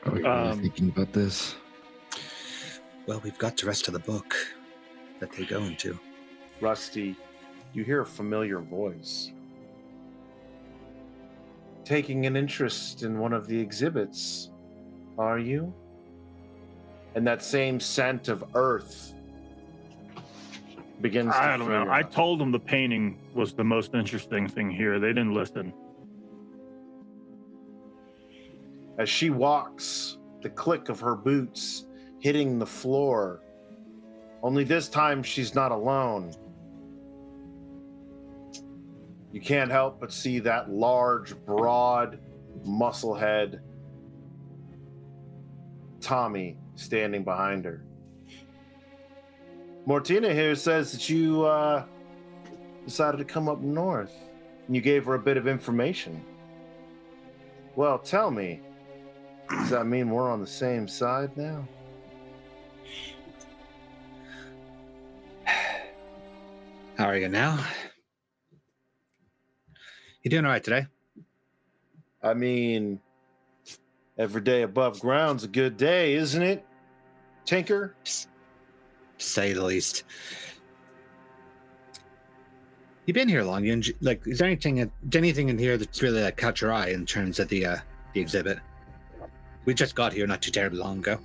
Are we really thinking about this? Well, we've got the rest of the book that they go into. Rusty, you hear a familiar voice. Taking an interest in one of the exhibits, are you? And that same scent of earth begins to I don't fill know. your I mouth. told them the painting was the most interesting thing here. They didn't listen. As she walks, the click of her boots hitting the floor. Only this time she's not alone. You can't help but see that large, broad, muscle head Tommy standing behind her. Mortina here says that you decided to come up north and you gave her a bit of information. Well, tell me, does that mean we're on the same side now? How are you now? You doing all right today? I mean, every day above ground's a good day, isn't it, Tinker? To say the least. You've been here long. Is there anything in here that's really like caught your eye in terms of the exhibit? We just got here not too terribly long ago.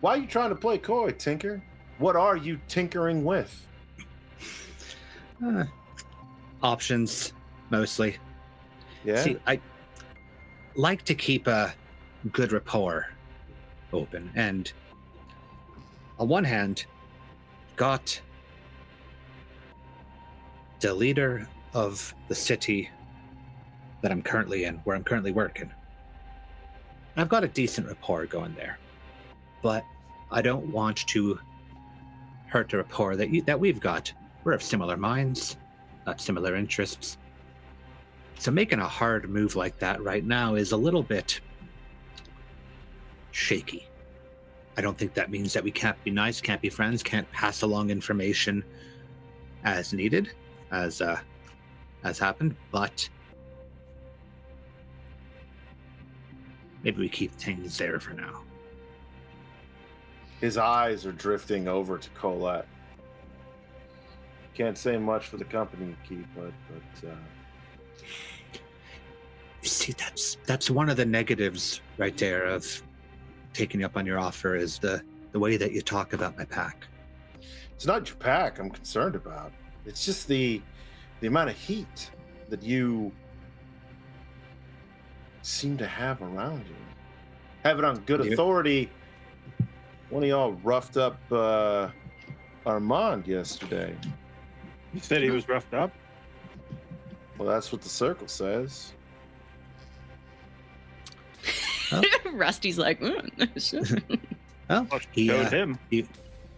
Why are you trying to play coy, Tinker? What are you tinkering with? Options, mostly. Yeah. See, I like to keep a good rapport open, and on one hand, got the leader of the city that I'm currently in, where I'm currently working. I've got a decent rapport going there, but I don't want to hurt the rapport that we've got. We're of similar minds, got similar interests. So making a hard move like that right now is a little bit shaky. I don't think that means that we can't be nice, can't be friends, can't pass along information as needed, as happened, but maybe we keep things there for now. His eyes are drifting over to Colette. Can't say much for the company you keep, but You see, that's one of the negatives right there of taking up on your offer, is the way that you talk about my pack. it's not your pack I'm concerned about. It's just the amount of heat that you seem to have around you. Have it on good Yeah. authority. One of y'all roughed up Armand yesterday. You said he was roughed up? Well, that's what the circle says. Rusty's like, Well, Oh, he showed him.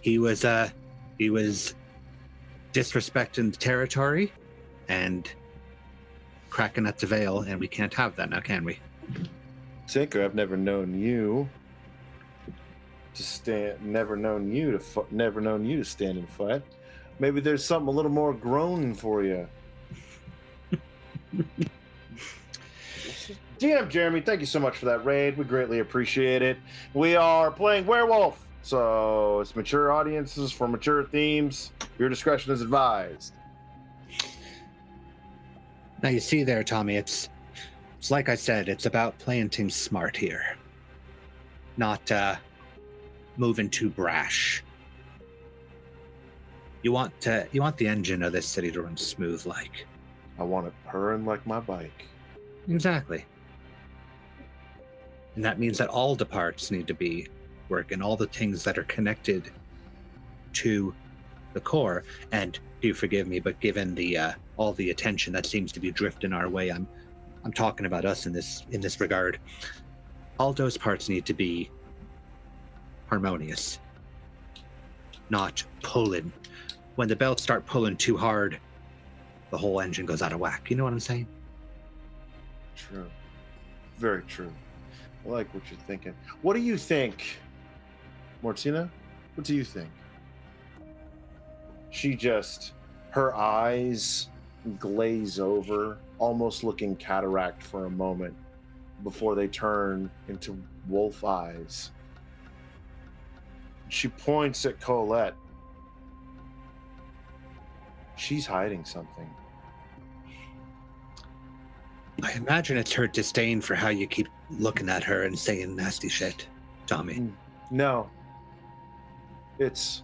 he was disrespecting the territory and cracking at the veil, and we can't have that now, can we? Tinker, I've never known you to stand. Never known you to stand and fight. Maybe there's something a little more grown for you. DM Jeremy, thank you so much for that raid. We greatly appreciate it. We are playing Werewolf, so it's mature audiences for mature themes. Your discretion is advised. Now you see there, Tommy, it's like I said, it's about playing things smart here, not moving too brash. You want the engine of this city to run smooth, like. I want it purring like my bike. Exactly. And that means that all the parts need to be working, all the things that are connected to the core. And do forgive me, but given the all the attention that seems to be drifting our way, I'm talking about us in this regard. All those parts need to be harmonious, not pulling. When the belts start pulling too hard, the whole engine goes out of whack. You know what I'm saying? True. Very true. I like what you're thinking. What do you think, Martina? What do you think? Her eyes glaze over, almost looking cataract for a moment before they turn into wolf eyes. She points at Colette. She's hiding something. I imagine it's her disdain for how you keep looking at her and saying nasty shit, Tommy. No. She's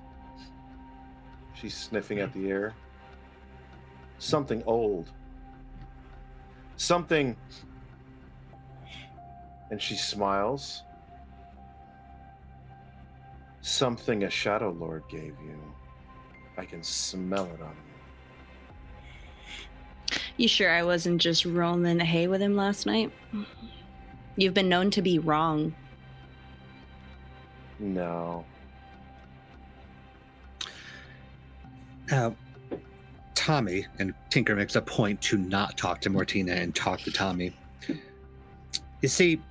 sniffing at the air. Something old. Something. And she smiles. Something a Shadow Lord gave you. I can smell it on you. you sure I wasn't just rolling hay with him last night? You've been known to be wrong. No. Tommy, and Tinker makes a point to not talk to Martina and talk to Tommy. You see,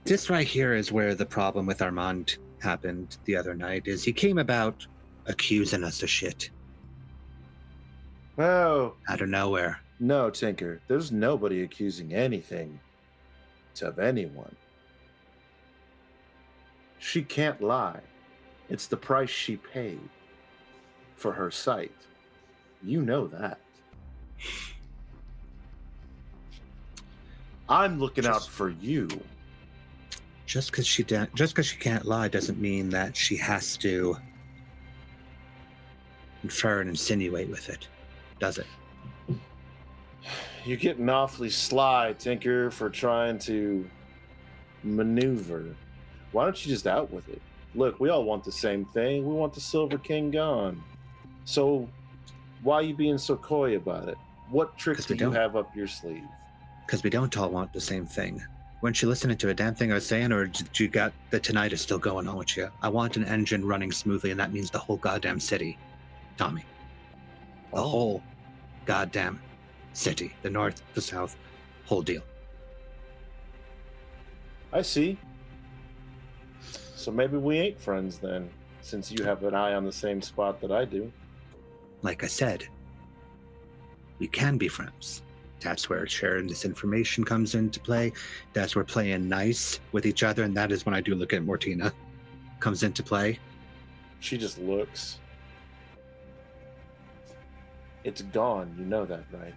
this right here is where the problem with Armand happened the other night, is he came about accusing us of shit Oh, out of nowhere. No, Tinker, there's nobody accusing anything of anyone. She can't lie. It's the price she paid for her sight. You know that. I'm looking out for you. Just because she can't lie doesn't mean that she has to infer and insinuate with it, does it? You're getting awfully sly, Tinker, for trying to maneuver. Why don't you just out with it? Look, we all want the same thing. We want the Silver King gone. So why are you being so coy about it? What tricks do you have up your sleeve? Because we don't all want the same thing. Weren't you listening to a damn thing I was saying, or did you got the tinnitus still going on with you? I want an engine running smoothly, and that means the whole goddamn city, Tommy. The whole goddamn city. The north, the south, whole deal. I see. So maybe we ain't friends then, since you have an eye on the same spot that I do. Like I said, we can be friends. That's where sharing this information comes into play. That's where playing nice with each other, and that is when I do look at Mortina, comes into play. She just looks. It's gone, you know that, right?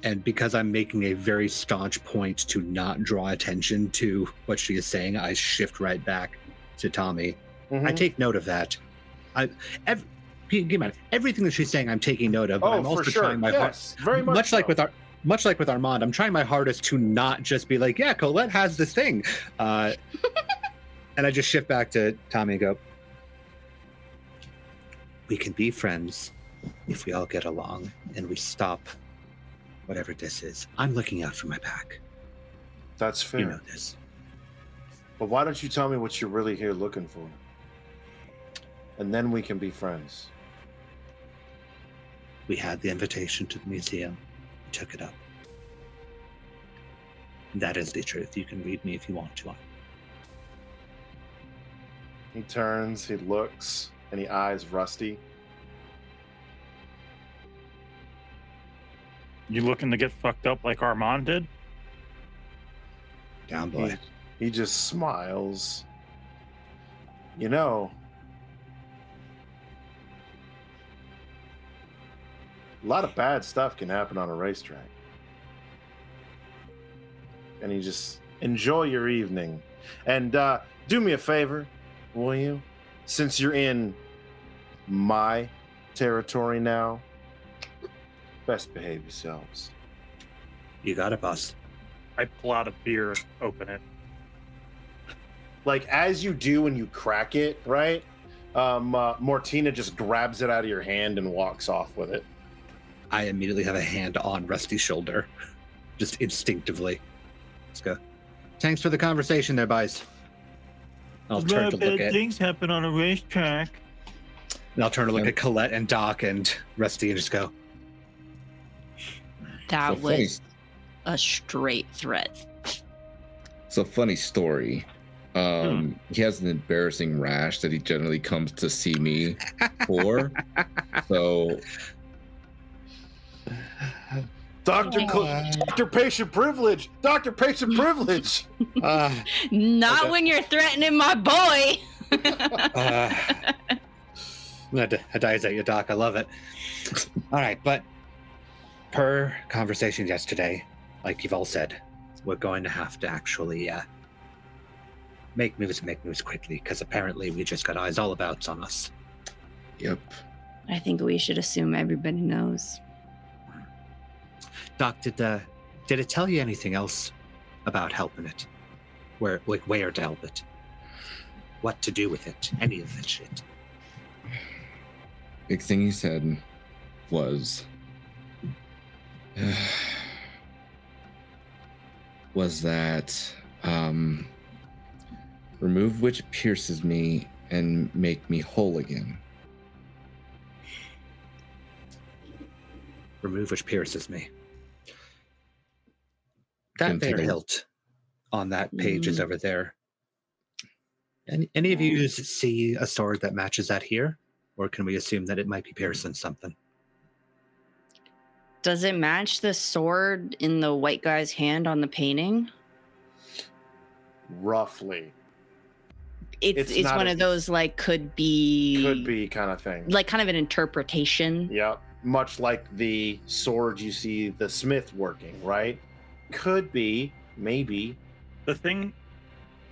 And because I'm making a very staunch point to not draw attention to what she is saying, I shift right back to Tommy. Mm-hmm. I take note of that. Everything that she's saying, I'm taking note of. But I'm also trying my hardest. Very much so. Much like with Armand, I'm trying my hardest to not just be like, yeah, Colette has this thing. And I just shift back to Tommy and go, we can be friends if we all get along and we stop whatever this is. I'm looking out for my back. That's fair. You know this. But why don't you tell me what you're really here looking for? And then we can be friends. We had the invitation to the museum. We took it up. That is the truth. You can read me if you want to. He turns, he looks, and he eyes Rusty. You looking to get fucked up like Armand did? Down, boy. He just smiles. You know, a lot of bad stuff can happen on a racetrack. And you just enjoy your evening. And do me a favor, will you? Since you're in my territory now, best behave yourselves. You got it, boss. I pull out a beer and open it. Like, as you do when you crack it, right? Mortina just grabs it out of your hand and walks off with it. I immediately have a hand on Rusty's shoulder. Just instinctively. Let's go. Thanks for the conversation there, boys. I'll turn to look at things happen on a racetrack. And I'll turn to look at Colette and Doc and Rusty and just go, That So was a straight threat. So funny story. He has an embarrassing rash that he generally comes to see me for. So Doctor Patient Privilege! Doctor Patient Privilege! Not when you're threatening my boy. I'm gonna dice at you, Doc. I love it. All right, but per conversation yesterday, like you've all said, we're going to have to actually make moves quickly, because apparently we just got eyes all abouts on us. yep. I think we should assume everybody knows. Doc, did it tell you anything else about helping it? Where to help it? What to do with it? Any of that shit? Big thing he said was that remove which pierces me and make me whole again. Remove which pierces me. That Can take there a- hilt on that page is over there. Any of you see a sword that matches that here? Or can we assume that it might be Pearson's something? Does it match the sword in the white guy's hand on the painting? Roughly. It's not one a- of those like could be kind of thing. like kind of an interpretation. Yep. Much like the sword you see the smith working, right? Could be, maybe. The thing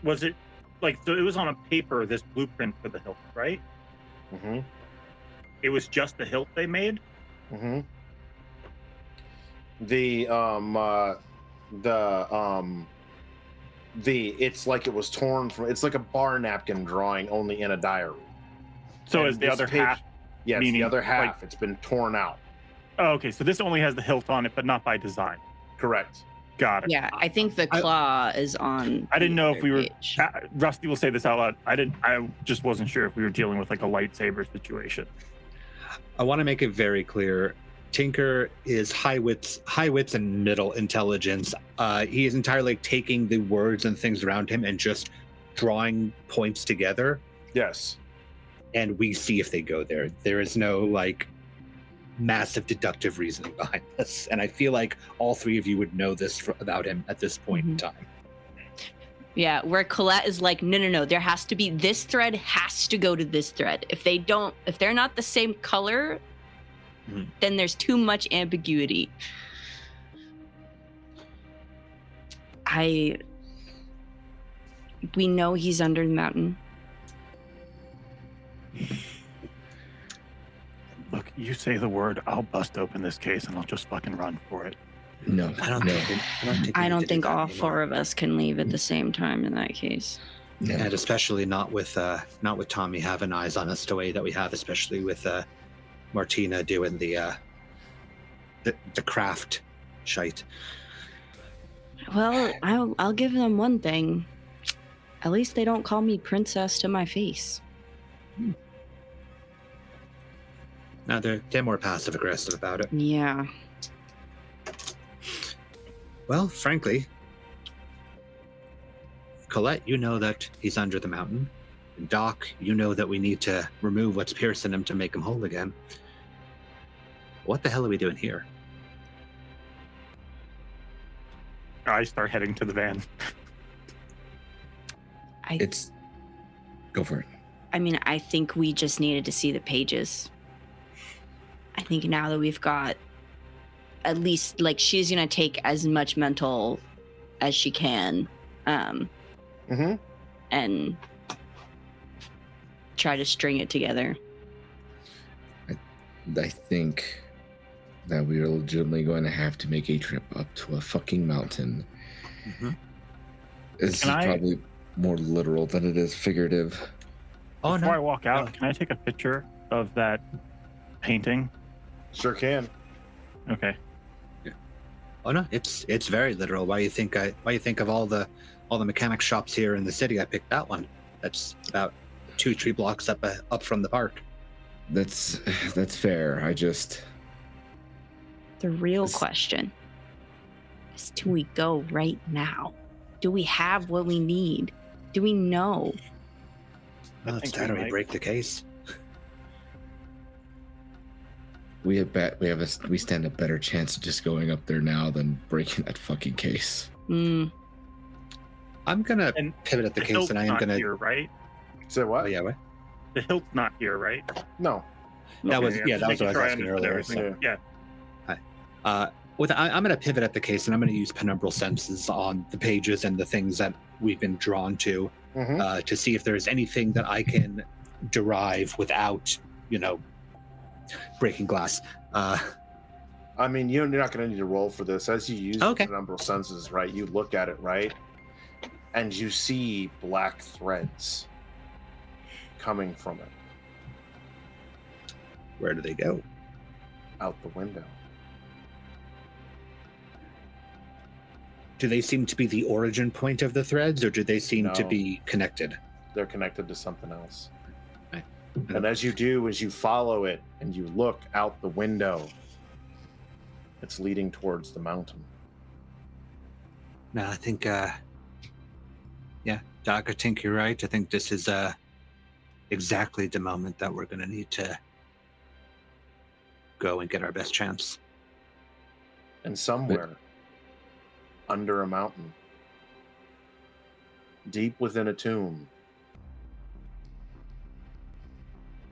was it like so it was on a paper, this blueprint for the hilt, right? Mm-hmm. It was just the hilt they made. Mm-hmm. It's like it was torn from. It's like a bar napkin drawing, only in a diary. So And is the this other page- half? Yes, the meaning, other half. like- It's been torn out. Oh, okay. So this only has the hilt on it, but not by design. Correct. Got it. Yeah, I think the claw is on. I didn't the know if other we were. page. Rusty will say this out loud. I just wasn't sure if we were dealing with like a lightsaber situation. I want to make it very clear. Tinker is high wits and middle intelligence. He is entirely taking the words and things around him and just drawing points together, Yes. and we see if they go there. There is no like massive deductive reasoning behind this, and I feel like all three of you would know this about him at this point in time. Yeah, where Colette is like, no, there has to be this thread has to go to this thread. If they're not the same color, Mhm. then there's too much ambiguity. We know he's under the mountain. Look, you say the word, I'll bust open this case and I'll just fucking run for it. No, I don't no, think. I don't think all four four of us can leave at the same time in that case. no. And especially not with Tommy having eyes on us the way that we have, especially with Martina doing the craft shite. Well, I'll give them one thing. At least they don't call me princess to my face. No, they're more passive aggressive about it. Yeah. Well, frankly, Colette, you know that he's under the mountain. And Doc, you know that we need to remove what's piercing him to make him whole again. What the hell are we doing here? I start heading to the van. It's go for it. I mean, I think we just needed to see the pages. I think now that we've got at least, like, she's going to take as much mental as she can Mm-hmm. and try to string it together. I think that we are legitimately going to have to make a trip up to a fucking mountain. Mhm. This Can is I- probably more literal than it is figurative. Oh, Before I no. walk out, No. can I take a picture of that painting? Sure can. Okay. Oh no, it's very literal. Why you think of all the mechanic shops here in the city? I picked that one. That's about 2-3 blocks up from the park. That's fair. I just The real This- question is, do we go right now? Do we have what we need? Do we know? Well, it's think time we we might. break the case. we stand a better chance of just going up there now than breaking that fucking case. I'm gonna And pivot at the the case, hilt's and I am not gonna. here, right? Say what? Oh yeah, what? The hilt's not here, right? No. That was Okay, yeah, just that was making what sure I I was asking understood earlier. everything. So. Yeah. I'm going to pivot at the case, and I'm going to use penumbral senses on the pages and the things that we've been drawn to Mm-hmm. to see if there's anything that I can derive without, breaking glass. I mean, you're not going to need to roll for this. As you use Okay. the penumbral senses, right? You look at it, right? And you see black threads coming from it Where do they go? out the window. Do they seem to be the origin point of the threads, or do they seem to No. be connected? They're connected to something else. Right. And as you follow it and you look out the window, it's leading towards the mountain. No, I think Doc, I think you're right. I think this is exactly the moment that we're going to need to go and get our best chance. And somewhere under a mountain, deep within a tomb,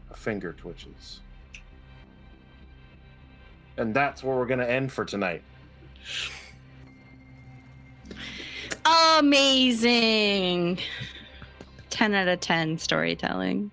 a finger twitches. And that's where we're going to end for tonight. Amazing. 10 out of 10 storytelling.